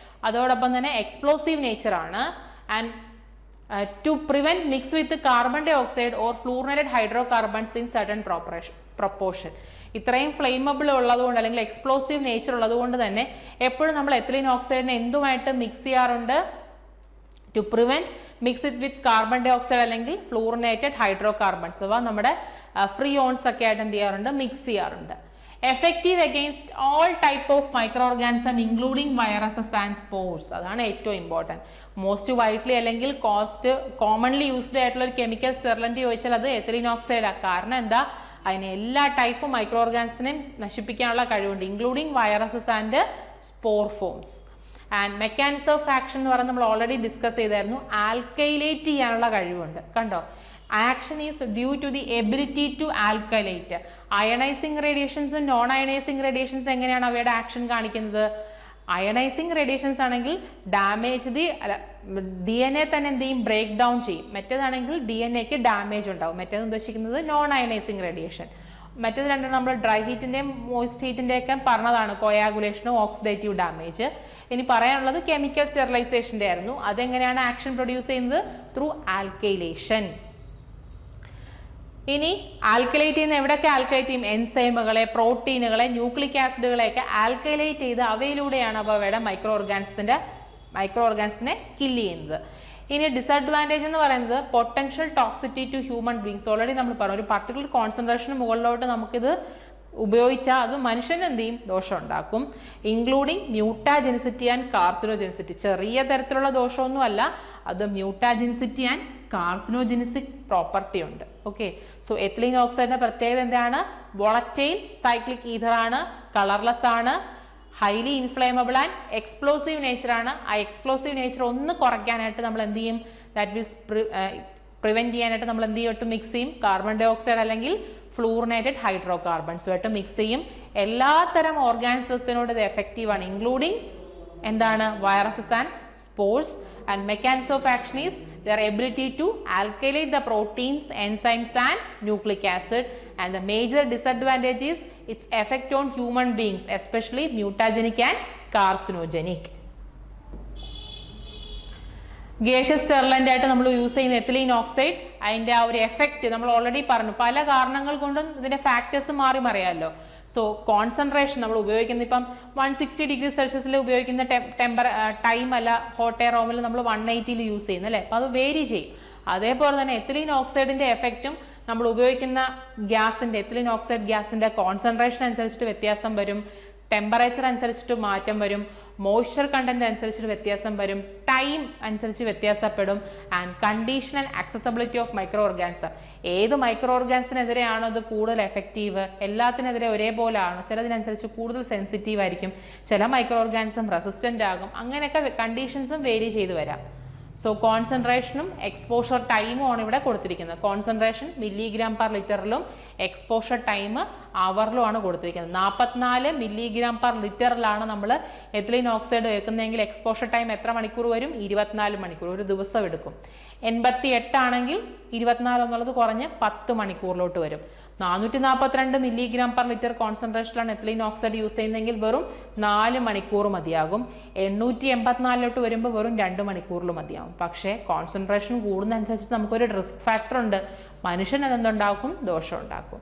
അതോടൊപ്പം തന്നെ എക്സ്പ്ലോസീവ് നേച്ചർ ആണ്. And to prevent mix with carbon dioxide or fluorinated hydrocarbons in certain proportion. ഇത്രയും ഫ്ലെയിമബിൾ ഉള്ളതുകൊണ്ട് അല്ലെങ്കിൽ എക്സ്പ്ലോസീവ് നേച്ചർ ഉള്ളതുകൊണ്ട് തന്നെ എപ്പോഴും നമ്മൾ എത്തിലീൻ ഓക്സൈഡിനെ എന്തുമായിട്ട് മിക്സ് ചെയ്യാറുണ്ട്? To prevent mix it with carbon dioxide അല്ലെങ്കിൽ ഫ്ലൂറിനേറ്റഡ് ഹൈഡ്രോ കാർബൺസ് അഥവാ നമ്മുടെ ഫ്രീ ഓൺസ് ഒക്കെ ആയിട്ട് എന്ത് ചെയ്യാറുണ്ട്? മിക്സ് ചെയ്യാറുണ്ട്. Effective against all type of micro organism including viruses and spores. അതാണ് ഏറ്റവും ഇമ്പോർട്ടൻറ്റ്. മോസ്റ്റ് വൈഡ്ലി അല്ലെങ്കിൽ കോമൺലി യൂസ്ഡ് ആയിട്ടുള്ള ഒരു കെമിക്കൽ സ്റ്റെറിലന്റ് ചോദിച്ചാൽ അത് എത്തിലീൻ ഓക്സൈഡാണ്. കാരണം എന്താ? അതിന് എല്ലാ ടൈപ്പ് മൈക്രോ ഓർഗാനിസിനെയും നശിപ്പിക്കാനുള്ള കഴിവുണ്ട്, including viruses and spore forms. And mechanism of action എന്ന് പറയുന്നത് നമ്മൾ ഓൾറെഡി ഡിസ്കസ് ചെയ്തായിരുന്നു. ആൽക്കൈലേറ്റ് ചെയ്യാനുള്ള കഴിവുണ്ട്. കണ്ടോ? Action is due to the ability to alkylate. Ionizing റേഡിയേഷൻസും നോൺ അയണൈസിങ് റേഡിയേഷൻസ് എങ്ങനെയാണ് അവയുടെ ആക്ഷൻ കാണിക്കുന്നത്? അയണൈസിങ് റേഡിയേഷൻസ് ആണെങ്കിൽ ഡാമേജ് DNA തന്നെ എന്ത് ചെയ്യും? ബ്രേക്ക് ഡൗൺ ചെയ്യും. മറ്റേതാണെങ്കിൽ DNAക്ക് ഡാമേജ് ഉണ്ടാവും. മറ്റേത് ഉദ്ദേശിക്കുന്നത് നോൺ അയണൈസിങ് റേഡിയേഷൻ. മറ്റേത് രണ്ടും നമ്മൾ ഡ്രൈ ഹീറ്റിന്റെയും മോയിസ്റ്റ് ഹീറ്റിന്റെ ഒക്കെ പറഞ്ഞതാണ്, കോയാഗുലേഷനും ഓക്സിഡേറ്റീവ് ഡാമേജ്. ഇനി പറയാനുള്ളത് കെമിക്കൽ സ്റ്റെറിലൈസേഷന്റെ ആയിരുന്നു. അതെങ്ങനെയാണ് ആക്ഷൻ പ്രൊഡ്യൂസ് ചെയ്യുന്നത്? Through alkylation. ഇനി ആൽക്കലൈറ്റ് ചെയ്യുന്ന എവിടെയൊക്കെ ആൽക്കലൈറ്റ് ചെയ്യും? എൻസൈമുകളെ, പ്രോട്ടീനുകളെ, ന്യൂക്ലിക് ആസിഡുകളെയൊക്കെ ആൽക്കലൈറ്റ് ചെയ്ത് അവയിലൂടെയാണ് അപ്പോൾ അവയുടെ മൈക്രോ ഓർഗാൻസിനെ കില്ല് ചെയ്യുന്നത്. ഇനി ഡിസഡ്വാൻറ്റേജ് എന്ന് പറയുന്നത് potential toxicity to human beings. Already നമ്മൾ പറഞ്ഞു, ഒരു പർട്ടിക്കുലർ കോൺസെൻട്രേഷന് മുകളിലോട്ട് നമുക്കിത് ഉപയോഗിച്ചാൽ അത് മനുഷ്യന് എന്ത് ചെയ്യും? ദോഷം ഉണ്ടാക്കും. Including mutagenicity and carcinogenicity. ചെറിയ തരത്തിലുള്ള ദോഷമൊന്നുമല്ല, അത് മ്യൂട്ടാജെനിസിറ്റി ആൻഡ് കാർസിനോജെനിസിക് പ്രോപ്പർട്ടി ഉണ്ട്. ഓക്കെ, സോ എത്തിലീൻ ഓക്സൈഡിന്റെ പ്രത്യേകത എന്താണ്? വോളറ്റൈൽ സൈക്ലിക് ഈഥർ ആണ്, കളർലെസ് ആണ്, highly inflammable and explosive nature ആണ്. ആ എക്സ്പ്ലോസീവ് നേച്ചർ ഒന്ന് കുറയ്ക്കാനായിട്ട് നമ്മൾ എന്ത് ചെയ്യും? ദാറ്റ് മീൻസ് പ്രിവെന്റ് ചെയ്യാനായിട്ട് നമ്മൾ എന്ത് ചെയ്യും? മിക്സ് ചെയ്യും. കാർബൺ ഡൈ ഓക്സൈഡ് അല്ലെങ്കിൽ ഫ്ലൂറിനേറ്റഡ് ഹൈഡ്രോ കാർബൺസുമായിട്ട് മിക്സ് ചെയ്യും. എല്ലാത്തരം ഓർഗാനിസത്തിനോട് ഇത് എഫക്റ്റീവ് ആണ്, ഇൻക്ലൂഡിങ് എന്താണ്? Viruses and spores. And mechanism of action is their ability to alkylate the proteins, enzymes and nucleic acid. And the major disadvantage is its effect on human beings, especially mutagenic and carcinogenic. Gaseous sterilant ആയിട്ട് നമ്മൾ use ചെയ്യുന്ന ethylene oxide, അതിന്റെ ആ ഒരു effect നമ്മൾ already പറഞ്ഞു. പല കാരണങ്ങൾ കൊണ്ടും ഇതിന്റെ ഫാക്ടേഴ്സ് മാറി മറിയാമല്ലോ. സോ കോൺസെൻട്രേഷൻ നമ്മൾ ഉപയോഗിക്കുന്ന ഇപ്പം 160 ഡിഗ്രി സെൽഷ്യസിൽ ഉപയോഗിക്കുന്ന ടൈം അല്ല ഹോട്ട് എയർ റൂമിൽ നമ്മൾ 180 യൂസ് ചെയ്യുന്നത് അല്ലേ. അപ്പോൾ അത് വേരി ചെയ്യും. അതേപോലെ തന്നെ എത്തിലീൻ ഓക്സൈഡിന്റെ എഫക്റ്റും നമ്മൾ ഉപയോഗിക്കുന്ന ഗ്യാസിന്റെ എത്തിലീൻ ഓക്സൈഡ് ഗ്യാസിന്റെ കോൺസെൻട്രേഷൻ അനുസരിച്ചിട്ട് വ്യത്യാസം വരും, ടെമ്പറേച്ചർ അനുസരിച്ചിട്ട് മാറ്റം വരും, മോയ്സ്ചർ കണ്ടന്റ് അനുസരിച്ചിട്ട് വ്യത്യാസം വരും, ടൈം അനുസരിച്ച് വ്യത്യാസപ്പെടും, and condition and accessibility of micro organism. ഏത് മൈക്രോ ഓർഗാനിസത്തിനെതിരെയാണോ അത് കൂടുതൽ എഫക്റ്റീവ്, എല്ലാത്തിനെതിരെ ഒരേപോലെ ആണോ, ചിലതിനനുസരിച്ച് കൂടുതൽ സെൻസിറ്റീവ് ആയിരിക്കും, ചില മൈക്രോ ഓർഗാനിസം റെസിസ്റ്റന്റ് ആകും, അങ്ങനെയൊക്കെ കണ്ടീഷൻസും വേരി ചെയ്ത് വരാം. സോ കോൺസെൻട്രേഷനും എക്സ്പോഷർ ടൈമും ആണ് ഇവിടെ കൊടുത്തിരിക്കുന്നത്. കോൺസെൻട്രേഷൻ മില്ലിഗ്രാം പെർ ലിറ്ററിലും എക്സ്പോഷർ ടൈം അവറിലുമാണ് കൊടുത്തിരിക്കുന്നത്. 44 മില്ലിഗ്രാം പെർ ലിറ്ററിലാണ് നമ്മൾ എത്തിലീൻ ഓക്സൈഡ് വെക്കുന്നതെങ്കിൽ എക്സ്പോഷർ ടൈം എത്ര മണിക്കൂർ വരും? 24 മണിക്കൂർ, ഒരു ദിവസം എടുക്കും. 88 ആണെങ്കിൽ 24 എന്നുള്ളത് കുറഞ്ഞ് 10 മണിക്കൂറിലോട്ട് വരും. 442 മില്ലിഗ്രാം പെർ ലിറ്റർ കോൺസെൻട്രേഷനിലാണ് എത്തിലീൻ ഓക്സൈഡ് യൂസ് ചെയ്യുന്നതെങ്കിൽ വെറും 4 മണിക്കൂർ മതിയാകും. 884 വരുമ്പോൾ വെറും 2 മണിക്കൂറിൽ മതിയാകും. പക്ഷേ കോൺസെൻട്രേഷൻ കൂടുന്നതനുസരിച്ച് നമുക്കൊരു റിസ്ക് ഫാക്ടർ ഉണ്ട്. മനുഷ്യൻ അതെന്തുണ്ടാക്കും? ദോഷം ഉണ്ടാക്കും.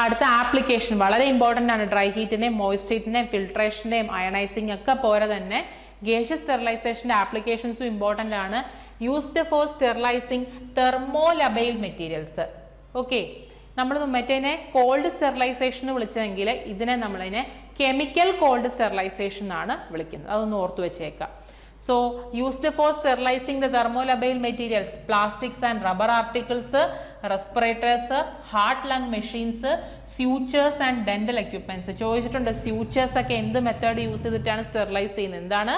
അടുത്ത ആപ്ലിക്കേഷൻ വളരെ ഇമ്പോർട്ടൻ്റ് ആണ്. ഡ്രൈ ഹീറ്റിനെയും മോയിസ്റ്റ് ഹീറ്റിനെയും ഫിൽട്രേഷൻ്റെയും അയണൈസിങ് ഒക്കെ പോലെ തന്നെ ഗേഷ്യസ് സ്റ്റെറിലൈസേഷൻ്റെ ആപ്ലിക്കേഷൻസും ഇമ്പോർട്ടൻ്റ് ആണ്. Used for sterilizing thermolabile materials. Okay, നമ്മൾ മറ്റേനെ കോൾഡ് സ്റ്റെറിലൈസേഷൻ വിളിച്ചെങ്കിൽ ഇതിനെ നമ്മളതിനെ കെമിക്കൽ കോൾഡ് സ്റ്റെറിലൈസേഷൻ എന്നാണ് വിളിക്കുന്നത്. അതൊന്ന് ഓർത്തു വെച്ചേക്കാം. So used for sterilizing the thermolabile materials, plastics and rubber articles, respirators, heart lung machines, sutures and dental equipments. ചോദിച്ചിട്ടുണ്ട് സ്യൂച്ചേഴ്സ് ഒക്കെ എന്ത് മെത്തേഡ് യൂസ് ചെയ്തിട്ടാണ് സ്റ്റെറിലൈസ് ചെയ്യുന്നത്? എന്താണ്?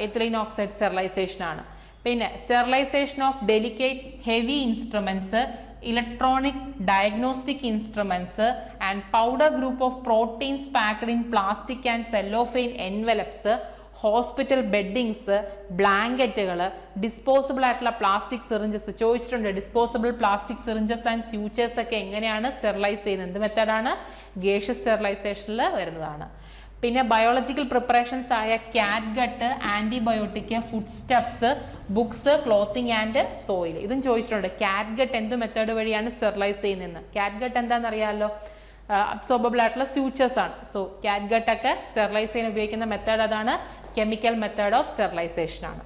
എത്തിലീൻ ഓക്സൈഡ് സ്റ്റെറിലൈസേഷൻ ആണ്. പിന്നെ sterilization of delicate heavy instruments, electronic diagnostic instruments and powder group of proteins packed in plastic and cellophane envelopes, hospital beddings, ബ്ലാങ്കറ്റുകൾ, disposable ആയിട്ടുള്ള പ്ലാസ്റ്റിക് സിറിഞ്ചസ് ചോദിച്ചിട്ടുണ്ട്. Disposable plastic syringes and sutures ഒക്കെ എങ്ങനെയാണ് sterilise ചെയ്യുന്നത്? എന്ത് മെത്തേഡാണ്? ഗേഷ്യസ് സ്റ്റെറിലൈസേഷനിൽ വരുന്നതാണ്. പിന്നെ ബയോളജിക്കൽ പ്രിപ്പറേഷൻസ് ആയ catgut, antibiotic, foodstuffs, books, clothing and soil, ഇതും ചോദിച്ചിട്ടുണ്ട്. കാറ്റ് ഗട്ട് എന്ത് മെത്തേഡ് വഴിയാണ് സ്റ്റെറിലൈസ് ചെയ്യുന്നതെന്ന്? കാറ്റ് ഗട്ട് എന്താണെന്ന് അറിയാമല്ലോ, അബ്സോർബബിൾ ആയിട്ടുള്ള സ്യൂച്ചേഴ്സ് ആണ്. സോ കാറ്റ് ഗട്ട് ഒക്കെ സ്റ്റെറിലൈസ് ചെയ്യാൻ ഉപയോഗിക്കുന്ന മെത്തേഡ് അതാണ്, കെമിക്കൽ മെത്തേഡ് ഓഫ് സ്റ്റെറിലൈസേഷൻ ആണ്.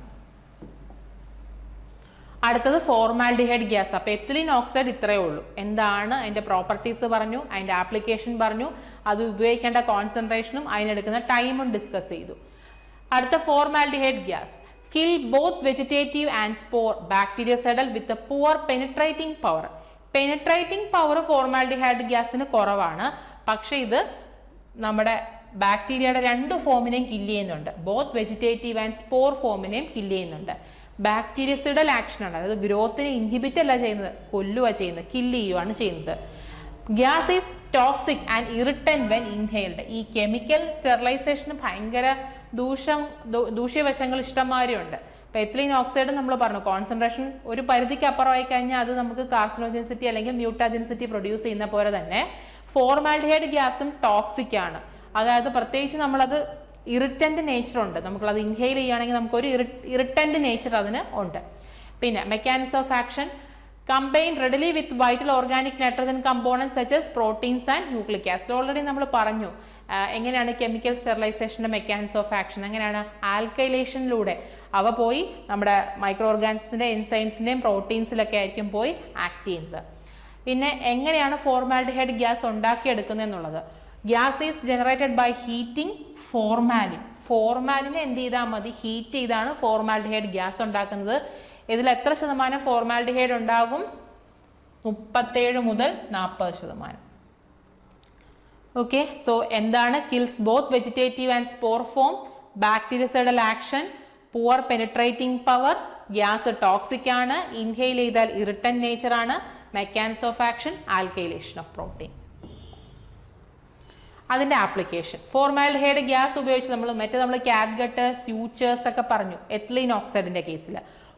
അടുത്തത് ഫോർമാൽഡിഹൈഡ് ഗ്യാസ്. അപ്പോൾ എത്തിലീൻ ഓക്സൈഡ് ഇത്രയേ ഉള്ളൂ. എന്താണ് അതിൻ്റെ പ്രോപ്പർട്ടീസ് പറഞ്ഞു, അതിൻ്റെ ആപ്ലിക്കേഷൻ പറഞ്ഞു, അത് ഉപയോഗിക്കേണ്ട കോൺസെൻട്രേഷനും അതിനെടുക്കുന്ന ടൈമും ഡിസ്കസ് ചെയ്തു. അടുത്ത formaldehyde gas kill both vegetative and spore bactericidal with a poor penetrating power. Penetrating power formaldehyde ഗ്യാസിന് കുറവാണ്, പക്ഷേ ഇത് നമ്മുടെ ബാക്ടീരിയയുടെ 2 ഫോമിനെയും കില്ല് ചെയ്യുന്നുണ്ട്. ബോത്ത് വെജിറ്റേറ്റീവ് ആൻഡ് സ്പോർ ഫോമിനെയും കില്ല് ചെയ്യുന്നുണ്ട്. ബാക്ടീരിയസിഡൽ ആക്ഷനാണ്, അതായത് ഗ്രോത്തിനെ ഇൻഹിബിറ്റ് അല്ല ചെയ്യുന്നത്, കൊല്ലുക ചെയ്യുന്നത്, കില്ല് ചെയ്യുകയാണ് ചെയ്യുന്നത്. Gas is toxic and irritant when inhaled. ഈ കെമിക്കൽ സ്റ്റെറിലൈസേഷന് ഭയങ്കര ദൂഷ്യവശങ്ങൾ ഇഷ്ടംമാതിരിയുണ്ട്. ഇപ്പോൾ എത്തിലീൻ ഓക്സൈഡ് നമ്മൾ പറഞ്ഞു കോൺസെൻട്രേഷൻ ഒരു പരിധിക്ക് അപ്പുറമായി കഴിഞ്ഞാൽ അത് നമുക്ക് കാർസിനോജൻസിറ്റി അല്ലെങ്കിൽ മ്യൂട്ടാജൻസിറ്റി പ്രൊഡ്യൂസ് ചെയ്യുന്ന പോലെ തന്നെ ഫോർമാൽഡിഹൈഡ് ഗ്യാസും ടോക്സിക് ആണ്. അതായത് പ്രത്യേകിച്ച് നമ്മളത് ഇറിറ്റന്റ് നേച്ചർ ഉണ്ട്, നമുക്കത് ഇൻഹെയിൽ ചെയ്യുകയാണെങ്കിൽ നമുക്കൊരു ഇറിറ്റന്റ് നേച്ചർ അതിന് ഉണ്ട്. പിന്നെ mechanism of action combine readily with vital organic nitrogen components such as proteins and nucleic acid. Already നമ്മൾ പറഞ്ഞു എങ്ങനെയാണ് കെമിക്കൽ സ്റ്റെറിലൈസേഷൻ്റെ മെക്കാനിസം ഓഫ് ആക്ഷൻ, എങ്ങനെയാണ് ആൽക്കൈലേഷനിലൂടെ അവ പോയി നമ്മുടെ മൈക്രോ ഓർഗാനിസത്തിൻ്റെ എൻസൈംസിൻ്റെയും പ്രോട്ടീൻസിലൊക്കെ ആയിരിക്കും പോയി ആക്ട് ചെയ്യുന്നത്. പിന്നെ എങ്ങനെയാണ് ഫോർമാൽഡിഹൈഡ് ഗ്യാസ് ഉണ്ടാക്കിയെടുക്കുന്നത് എന്നുള്ളത്, gas is generated by heating formalin. ഫോർമാലിനെ എന്ത് ചെയ്താൽ മതി? ഹീറ്റ് ചെയ്താണ് ഫോർമാൽഡിഹൈഡ് ഗ്യാസ് ഉണ്ടാക്കുന്നത്. ഇതിൽ എത്ര ശതമാനം ഫോർമാൽഡിഹൈഡ് ഉണ്ടാകും? 37 മുതൽ 40%. ഓക്കെ, സോ എന്താണ്? Kills both vegetative and spore form, ബാക്ടീരിയസൈഡൽ action, poor penetrating power, gas toxic ആണ്, ഇൻഹെയിൽ ചെയ്താൽ ഇറിറ്റന്റ് നേച്ചർ ആണ്, mechanism of action alkylation of protein. അതിൻ്റെ ആപ്ലിക്കേഷൻ ഫോർമാൽഡിഹൈഡ് ഗ്യാസ് ഉപയോഗിച്ച് നമ്മൾ കാറ്റ് ഗട്ട്, സ്യൂച്ചേഴ്സ് ഒക്കെ പറഞ്ഞു എത്തിലീൻ ഓക്സൈഡിന്റെ കേസിൽ.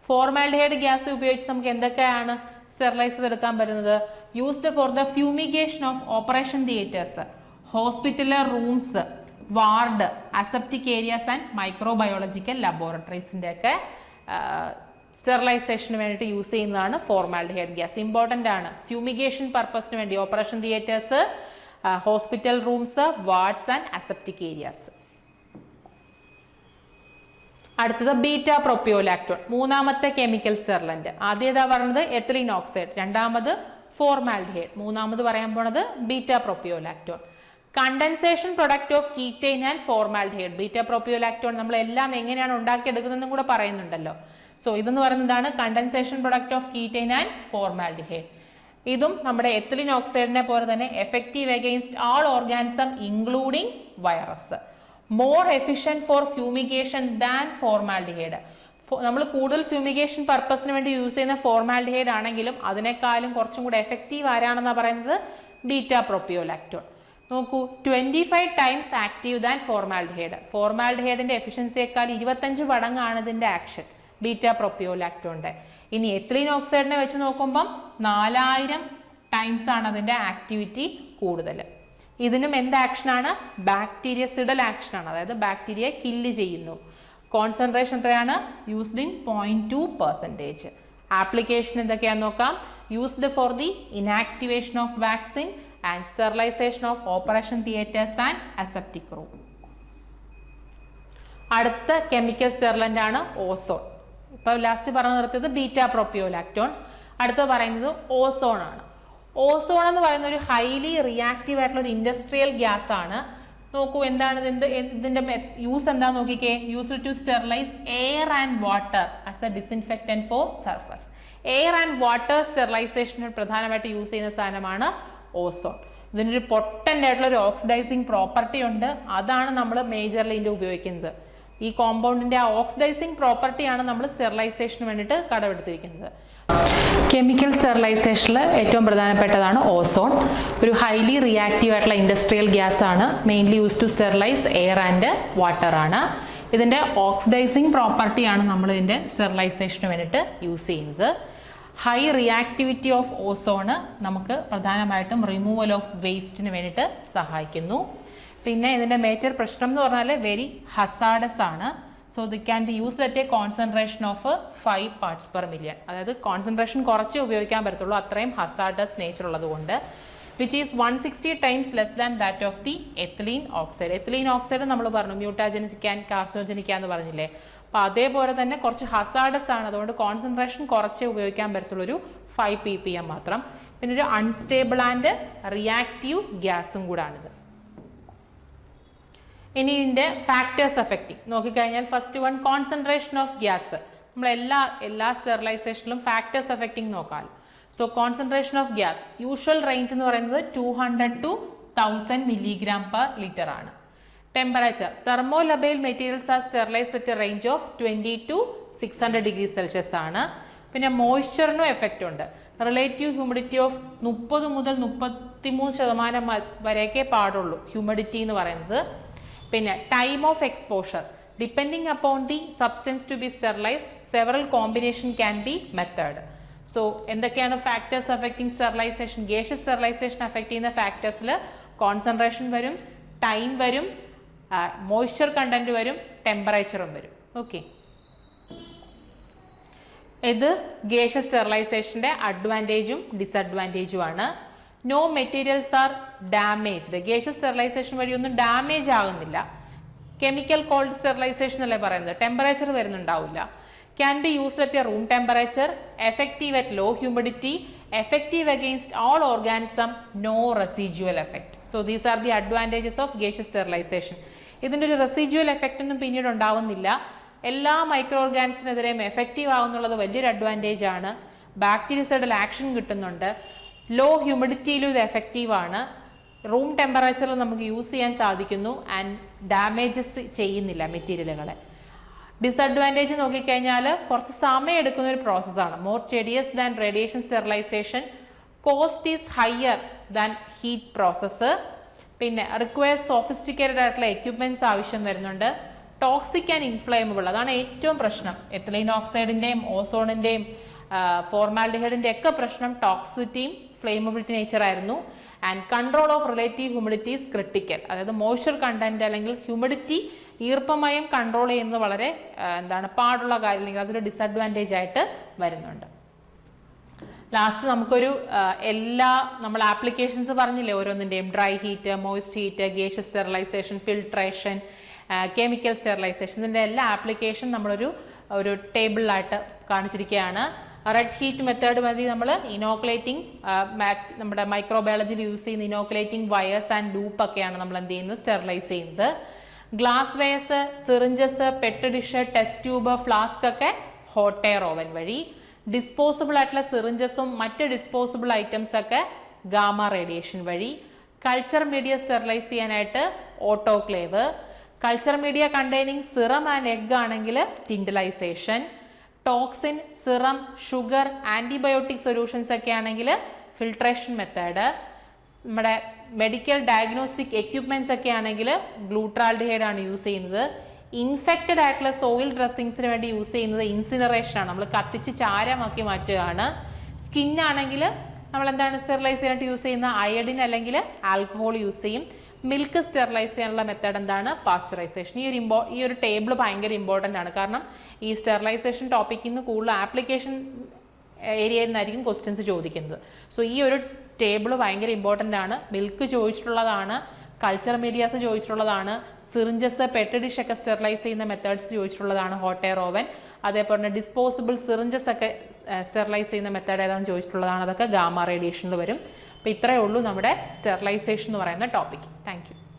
ഫോർമാൽഡിഹൈഡ് ഗ്യാസ് ഉപയോഗിച്ച് നമുക്ക് എന്തൊക്കെയാണ് സ്റ്റെറിലൈസ് ചെയ്തെടുക്കാൻ പറ്റുന്നത്? Used for the fumigation of operation theatres, hospital rooms, ward, aseptic areas and microbiological ലബോറട്ടറീസിൻ്റെ ഒക്കെ സ്റ്റെറിലൈസേഷന് വേണ്ടിയിട്ട് യൂസ് ചെയ്യുന്നതാണ് ഫോർമാൽഡിഹൈഡ് ഗ്യാസ്. ഇമ്പോർട്ടൻ്റ് ആണ്. ഫ്യൂമിഗേഷൻ പർപ്പസിന് വേണ്ടി operation theatres, hospital rooms, wards and aseptic areas. അടുത്തത് ബീറ്റ പ്രൊപ്പിയോലാക്ടോൺ, മൂന്നാമത്തെ കെമിക്കൽ സ്റ്റെറിലന്റ്. ആദ്യം ഏതാ പറഞ്ഞത്? എത്തിലീൻ ഓക്സൈഡ്, രണ്ടാമത് ഫോർമാൽഡിഹൈഡ്, മൂന്നാമത് പറയാൻ പോണത് beta propiolactone. Condensation product of ketene and formaldehyde. Beta propiolactone നമ്മൾ എല്ലാം എങ്ങനെയാണ് ഉണ്ടാക്കിയെടുക്കുന്നതെന്നും കൂടെ പറയുന്നുണ്ടല്ലോ. സോ ഇതെന്ന് പറയുന്നതാണ് condensation product of ketene and formaldehyde. ഇതും നമ്മുടെ എത്തിലീൻ ഓക്സൈഡിനെ പോലെ തന്നെ effective against all organism including virus. More efficient for fumigation than formaldehyde. നമ്മൾ കൂടുതൽ ഫ്യൂമിഗേഷൻ പർപ്പസിന് വേണ്ടി യൂസ് ചെയ്യുന്ന ഫോർമാൽഡിഹൈഡ് ആണെങ്കിലും അതിനേക്കാളും കുറച്ചും കൂടെ എഫക്റ്റീവ് ആരാണെന്നാണ് പറയുന്നത്? ബീറ്റ പ്രൊപ്പിയോലാക്ടോൺ. നോക്കൂ, 25 ടൈംസ് ആക്റ്റീവ് ദാൻ ഫോർമാൽഡിഹൈഡ്. ഫോർമാൽഡിഹൈഡിന്റെ എഫിഷ്യൻസിയേക്കാൾ 25 മടങ്ങാണ് ഇതിന്റെ ആക്ഷൻ ബീറ്റ പ്രൊപ്പിയോലാക്ടോണിന്റെ. ഇനി എത്തിലീൻ ഓക്സൈഡിനെ വെച്ച് നോക്കുമ്പം 4000 ടൈംസ് ആണ് അതിന്റെ ആക്ടിവിറ്റി കൂടുതൽ. ഇതിനും എന്ത് ആക്ഷനാണ്? ബാക്ടീരിയസിഡൽ ആക്ഷനാണ്, അതായത് ബാക്ടീരിയയെ കില്ല് ചെയ്യുന്നു. കോൺസെൻട്രേഷൻ എത്രയാണ്? Used in 0.2%. ആപ്ലിക്കേഷൻ എന്തൊക്കെയാണെന്ന് നോക്കാം. Used for the inactivation of vaccine and sterilisation of operation theatres and aseptic room. അടുത്ത കെമിക്കൽ സ്റ്റെറിലന്റ് ആണ് ഓസോൺ. ഇപ്പോൾ ലാസ്റ്റ് പറഞ്ഞു നിർത്തിയത് ബീറ്റ പ്രൊപ്പിയോലാക്ടോൺ. അടുത്ത പറയുന്നത് ഓസോൺ ആണ്. ഓസോൺ എന്ന് പറയുന്ന ഒരു ഹൈലി റിയാക്റ്റീവ് ആയിട്ടുള്ള ഒരു ഇൻഡസ്ട്രിയൽ ഗ്യാസ് ആണ്. നോക്കൂ, എന്താണ് ഇതിന്റെ യൂസ് എന്താന്ന് നോക്കിക്കേ. Used to sterilise air and water as a disinfectant for surface. Air and water സ്റ്റെറിലൈസേഷന് പ്രധാനമായിട്ട് യൂസ് ചെയ്യുന്ന സാധനമാണ് ഓസോൺ. ഇതിനൊരു പൊട്ടൻ്റ് ആയിട്ടുള്ള ഒരു ഓക്സിഡൈസിങ് പ്രോപ്പർട്ടി ഉണ്ട്. അതാണ് നമ്മൾ മേജർലി ഇതിൻ്റെ ഉപയോഗിക്കുന്നത്. ഈ കോമ്പൗണ്ടിന്റെ ആ ഓക്സിഡൈസിങ് പ്രോപ്പർട്ടിയാണ് നമ്മൾ സ്റ്റെറിലൈസേഷന് വേണ്ടിയിട്ട് കടമെടുത്തിരിക്കുന്നത്. കെമിക്കൽ സ്റ്റെറിലൈസേഷനിൽ ഏറ്റവും പ്രധാനപ്പെട്ടതാണ് ഓസോൺ. ഒരു ഹൈലി റിയാക്റ്റീവ് ആയിട്ടുള്ള ഇൻഡസ്ട്രിയൽ ഗ്യാസ് ആണ്. Mainly use to sterilise air and water ആണ്. ഇതിൻ്റെ ഓക്സിഡൈസിങ് പ്രോപ്പർട്ടിയാണ് നമ്മൾ ഇതിൻ്റെ സ്റ്റെറിലൈസേഷന് വേണ്ടിയിട്ട് യൂസ് ചെയ്യുന്നത്. ഹൈ റിയാക്ടിവിറ്റി ഓഫ് ഓസോണ് നമുക്ക് പ്രധാനമായിട്ടും റിമൂവൽ ഓഫ് വേസ്റ്റിന് വേണ്ടിയിട്ട് സഹായിക്കുന്നു. പിന്നെ ഇതിൻ്റെ മേജർ പ്രശ്നം എന്ന് പറഞ്ഞാൽ വെരി ഹസാഡസ് ആണ്. So the can be used at A concentration of 5 parts/million. അതായത് കോൺസെൻട്രേഷൻ കുറച്ചേ ഉപയോഗിക്കാൻ പറ്റത്തുള്ളൂ, അത്രയും ഹസാഡസ് നേച്ചർ ഉള്ളതുകൊണ്ട്. Which is 160 times less than that of the ethylene oxide. Ethylene oxide നമ്മൾ പറഞ്ഞു മ്യൂട്ടാജനിക് ആൻഡ് കാർസിനോജനിക് എന്ന് പറഞ്ഞില്ലേ. അപ്പോൾ അതേപോലെ തന്നെ കുറച്ച് ഹസാഡസ് ആണ്. അതുകൊണ്ട് കോൺസെൻട്രേഷൻ കുറച്ചേ ഉപയോഗിക്കാൻ പറ്റത്തുള്ളൂ, ഒരു 5 ppm മാത്രം. പിന്നെ ഒരു അൺസ്റ്റേബിൾ ആൻഡ് റിയാക്റ്റീവ് ഗ്യാസും കൂടാണിത്. ഇനി ഇതിൻ്റെ ഫാക്ടേഴ്സ് എഫക്റ്റിംഗ് നോക്കിക്കഴിഞ്ഞാൽ first one concentration of gas. നമ്മൾ എല്ലാ സ്റ്റെറിലൈസേഷനിലും ഫാക്ടേഴ്സ് എഫക്റ്റിംഗ് നോക്കാം. So concentration of gas usual range എന്ന് പറയുന്നത് 200 to 1000 mg/L ആണ്. Temperature thermolabile materials are sterilized at a range of 20 to 600 degrees Celsius ആണ്. പിന്നെ മോയ്സ്ചറിനും എഫക്റ്റ് ഉണ്ട്. റിലേറ്റീവ് ഹ്യൂമിഡിറ്റി ഓഫ് 30 മുതൽ 33% വരെയൊക്കെ പാടുള്ളൂ ഹ്യൂമിഡിറ്റി എന്ന് പറയുന്നത്. പിന്നെ time of exposure depending upon the substance to be sterilized several combination can be method. So എന്തൊക്കെയാണ് factors affecting sterilization? Gaseous sterilization affect ചെയ്യുന്ന ഫാക്ടേഴ്സിൽ കോൺസെൻട്രേഷൻ വരും, ടൈം വരും, മോയ്സ്ചർ കണ്ടന്റ് വരും, ടെമ്പറേച്ചറും വരും. ഓക്കെ, ഇത് ഗേഷ്യസ് സ്റ്റെറിലൈസേഷൻ്റെ അഡ്വാൻറ്റേജും ഡിസഡ്വാൻറ്റേജും ആണ്. No materials are damaged. Gaseous sterilization വഴിയൊന്നും ഡാമേജ് ആകുന്നില്ല. കെമിക്കൽ കോൾഡ് സ്റ്റെറിലൈസേഷൻ അല്ലേ പറയുന്നത്, ടെമ്പറേച്ചർ വരുന്നുണ്ടാവില്ല. Can be used at a room temperature, effective at low humidity, effective against all organism, no residual effect. So these are the advantages of gaseous sterilization. ഇതിൻ്റെ ഒരു residual effect ഒന്നും പിന്നീട് ഉണ്ടാവുന്നില്ല. എല്ലാ micro ഓർഗാനിസത്തിനെതിരെയും effective ആകുന്നുള്ളത് വലിയൊരു advantage ആണ്. ബാക്ടീരിയസൈഡൽ action കിട്ടുന്നുണ്ട്. Law ഹ്യൂമിഡിറ്റിയിലും ഇത് എഫക്റ്റീവ് ആണ്. റൂം ടെമ്പറേച്ചറിൽ നമുക്ക് യൂസ് ചെയ്യാൻ സാധിക്കുന്നു ആൻഡ് ഡാമേജസ് ചെയ്യുന്നില്ല മെറ്റീരിയലുകളെ. ഡിസഡ്വാൻറ്റേജ് നോക്കിക്കഴിഞ്ഞാൽ കുറച്ച് സമയം എടുക്കുന്ന ഒരു പ്രോസസ്സാണ്. More tedious than radiation sterilisation, cost is higher than heat process. പിന്നെ റിക്വയർ സോഫിസ്റ്റിക്കേറ്റഡ് ആയിട്ടുള്ള എക്യുപ്മെൻറ്റ്സ് ആവശ്യം വരുന്നുണ്ട്. ടോക്സിക് ആൻഡ് ഇൻഫ്ലേമബിൾ, അതാണ് ഏറ്റവും പ്രശ്നം. എത്തിലീൻ ഓക്സൈഡിൻ്റെയും ഓസോണിൻ്റെയും ഫോർമാൽഡിഹൈഡിൻ്റെ ഒക്കെ പ്രശ്നം ടോക്സിറ്റിയും ഫ്ലെയിമബിലിറ്റി നേച്ചർ ആയിരുന്നു. And control of relative humidity is critical. അതായത് മോയ്സ്ചർ കണ്ടന്റ് അല്ലെങ്കിൽ ഹ്യൂമിഡിറ്റി ഈർപ്പമയം കൺട്രോൾ ചെയ്യുന്നത് വളരെ പാടുള്ള കാര്യം, അല്ലെങ്കിൽ അതൊരു ഡിസഡ്വാൻറ്റേജ് ആയിട്ട് വരുന്നുണ്ട്. ലാസ്റ്റ് നമുക്കൊരു നമ്മൾ ആപ്ലിക്കേഷൻസ് പറഞ്ഞില്ലേ ഓരോന്നിൻ്റെയും, dry heat, moist heat, gaseous sterilization, filtration, chemical sterilization, ഇതിൻ്റെ എല്ലാ ആപ്ലിക്കേഷൻ ഒരു ടേബിളിലായിട്ട് കാണിച്ചിരിക്കുകയാണ്. റെഡ് ഹീറ്റ് മെത്തേഡ് മതി നമ്മൾ ഇനോക്കുലേറ്റിംഗ്, നമ്മുടെ മൈക്രോബയോളജിയിൽ യൂസ് ചെയ്യുന്ന ഇനോക്കുലേറ്റിംഗ് വയേഴ്സ് ആൻഡ് ലൂപ്പ് ഒക്കെയാണ് നമ്മൾ എന്ത് ചെയ്യുന്നത്, സ്റ്റെറിലൈസ് ചെയ്യുന്നത്. Glass wares, syringes, petri dish, test tube, flask ഒക്കെ ഹോട്ട് എയർ ഓവൻ വഴി. ഡിസ്പോസിബിൾ ആയിട്ടുള്ള സിറിഞ്ചസും മറ്റ് ഡിസ്പോസിബിൾ ഐറ്റംസ് ഒക്കെ ഗാമ റേഡിയേഷൻ വഴി. കൾച്ചർ മീഡിയ സ്റ്റെറിലൈസ് ചെയ്യാനായിട്ട് autoclave. Culture media containing serum and egg ആണെങ്കിൽ tyndallisation. Toxin, serum, sugar, antibiotic solutions ഒക്കെ ആണെങ്കിൽ ഫിൽട്രേഷൻ മെത്തേഡ്. നമ്മുടെ മെഡിക്കൽ ഡയഗ്നോസ്റ്റിക് എക്യുപ്മെന്റ്സ് ഒക്കെ ആണെങ്കിൽ ഗ്ലൂട്രാൽഡിഹൈഡ് ആണ് യൂസ് ചെയ്യുന്നത്. ഇൻഫെക്റ്റഡ് ആയിട്ടുള്ള സോയിൽ ഡ്രസ്സിങ്സിന് വേണ്ടി യൂസ് ചെയ്യുന്നത് ഇൻസിനറേഷൻ ആണ്, നമ്മൾ കത്തിച്ച് ചാരമാക്കി മാറ്റുകയാണ്. സ്കിന്നാണെങ്കിൽ നമ്മൾ സ്റ്റെറിലൈസ് ചെയ്യാനായിട്ട് യൂസ് ചെയ്യുന്ന അയഡിൻ അല്ലെങ്കിൽ ആൽക്കഹോൾ യൂസ് ചെയ്യും. മിൽക്ക് സ്റ്റെറിലൈസ് ചെയ്യാനുള്ള മെത്തേഡ് പാസ്ചറൈസേഷൻ. ഈ ഒരു ടേബിൾ ഭയങ്കര ഇമ്പോർട്ടൻ്റ് ആണ്, കാരണം ഈ സ്റ്റെറിലൈസേഷൻ ടോപ്പിക്കിൽ നിന്ന് കൂടുതൽ ആപ്ലിക്കേഷൻ ഏരിയയിൽ നിന്നായിരിക്കും ക്വസ്റ്റ്യൻസ് ചോദിക്കുന്നത്. സോ ഈ ഒരു ടേബിൾ ഭയങ്കര ഇമ്പോർട്ടൻ്റ് ആണ്. മിൽക്ക് ചോദിച്ചിട്ടുള്ളതാണ്, കൾച്ചർ മീഡിയാസ് ചോദിച്ചിട്ടുള്ളതാണ്, സിറിഞ്ചസ്, പെറ്റ് ഡിഷ് ഒക്കെ സ്റ്റെറിലൈസ് ചെയ്യുന്ന മെത്തേഡ്സ് ചോദിച്ചിട്ടുള്ളതാണ് ഹോട്ട് എയർ ഓവൻ. അതേപോലെ തന്നെ ഡിസ്പോസിബിൾ സിറിഞ്ചസ് ഒക്കെ സ്റ്റെറിലൈസ് ചെയ്യുന്ന മെത്തേഡ് ഏതാണെന്ന് ചോദിച്ചിട്ടുള്ളതാണ്, അതൊക്കെ ഗാമ റേഡിയേഷനിൽ വരും. അപ്പോൾ ഇത്രയേ ഉള്ളൂ നമ്മുടെ സ്റ്റെറിലൈസേഷൻ എന്ന് പറയുന്ന ടോപ്പിക്. Thank you.